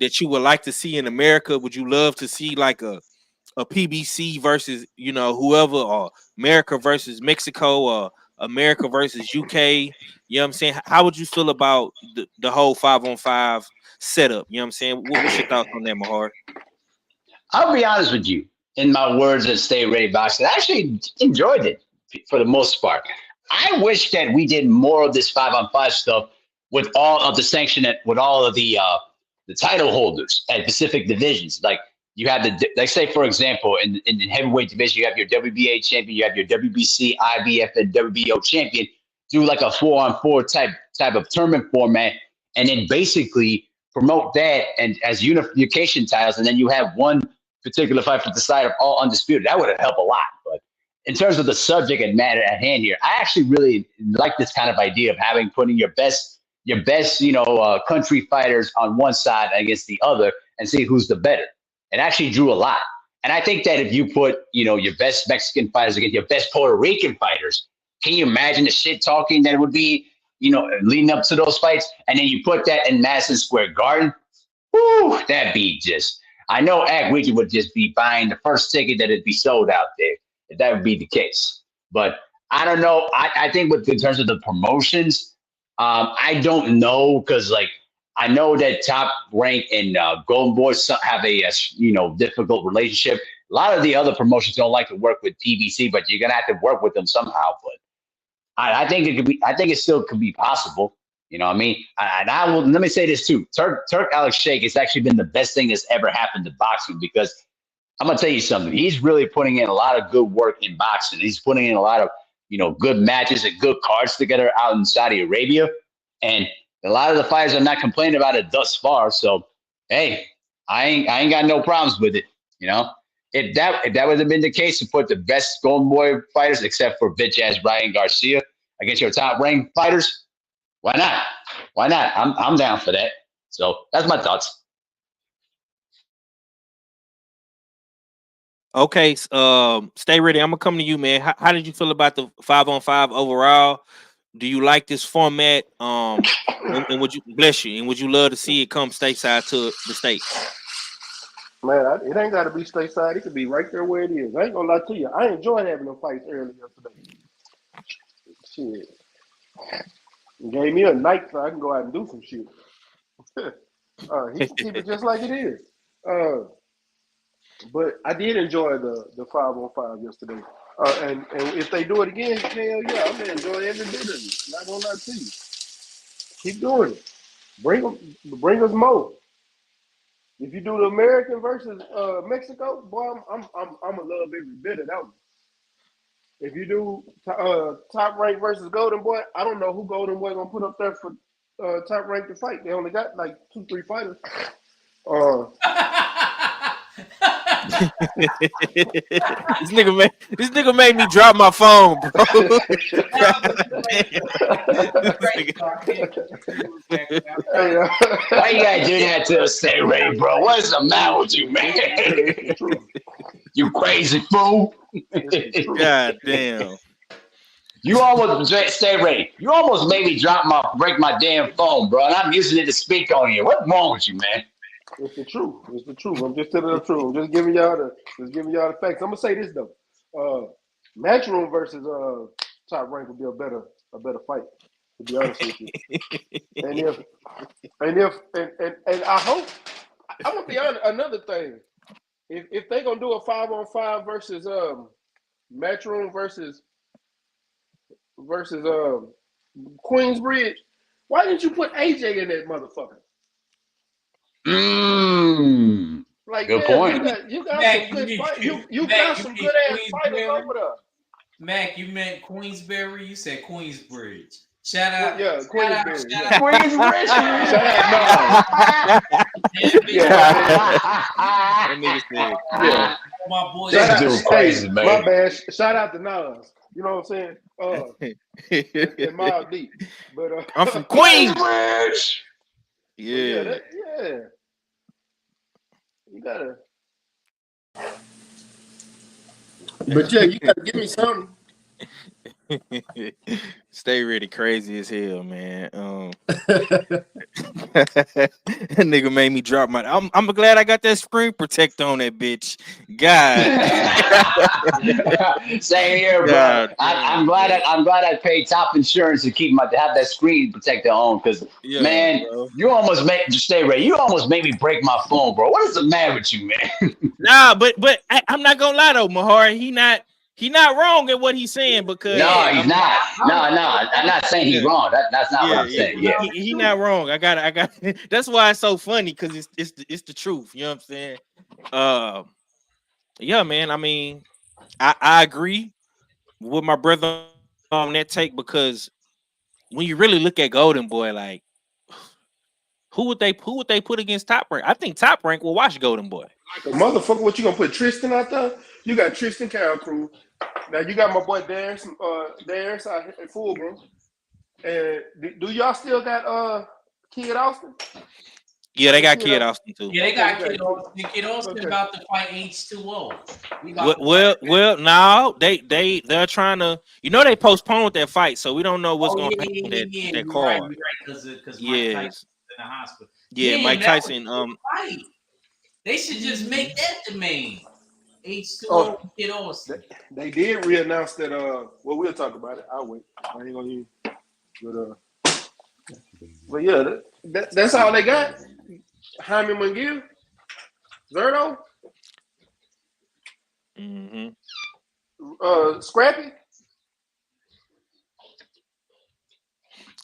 S1: that you would like to see in America? Would you love to see like a PBC versus, whoever, or America versus Mexico, or America versus UK? You know what I'm saying? How would you feel about the whole 5-on-5 setup? You know what I'm saying? What's your thoughts on that, Mahar?
S5: I'll be honest with you. In my words of Stay Ready Boxing, I actually enjoyed it for the most part. I wish that we did more of this 5-on-5 stuff with all of the sanction, with all of the title holders at Pacific divisions. Like you have like say for example, in the heavyweight division, you have your WBA champion, you have your WBC, IBF, and WBO champion. Do like a 4-on-4 type of tournament format, and then basically promote that and as unification titles, and then you have one particular fight for the side of all undisputed. That would have helped a lot. But in terms of the subject and matter at hand here, I actually really like this kind of idea of putting your best country fighters on one side against the other and see who's the better. It actually drew a lot. And I think that if you put, your best Mexican fighters against your best Puerto Rican fighters, can you imagine the shit talking that it would be, leading up to those fights? And then you put that in Madison Square Garden. Woo, that'd be just, I know Ag Wiki would just be buying the first ticket that it'd be sold out there, if that would be the case. But I don't know. I think in terms of the promotions, I don't know, because I know that Top Rank and Golden Boys have a difficult relationship. A lot of the other promotions don't like to work with PBC, but you're gonna have to work with them somehow. But I think it could be. I think it still could be possible. You know what I mean? And I will. Let me say this too. Turk Alex Sheikh has actually been the best thing that's ever happened to boxing, because I'm gonna tell you something. He's really putting in a lot of good work in boxing. He's putting in a lot of good matches and good cards together out in Saudi Arabia, and a lot of the fighters are not complaining about it thus far. So, hey, I ain't got no problems with it. If that would have been the case, to put the best Golden Boy fighters, except for bitch ass Ryan Garcia, against your top ranked fighters, why not? Why not? I'm down for that. So that's my thoughts.
S1: Okay, stay ready. I'm gonna come to you, man. How did you feel about the 5-on-5 overall? Do you like this format? And would you bless you? And would you love to see it come stateside to the States?
S8: Man, it ain't got to be stateside. It could be right there where it is. I ain't gonna lie to you. I enjoyed having them fights earlier today. Shit, it gave me a night so I can go out and do some shit. He can keep it just like it is. But I did enjoy the 5-on-5 yesterday. And if they do it again, hell yeah, I'm gonna enjoy every bit of it. Not gonna lie to you. Keep doing it. Bring us more. If you do the American versus Mexico, boy, I'm gonna love every bit of that one. If you do Top Rank versus Golden Boy, I don't know who Golden Boy gonna put up there for Top Rank to fight. They only got like 2-3 fighters.
S1: This nigga made me drop my phone, bro.
S5: Why you gotta do that to us, Stay Ready, bro? What is the matter with you, man? You crazy fool.
S1: God damn.
S5: You almost Stay Ready. You almost made me break my damn phone, bro. And I'm using it to speak on you. What's wrong with you, man?
S8: It's the truth. It's the truth. I'm just telling the truth. I'm just giving y'all the facts. I'm gonna say this though. Matchroom versus Top Rank would be a better fight, to be honest with you. and I hope, I'm gonna be honest, another thing. If they gonna do a 5-on-5 versus Matchroom versus Queensbridge, why didn't you put AJ in that motherfucker? Like,
S5: good point.
S8: You got Mac, some good fight. You got some good ass fighters over there.
S11: Mac, you meant Queensberry. You said Queensbridge. Shout out,
S8: Queensbridge.
S5: Queensbridge.
S11: My boy.
S5: Crazy, man.
S8: My bad. Shout out to Nas. You know what I'm saying? And Mobb Deep. But
S1: I'm from
S5: Queensbridge.
S1: Yeah.
S8: Yeah. You gotta. But yeah, you gotta give me something.
S1: Stay Ready, crazy as hell, man. That nigga made me drop my. I'm glad I got that screen protector on that bitch. God.
S5: Same here, bro. God, I'm glad I paid top insurance to have that screen protector on, because man, bro. You almost Stay Ready. You almost made me break my phone, bro. What is the matter with you, man?
S1: Nah, but I'm not gonna lie though, Mahar. He not wrong at what he's saying, because
S5: no, he's not. No, I'm not saying he's wrong. That's not what I'm saying. Yeah,
S1: he not wrong. I got. That's why it's so funny, because it's the truth. You know what I'm saying? Yeah, man. I mean, I agree with my brother on that take, because when you really look at Golden Boy, like, who would they put against Top Rank? I think Top Rank will watch Golden Boy.
S8: Like a motherfucker, what you gonna put Tristan out there? You got Tristan Carroll. Now you got my boy Darius out at Fulgham. And do y'all still got Kid Austin?
S1: Yeah, they got Kid Austin too.
S11: Yeah, they got Kid Austin. Kid Austin about to fight H2O.
S1: Well, now they're trying to. They postponed that fight, so we don't know what's going to happen that
S11: You're
S1: card.
S11: Right, because Mike Tyson's in the hospital.
S1: Yeah, Mike Tyson.
S11: They should just make that the main. H2O Kid Austin.
S8: They did re-announce that. We'll talk about it. I'll wait. I ain't gonna use. But yeah, that's all they got. Jaime McGill, Zerto, Scrappy.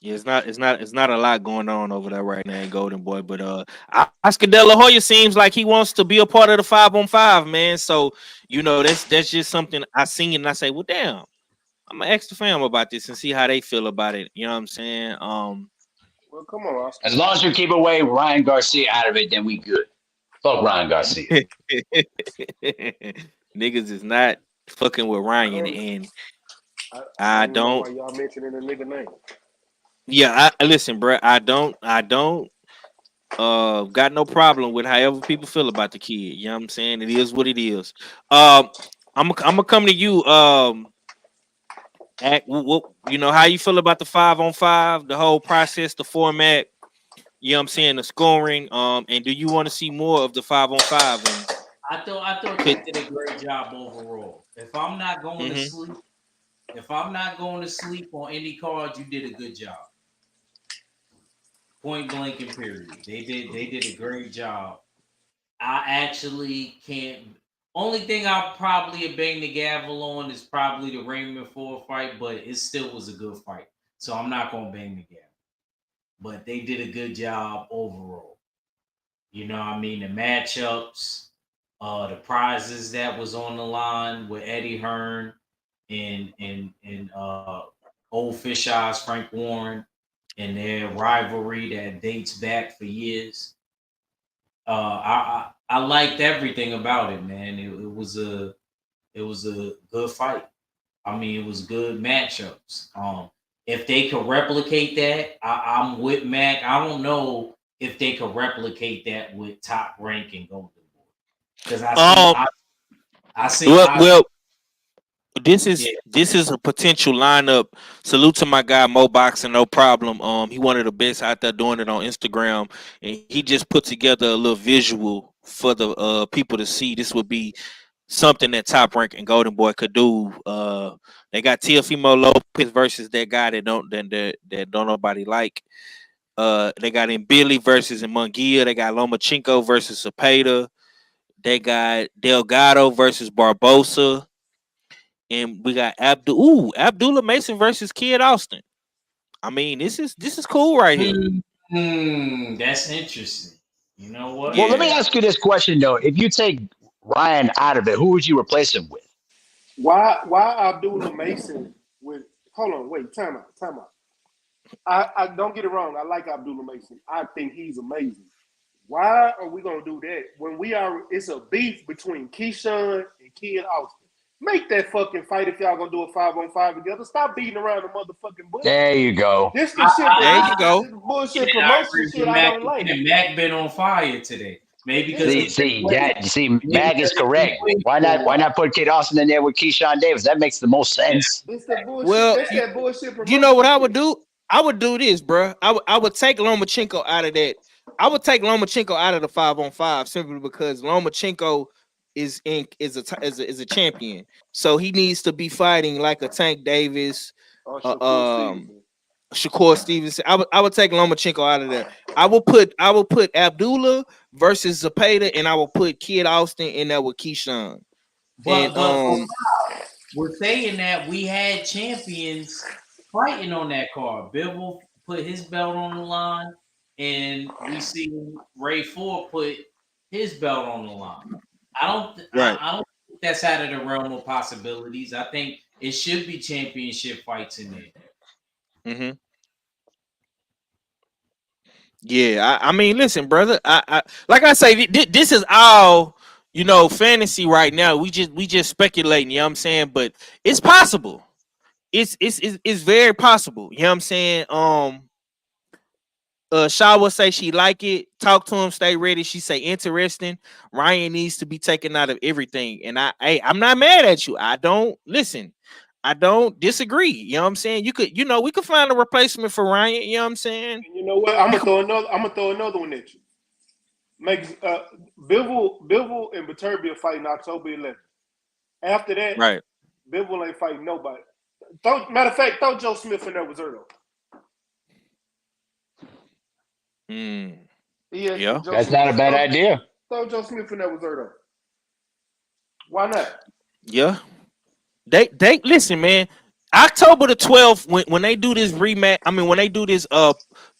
S1: Yeah, it's not a lot going on over there right now in Golden Boy, but Oscar De La Hoya seems like he wants to be a part of the 5-on-5, man. So that's just something I seen and I say, well, damn, I'm gonna ask the fam about this and see how they feel about it. You know what I'm saying?
S8: Well, come on, Oscar.
S5: As long as you keep away Ryan Garcia out of it, then we good. Fuck Ryan Garcia.
S1: Niggas is not fucking with Ryan, and I don't.
S8: Why y'all mentioning a nigga name?
S1: Yeah, listen, bro. I don't got no problem with however people feel about the kid. You know what I'm saying? It is what it is. I'm gonna come to you. How you feel about the 5-on-5, the whole process, the format? You know what I'm saying? The scoring. And do you want to see more of the 5-on-5?
S11: I thought they did a great job overall. If I'm not going to sleep on any card, you did a good job. Point blank and period. They did a great job. I actually can't. Only thing I'll probably bang the gavel on is probably the Raymond Ford fight, but it still was a good fight. So I'm not gonna bang the gavel. But they did a good job overall. You know what I mean? The matchups, the prizes that was on the line with Eddie Hearn and old Fish Eyes Frank Warren and their rivalry that dates back for years. I liked everything about it, man. It was a good fight. I mean, it was good matchups. If they could replicate that, I'm with Mac. I don't know if they could replicate that with Top Rank and Golden Boy, because
S1: this is a potential lineup. Salute to my guy Mo Boxing, no problem. He one of the best out there doing it on Instagram, and he just put together a little visual for the people to see. This would be something that Top Rank and Golden Boy could do. They got Teofimo Lopez versus that guy that don't nobody like. They got Billy versus Munguia. They got Lomachenko versus Cepeda. They got Delgado versus Barbosa. And we got Abdullah Mason versus Kid Austin. I mean, this is cool right here.
S11: That's interesting. You know what?
S5: Well, let me ask you this question though: if you take Ryan out of it, who would you replace him with?
S8: Why Abdullah Mason with? Hold on, wait, time out. I don't get it wrong. I like Abdullah Mason. I think he's amazing. Why are we gonna do that when it's a beef between Keyshawn and Kid Austin? Make that fucking fight if y'all gonna do a 5-on-5 together. Stop beating around the motherfucking bush.
S5: There you go.
S8: This the shit.
S1: There you go.
S8: This bullshit promotion shit I don't like.
S11: And Mac been on fire today. Maybe because
S5: Mac is correct. Why not put Kid Austin in there with Keyshawn Davis? That makes the most sense.
S1: Well,
S8: that bullshit promotion.
S1: You know what I would do? I would do this, bro. I would take Lomachenko out of that. I would take Lomachenko out of the 5-on-5 simply because Lomachenko is a champion, so he needs to be fighting like a Tank Davis, Shakur Stevenson. I would take Lomachenko out of there. I will put Abdullah versus Cepeda, and I will put Kid Austin in there with Keyshawn.
S11: But we're saying that we had champions fighting on that card. Bivol put his belt on the line, and we see Ray Ford put his belt on the line. I don't think that's out of the realm of possibilities. I think it should be championship fights in there.
S1: Mm-hmm. Yeah, I mean, listen, brother. I like I say, this is all fantasy right now. We just speculating. You know what I'm saying? But it's possible. It's very possible. You know what I'm saying? Shaw will say she like it. Talk to him, stay ready. She say interesting. Ryan needs to be taken out of everything. And I'm not mad at you. I don't disagree. You know what I'm saying? We could find a replacement for Ryan. You know what I'm saying?
S8: And you know what? I'm gonna throw another one at you. Makes Bivol and Beterbiev fighting October 11th. After that,
S1: right?
S8: Bivol ain't fighting nobody. Matter of fact, throw Joe Smith in there with Zerto.
S1: Yeah,
S5: that's not a bad idea.
S8: Throw Joe Smith in there with Zerto. Why not?
S1: Yeah. They listen, man. October the 12th, when they do this rematch, when they do this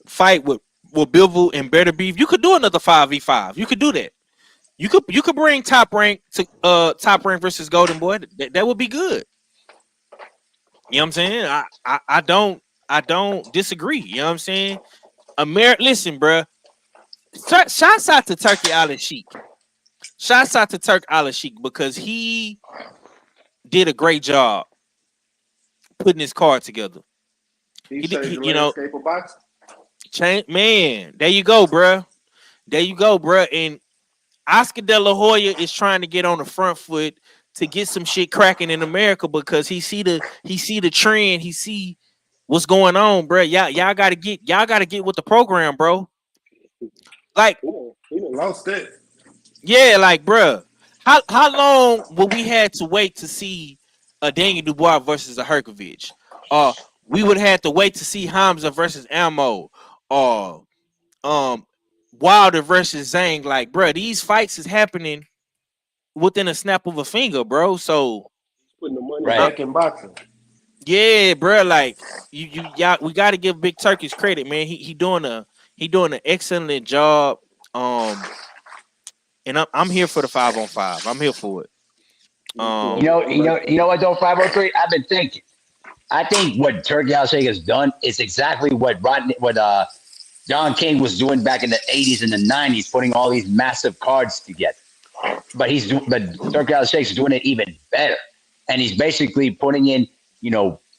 S1: fight with Bivol and Beterbiev, you could do another 5v5. You could do that. You could bring Top Rank to Top Rank versus Golden Boy. That would be good. You know what I'm saying? I don't disagree. You know what I'm saying? Listen, bro. Shouts out to Turki Al-Sheikh. Shouts out to Turk Al-Sheikh because he did a great job putting his card together.
S8: He you know, of boxing.
S1: Man, there you go, bro. There you go, bro. And Oscar De La Hoya is trying to get on the front foot to get some shit cracking in America because he see the trend, he see what's going on, bro. Y'all gotta get with the program, bro. Like
S8: he lost that.
S1: Yeah, like, bro. How long will we had to wait to see a Daniel Dubois versus a Herkovich? We would have to wait to see Hamza versus Ammo, or Wilder versus Zhang. Like, bro, these fights is happening within a snap of a finger, bro. So
S8: putting the money back in boxing.
S1: Yeah, bro. Like y'all, we got to give Big Turkish credit, man. He doing an excellent job. And I'm here for the 5-on-5. I'm here for it.
S5: You know what though, 503? I've been thinking. I think what Turki Al-Sheikh has done is exactly what Don King was doing back in the 80s and the 90s, putting all these massive cards together. But Turki Al-Sheikh's doing it even better. And he's basically putting in,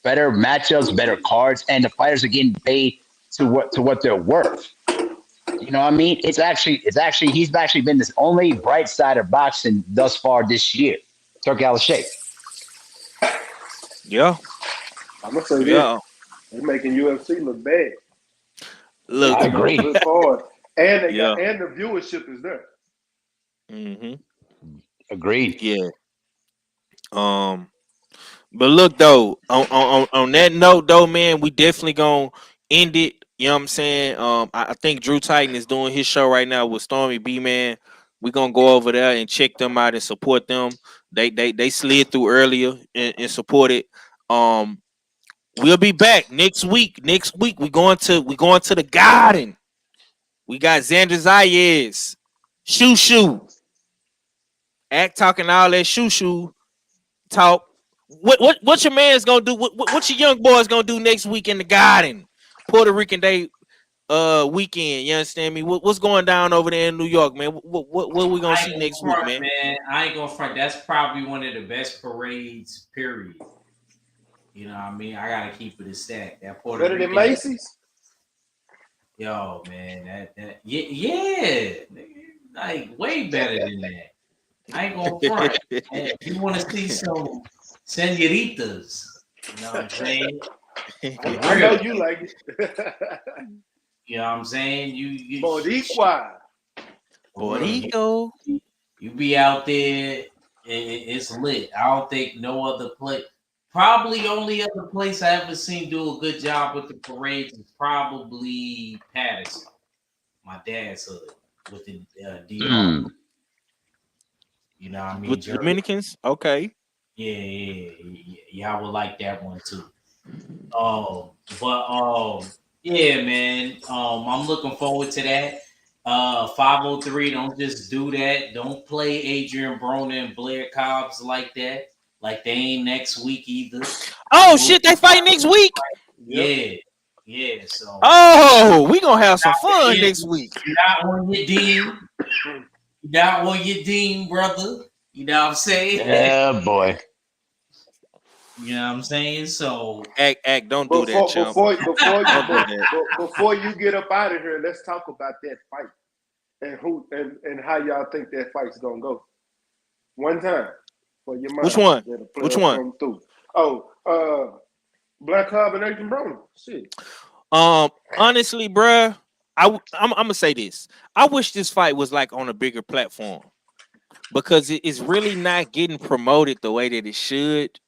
S5: better matchups, better cards, and the fighters are getting paid to what they're worth. You know what I mean? He's actually been the only bright side of boxing thus far this year. Turki Al-Sheikh.
S1: Yeah.
S8: I'm gonna say that. They're making UFC look bad.
S5: I agree.
S8: Look hard. And and the viewership is there.
S1: Mm-hmm.
S5: Agreed.
S1: Yeah. But look though, on that note though, man, we definitely gonna end it. You know what I'm saying? I think Drew Titan is doing his show right now with Stormy B, man. We're gonna go over there and check them out and support them. They slid through earlier and supported. We'll be back next week. Next week we going to the Garden. We got Xander Zayas, Shoo talking all that Shoo talk. What your man's gonna do? What your young boys gonna do next week in the Garden? Puerto Rican Day weekend. You understand me? What's going down over there in New York, man? What we gonna see next week, man?
S11: I ain't gonna front. That's probably one of the best parades, period. You know what I mean? I gotta keep it a stack. That Puerto
S8: better
S11: Rican,
S8: than Macy's?
S11: Yo, man, that yeah, like way better than that. I ain't gonna front. If you want to see some senoritas, you know what I'm saying?
S8: I know you like it.
S11: You know what I'm saying? You
S1: Boricua.
S11: You be out there, it's lit. I don't think no other place. Probably only other place I ever seen do a good job with the parades is probably Patterson, my dad's hood, with the DR. You know what I mean?
S1: With the Dominicans? Okay.
S11: Yeah, I would like that one too. Yeah, man. I'm looking forward to that. 503, don't just do that. Don't play Adrian Broner and Blair Cobbs like that. Like they ain't next week either.
S1: Oh shit, they fight next week.
S11: Yeah. So
S1: we gonna have some fun next week.
S11: You're not on your Dean. You're not on your Dean, brother. You know what I'm saying?
S5: Yeah, boy.
S11: You know what I'm saying? So
S1: act, don't do that, chump.
S8: Before you get up out of here, let's talk about that fight and who and how y'all think that fight's gonna go. One time for your mind.
S1: Which one? Which one?
S8: Oh, Black Cobb and Adrian Broner. Shit.
S1: Honestly, bruh, I'm gonna say this. I wish this fight was like on a bigger platform because it's really not getting promoted the way that it should.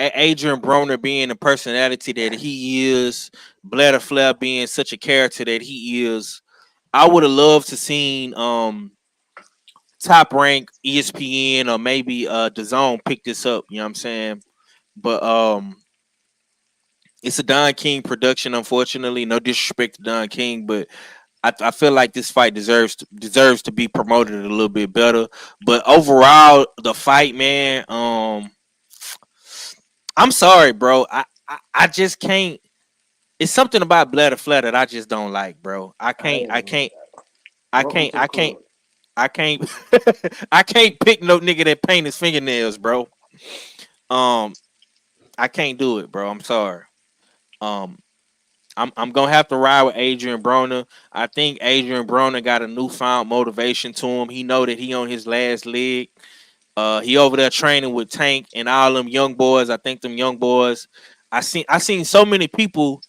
S1: Adrian Broner being the personality that he is, Blatter Flair being such a character that he is, I would have loved to seen Top Rank, ESPN, or maybe DAZN pick this up. You know what I'm saying? But it's a Don King production, unfortunately. No disrespect to Don King, but I feel like this fight deserves to be promoted a little bit better. But overall, the fight, man, I'm sorry, bro. I just can't. It's something about Blatter Flair that I just don't like, bro. I can't pick no nigga that paint his fingernails, bro. I can't do it, bro. I'm sorry. I'm gonna have to ride with Adrian Broner. I think Adrian Broner got a newfound motivation to him. He know that he on his last leg. He over there training with Tank and all them young boys. I think them young boys. I seen so many people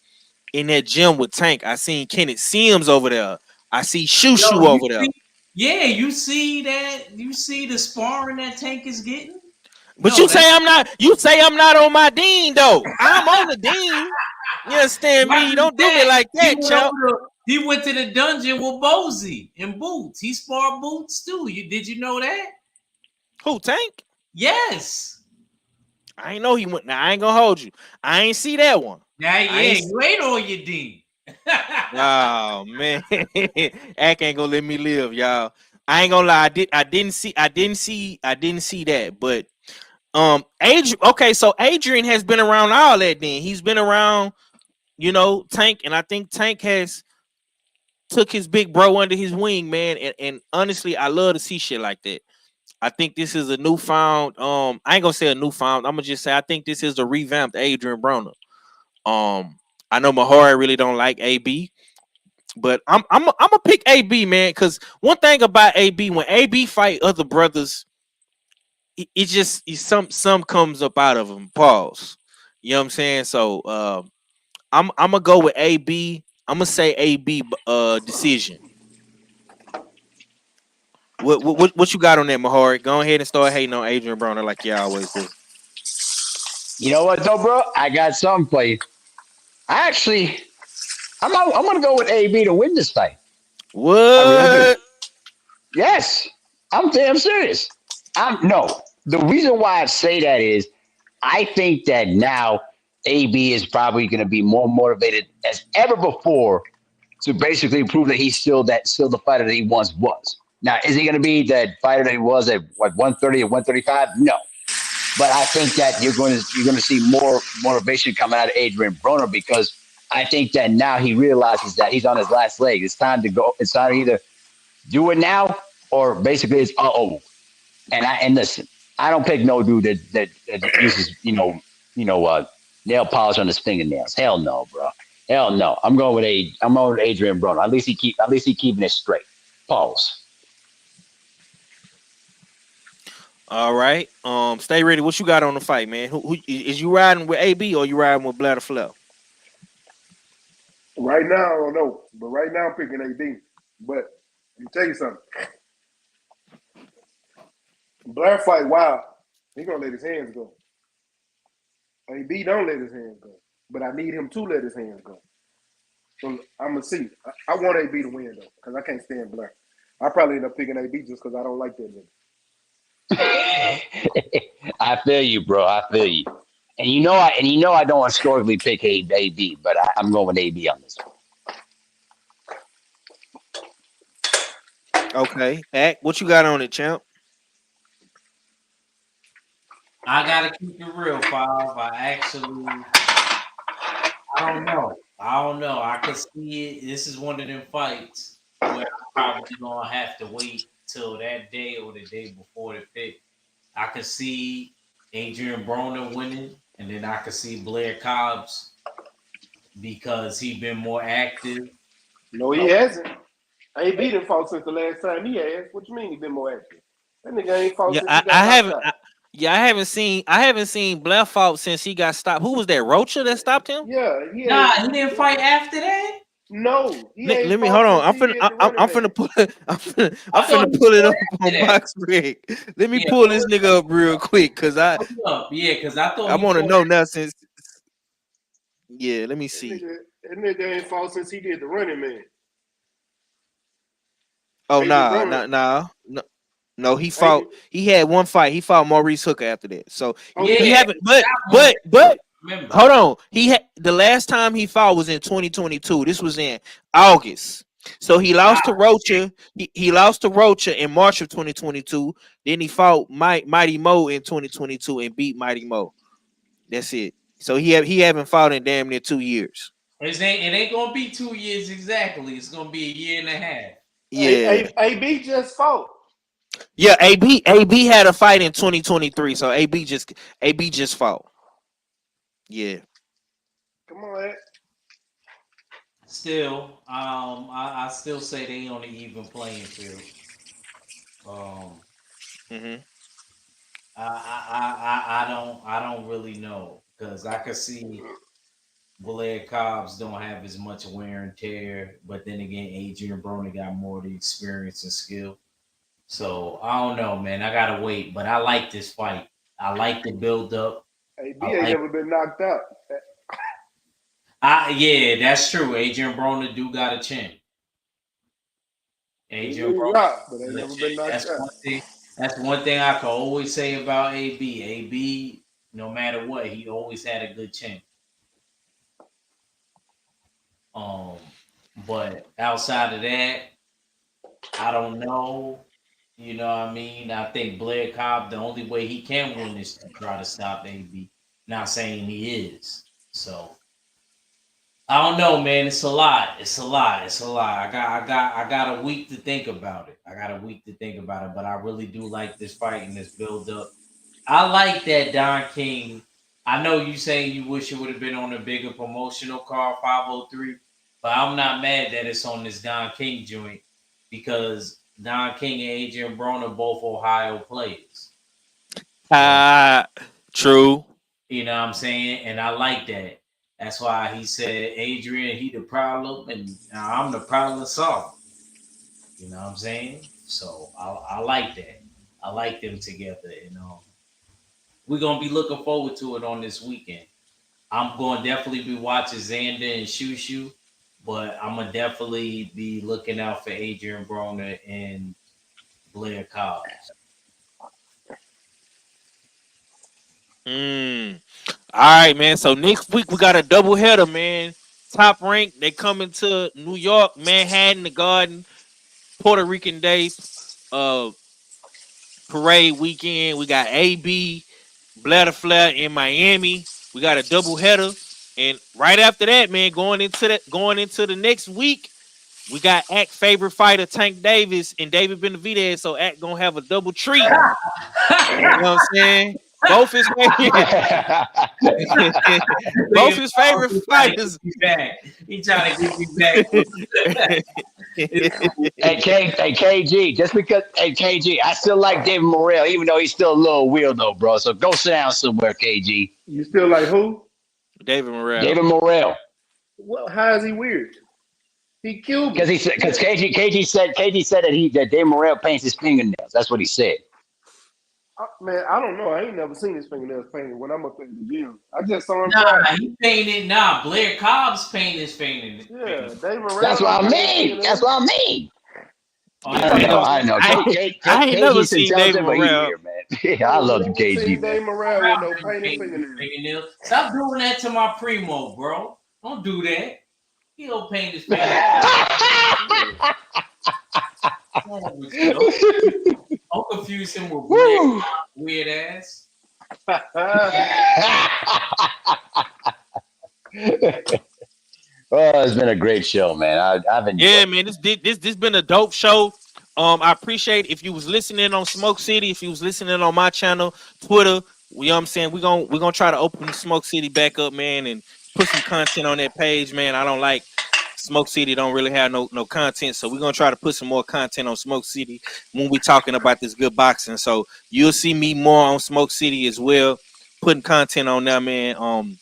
S1: in that gym with Tank. I seen Kenneth Sims over there. I see Shoo over there.
S11: Yeah, you see that? You see the sparring that Tank is getting?
S1: But you say I'm not. You say I'm not on my dean though. I'm on the dean. You understand me? Don't do me like that, Chuck.
S11: He went to the dungeon with Bozy and Boots. He sparred Boots too. Did you know that?
S1: Who, Tank?
S11: Yes.
S1: I ain't know he went. Now I ain't gonna hold you. I ain't see that one.
S11: Now, yeah, you ain't on your dean.
S1: Oh man, Ack ain't gonna let me live, y'all. I ain't gonna lie. I didn't see that. But Adrian. Okay, so Adrian has been around all that. Then he's been around, Tank, and I think Tank has took his big bro under his wing, man. And honestly, I love to see shit like that. I think this is a newfound. I ain't gonna say a newfound. I'm gonna just say I think this is a revamped Adrian Broner. I know Mahari really don't like AB, but I'm gonna pick AB, man, because one thing about AB, when AB fight other brothers, it just some comes up out of him. Pause. You know what I'm saying? So I'm gonna go with AB. I'm gonna say AB decision. What you got on that, Mahari? Go ahead and start hating on Adrian Broner like you always do.
S5: You know what, though, bro? I got something for you. I'm gonna go with AB to win this fight.
S1: What?
S5: Really, yes, I'm damn serious. The reason why I say that is I think that now AB is probably going to be more motivated as ever before to basically prove that he's still the fighter that he once was. Now, is he going to be that fighter that he was at 130 or 135? No. But I think that you're going to see more motivation coming out of Adrian Broner because I think that now he realizes that he's on his last leg. It's time to go. It's time to either do it now or basically it's And listen, I don't pick no dude that uses nail polish on his fingernails. Hell no, bro. Hell no. I'm going with Adrian Broner. At least he keeping it straight. Pause.
S1: All right. Stay ready. What you got on the fight, man? Who is you riding with AB or you riding with Blatter Flair?
S8: Right now, I don't know. But right now I'm picking AB. But let me tell you something. Blair fight wild. He gonna let his hands go. AB don't let his hands go. But I need him to let his hands go. So I'm gonna see. I want AB to win though, because I can't stand Blair. I probably end up picking AB just because I don't like that nigga.
S5: I feel you, bro. I feel you. And you know I don't historically pick AB, but I'm going with AB on this
S1: one. Okay. Ack, what you got on it, champ?
S11: I gotta keep it real, Five. I don't know. I can see it. This is one of them fights where I'm probably gonna have to wait till that day or the day before the pick. I could see Adrian Broner winning. and then I could see Blair Cobbs because he been more active.
S8: No, he hasn't. AB done fought since the last time he has. What you mean he been more active? That nigga ain't fought since he got knocked out.
S1: I haven't seen Blair fight since he got stopped. Who was that? Rocha that stopped him?
S8: Yeah,
S11: he didn't fight after that.
S8: No,
S1: let me hold on. I'm finna pull it up on BoxRec. Let me pull this nigga up real quick because I want to know now since. Yeah, let me see.
S8: That nigga ain't fought since he did the Running Man.
S1: Oh no, he fought. He had one fight. He fought Maurice Hooker after that. So he haven't. But hold on. He had the last time he fought was in 2022. This was in August. So he lost to Rocha. He lost to Rocha in March of 2022. Then he fought Mighty Mo in 2022 and beat Mighty Mo. That's it. So he haven't fought in damn near 2 years.
S11: It ain't gonna be 2 years exactly. It's gonna be a year and a half.
S1: Yeah.
S8: AB just fought.
S1: Yeah, AB had a fight in 2023, so AB just fought. Yeah.
S8: Come on, Ed.
S11: Still, I still say they on the even playing field. I don't really know because I could see Blair Cobbs don't have as much wear and tear, but then again, Adrian Broner got more of the experience and skill. So I don't know, man. I gotta wait, but I like this fight. I like the build up.
S8: AB ain't never been knocked out.
S11: Yeah, that's true. Adrian Broner do got a chin. Adrian Broner,
S8: but ain't never been knocked out.
S11: That's one thing I can always say about AB. AB, no matter what, he always had a good chin. But outside of that, I don't know. You know what I mean? I think Blair Cobb, the only way he can win is to try to stop AB. Not saying he is. So I don't know, man. It's a lot. I got a week to think about it. But I really do like this fight and this build up. I like that Don King. I know you saying you wish it would have been on a bigger promotional card, 503, but I'm not mad that it's on this Don King joint because Don King and Adrian Broner both Ohio players.
S1: True.
S11: You know what I'm saying? And I like that. That's why he said, Adrian, he the problem, and I'm the problem solver. You know what I'm saying? So I like that. I like them together. And we're going to be looking forward to it on this weekend. I'm going to definitely be watching Xander and Shushu, but I'm going to definitely be looking out for Adrian Broner and Blair Cobbs.
S1: All right, man. So next week we got a double header, man. Top Rank, they coming to New York, Manhattan, the Garden, Puerto Rican Day, parade weekend. We got AB, Bladder Flair in Miami. We got a double header, and right after that, man, going into the next week, we got Act favorite fighter Tank Davis and David Benavidez. So Act gonna have a double treat. You know what I'm saying? Both his favorite fighters.
S11: He trying to get me back.
S5: Hey, KG, just because, KG, I still like David Morrell, even though he's still a little weirdo, bro. So go sit down somewhere, KG.
S8: You still like who?
S1: David Morrell.
S5: David Morrell.
S8: Well, how is he weird? He killed me.
S5: Because KG said that David Morrell paints his fingernails. That's what he said.
S8: Man, I don't know. I ain't never seen his fingernails painted when I'm up in the gym. I just saw him.
S11: He painted. Blair Cobb's painted his fingernails.
S8: Yeah, David Morrell.
S5: That's what I mean. I know.
S1: I ain't never seen David Morrell.
S5: Yeah, I love the KG.
S8: David Morrell with no painted fingernails.
S11: Stop doing that to my primo, bro. Don't do that. He don't paint his fingernails. I'll confuse him with weird ass.
S5: Oh, it's been a great show, man. I've enjoyed.
S1: Yeah, man. This been a dope show. I appreciate if you was listening on Smoke City, if you was listening on my channel, Twitter, You know what I'm saying? We're gonna try to open the Smoke City back up, man, and put some content on that page, man. I don't like Smoke City don't really have no content, so we're gonna try to put some more content on Smoke City when we talking about this good boxing. So you'll see me more on Smoke City as well, putting content on there, man.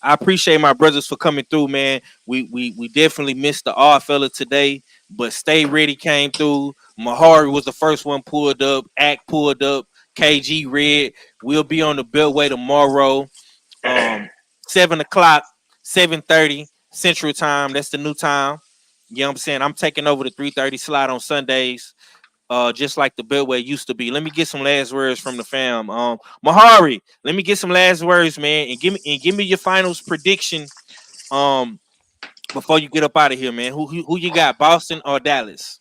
S1: I appreciate my brothers for coming through, man. We definitely missed the odd fella today, but Stay Ready came through. Mahari was the first one pulled up. Act pulled up. KG Red. We'll be on the Beltway tomorrow. 7 o'clock, 7:30 Central Time. That's the new time. You know what I'm saying? I'm taking over the 3:30 slot on Sundays. Just like the Beltway used to be. Let me get some last words from the fam. Mahari, let me get some last words, man, and give me your finals prediction. Before you get up out of here, man. Who you got, Boston or Dallas?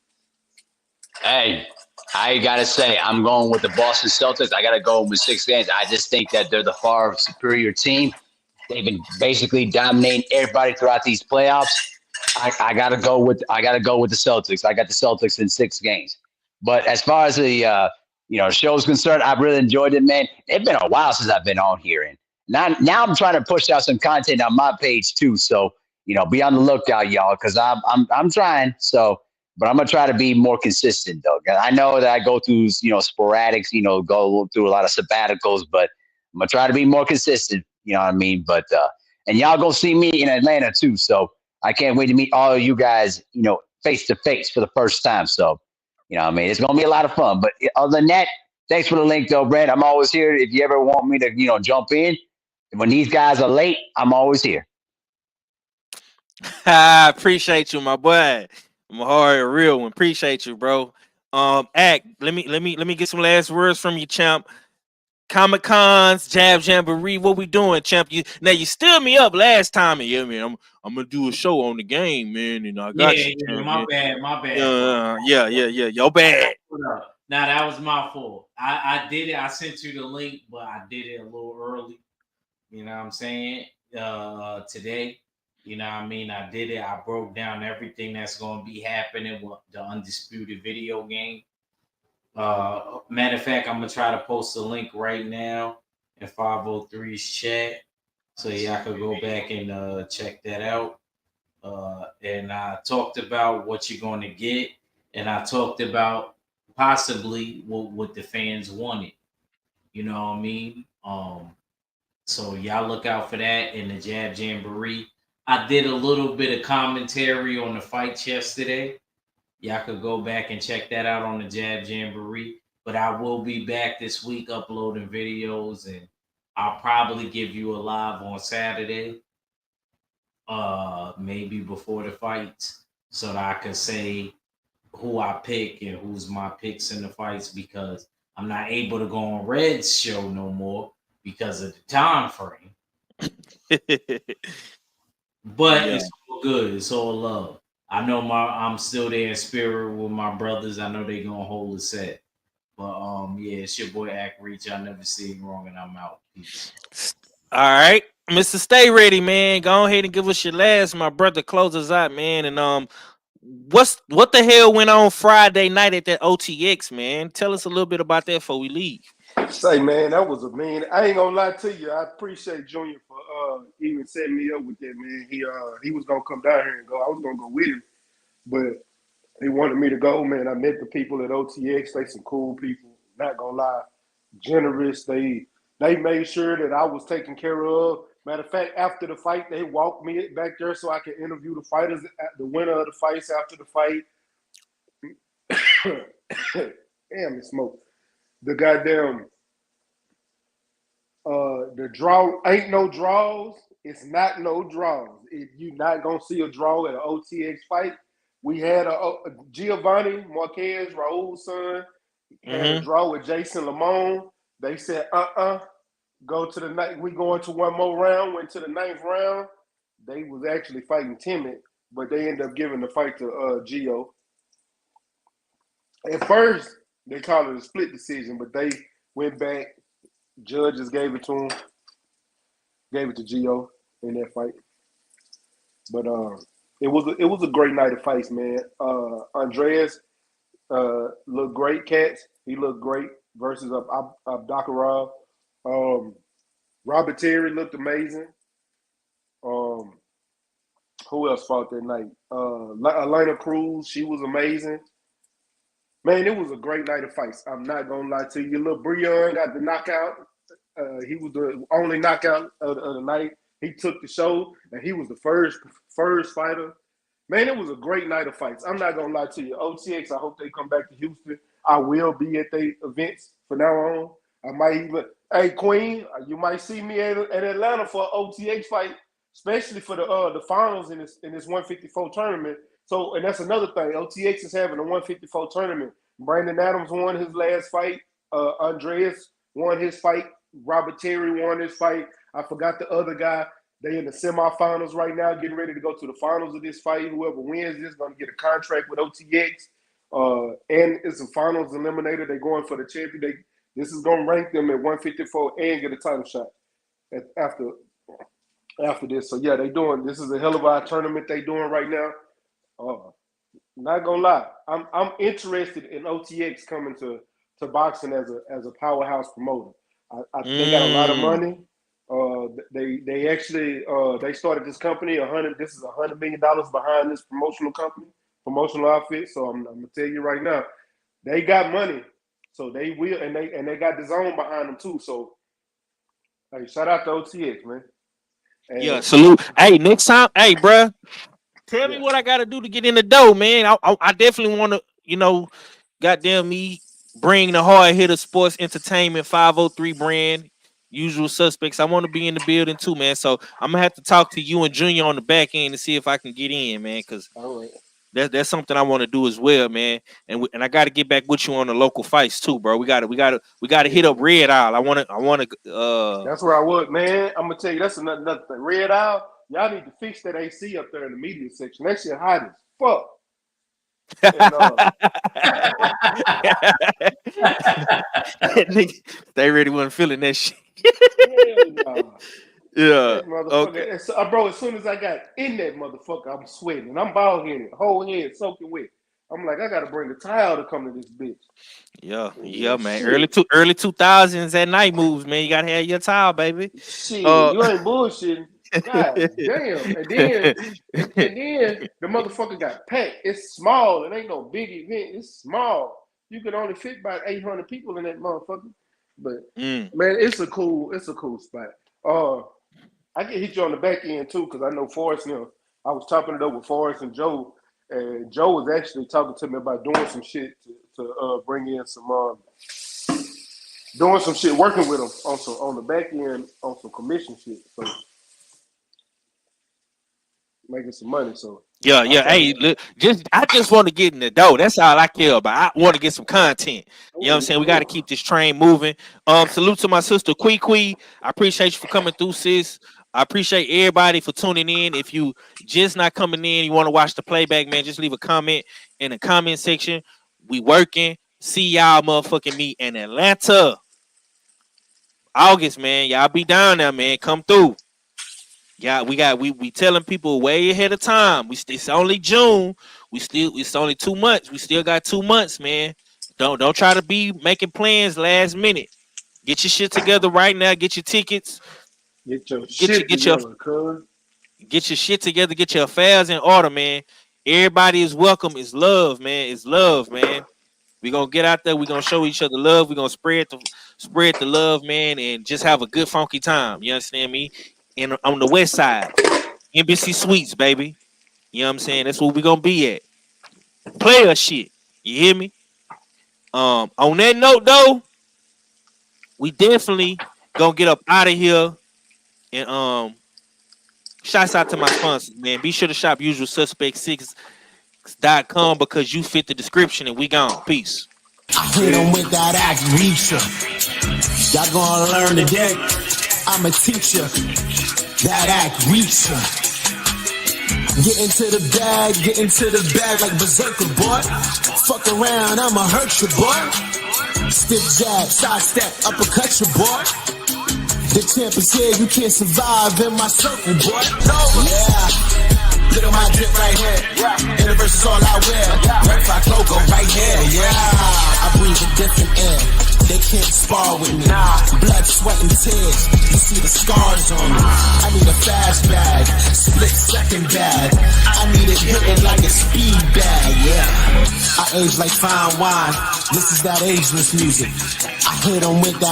S5: Hey, I gotta say, I'm going with the Boston Celtics. I gotta go with 6 games. I just think that they're the far superior team. They've been basically dominating everybody throughout these playoffs. I gotta go with the Celtics. I got the Celtics in 6 games. But as far as the show's concerned, I've really enjoyed it, man. It's been a while since I've been on here, and now I'm trying to push out some content on my page too. So be on the lookout, y'all, because I'm trying. So, but I'm gonna try to be more consistent though. I know that I go through sporadics, go through a lot of sabbaticals, but I'm gonna try to be more consistent. You know what I mean? But and y'all go see me in Atlanta too. So I can't wait to meet all of you guys, face to face for the first time. So, what I mean, it's gonna be a lot of fun. But other than that, thanks for the link, though, Brent. I'm always here if you ever want me to, jump in. When these guys are late, I'm always here.
S1: I appreciate you, my boy. Mahari, a real one. Appreciate you, bro. Act. Let me get some last words from you, champ. Comic Cons, Jab Jamboree, what we doing, champ? You stood me up last time, and yeah, man, I'm gonna do a show on the game, man, and I got you.
S11: Yeah,
S1: champ,
S11: my bad.
S1: Yeah, your bad.
S11: Nah, that was my fault. I did it. I sent you the link, but I did it a little early. You know what I'm saying? Today, you know what I mean? I did it. I broke down everything that's going to be happening with the Undisputed video game. Matter of fact, I'm going to try to post a link right now in 503's chat so y'all could go back and check that out. And I talked about what you're going to get, and I talked about possibly what the fans wanted. You know what I mean? So y'all look out for that in the Jab Jamboree. I did a little bit of commentary on the fights yesterday. Y'all could go back and check that out on the Jab Jamboree. But I will be back this week uploading videos, and I'll probably give you a live on Saturday, maybe before the fights, so that I can say who I pick and who's my picks in the fights, because I'm not able to go on Red's show no more because of the time frame. But It's all good. It's all love. I know I'm still there in spirit with my brothers. I know they gonna hold a set. But it's your boy Act Reach. I never see him wrong, and I'm out. Peace.
S1: All right, Mr. Stay Ready, man. Go ahead and give us your last, my brother. Close us out, man. And what the hell went on Friday night at that OTX, man? Tell us a little bit about that before we leave.
S8: Say, man, that was a man. I ain't gonna lie to you. I appreciate Junior for even setting me up with that, man. He was gonna come down here and go. I was gonna go with him, but he wanted me to go, man. I met the people at OTX. They some cool people. Not gonna lie, generous. They made sure that I was taken care of. Matter of fact, after the fight, they walked me back there so I could interview the fighters, the winner of the fights after the fight. Damn, it smoked. The goddamn the draw ain't no draws. It's not no draws. You're not gonna see a draw at an OTX fight. We had a Giovanni Marquez, Raul's son, had a draw with Jason Lamone. They said, go to the night. We going to one more round. Went to the 9th round. They was actually fighting timid, but they ended up giving the fight to Gio. At first, they called it a split decision, but they went back. Judges gave it to him. Gave it to Gio in that fight. But it was a great night of fights, man. Andreas looked great, Cats. He looked great versus Abdakharov. Robert Terry looked amazing. Who else fought that night? Elena Cruz, she was amazing. Man, it was a great night of fights. I'm not gonna lie to you. Little Breon got the knockout. He was the only knockout of the night. He took the show, and he was the first fighter. Man, it was a great night of fights. I'm not gonna lie to you. OTX, I hope they come back to Houston. I will be at their events from now on. I might even, hey Queen, you might see me at Atlanta for an OTX fight, especially for the finals in this 154 tournament. So, and that's another thing. OTX is having a 154 tournament. Brandon Adams won his last fight. Andreas won his fight. Robert Terry won his fight. I forgot the other guy. They in the semifinals right now, getting ready to go to the finals of this fight. Whoever wins this is going to get a contract with OTX. And it's a finals eliminator. They're going for the champion. This is going to rank them at 154 and get a title shot after this. So, yeah, this is a hell of a tournament they doing right now. Not going to lie. I'm interested in OTX coming to boxing as a powerhouse promoter. They got a lot of money. They actually they started this company. This is $100 million behind this promotional outfit. So I'm gonna tell you right now, they got money. So they will, and they got the zone behind them too. So hey, shout out to OTX, man. And,
S1: yeah, salute. Hey, next time, hey, bruh, tell me what I gotta do to get in the door, man. I definitely want to, goddamn me, bring the Hard Hitter Sports Entertainment 503 brand. Usual Suspects. I want to be in the building too, man. So I'm gonna have to talk to you and Junior on the back end to see if I can get in, man. Because that's something I want to do as well, man. And I got to get back with you on the local fights too, bro. We got to hit up Red Isle. I want to. That's
S8: where I would, man. I'm gonna tell you that's another thing. Red Isle, y'all need to fix that AC up there in the media section. That shit hot as fuck.
S1: And, they really wasn't feeling that shit. Yeah.
S8: Okay. Bro, as soon as I got in that motherfucker, I'm sweating. I'm bald headed, whole head soaking wet. I'm like, I gotta bring a towel to come to this bitch.
S1: Yeah, man. Shit. Early 2000s at night moves, man. You gotta have your towel, baby.
S8: Shit, you ain't bullshitting. God damn. And then the motherfucker got packed. It's small. It ain't no big event. It's small. You can only fit about 800 people in that motherfucker. But man, it's a cool spot. I can hit you on the back end too, because I know Forrest now. I was chopping it up with Forrest and Joe, and Joe was actually talking to me about doing some shit to bring in some doing some shit, working with him on the back end on some commission shit. So making some money. So
S1: yeah. Hey, look, I just want to get in the dough. That's all I care about. I want to get some content. You know what I'm saying? We got to keep this train moving. Salute to my sister Quee. I appreciate you for coming through, sis. I appreciate everybody for tuning in. If you just not coming in, you want to watch the playback, man, just leave a comment in the comment section. We working. See y'all motherfucking me in Atlanta. August, man. Y'all be down there, man. Come through. Yeah, we telling people way ahead of time. It's only June. It's only 2 months. We still got 2 months, man. Don't try to be making plans last minute. Get your shit together right now. Get your tickets.
S8: Get your shit together.
S1: Get your affairs in order, man. Everybody is welcome. It's love, man. It's love, man. We're gonna get out there. We're gonna show each other love. We're gonna spread the love, man, and just have a good funky time. You understand me? And on the west side, Embassy Suites, baby. You know what I'm saying? That's where we're gonna be at. Player shit. You hear me? On that note, though, we definitely gonna get up out of here. And shouts out to my sponsors, man. Be sure to shop usualsuspect6.com because you fit the description and we gone. Peace.
S2: I hit them with that act-reacher. Y'all gonna learn today. I'm a teacher. That act-reacher. Get into the bag like Berserker, boy. Fuck around, I'ma hurt you, boy. Stiff jab, side step, uppercut you, boy. The champ is here, you can't survive in my circle, boy. Yeah. Look at my drip right here. And the verse is all I wear. Red Fox logo right here, yeah. I breathe a different air. They can't spar with me. blood, sweat, and tears. You see the scars on me. I need a fast bag, split second bag. I need it hitting like a speed bag, yeah. I age like fine wine. This is that ageless music. I hit 'em with that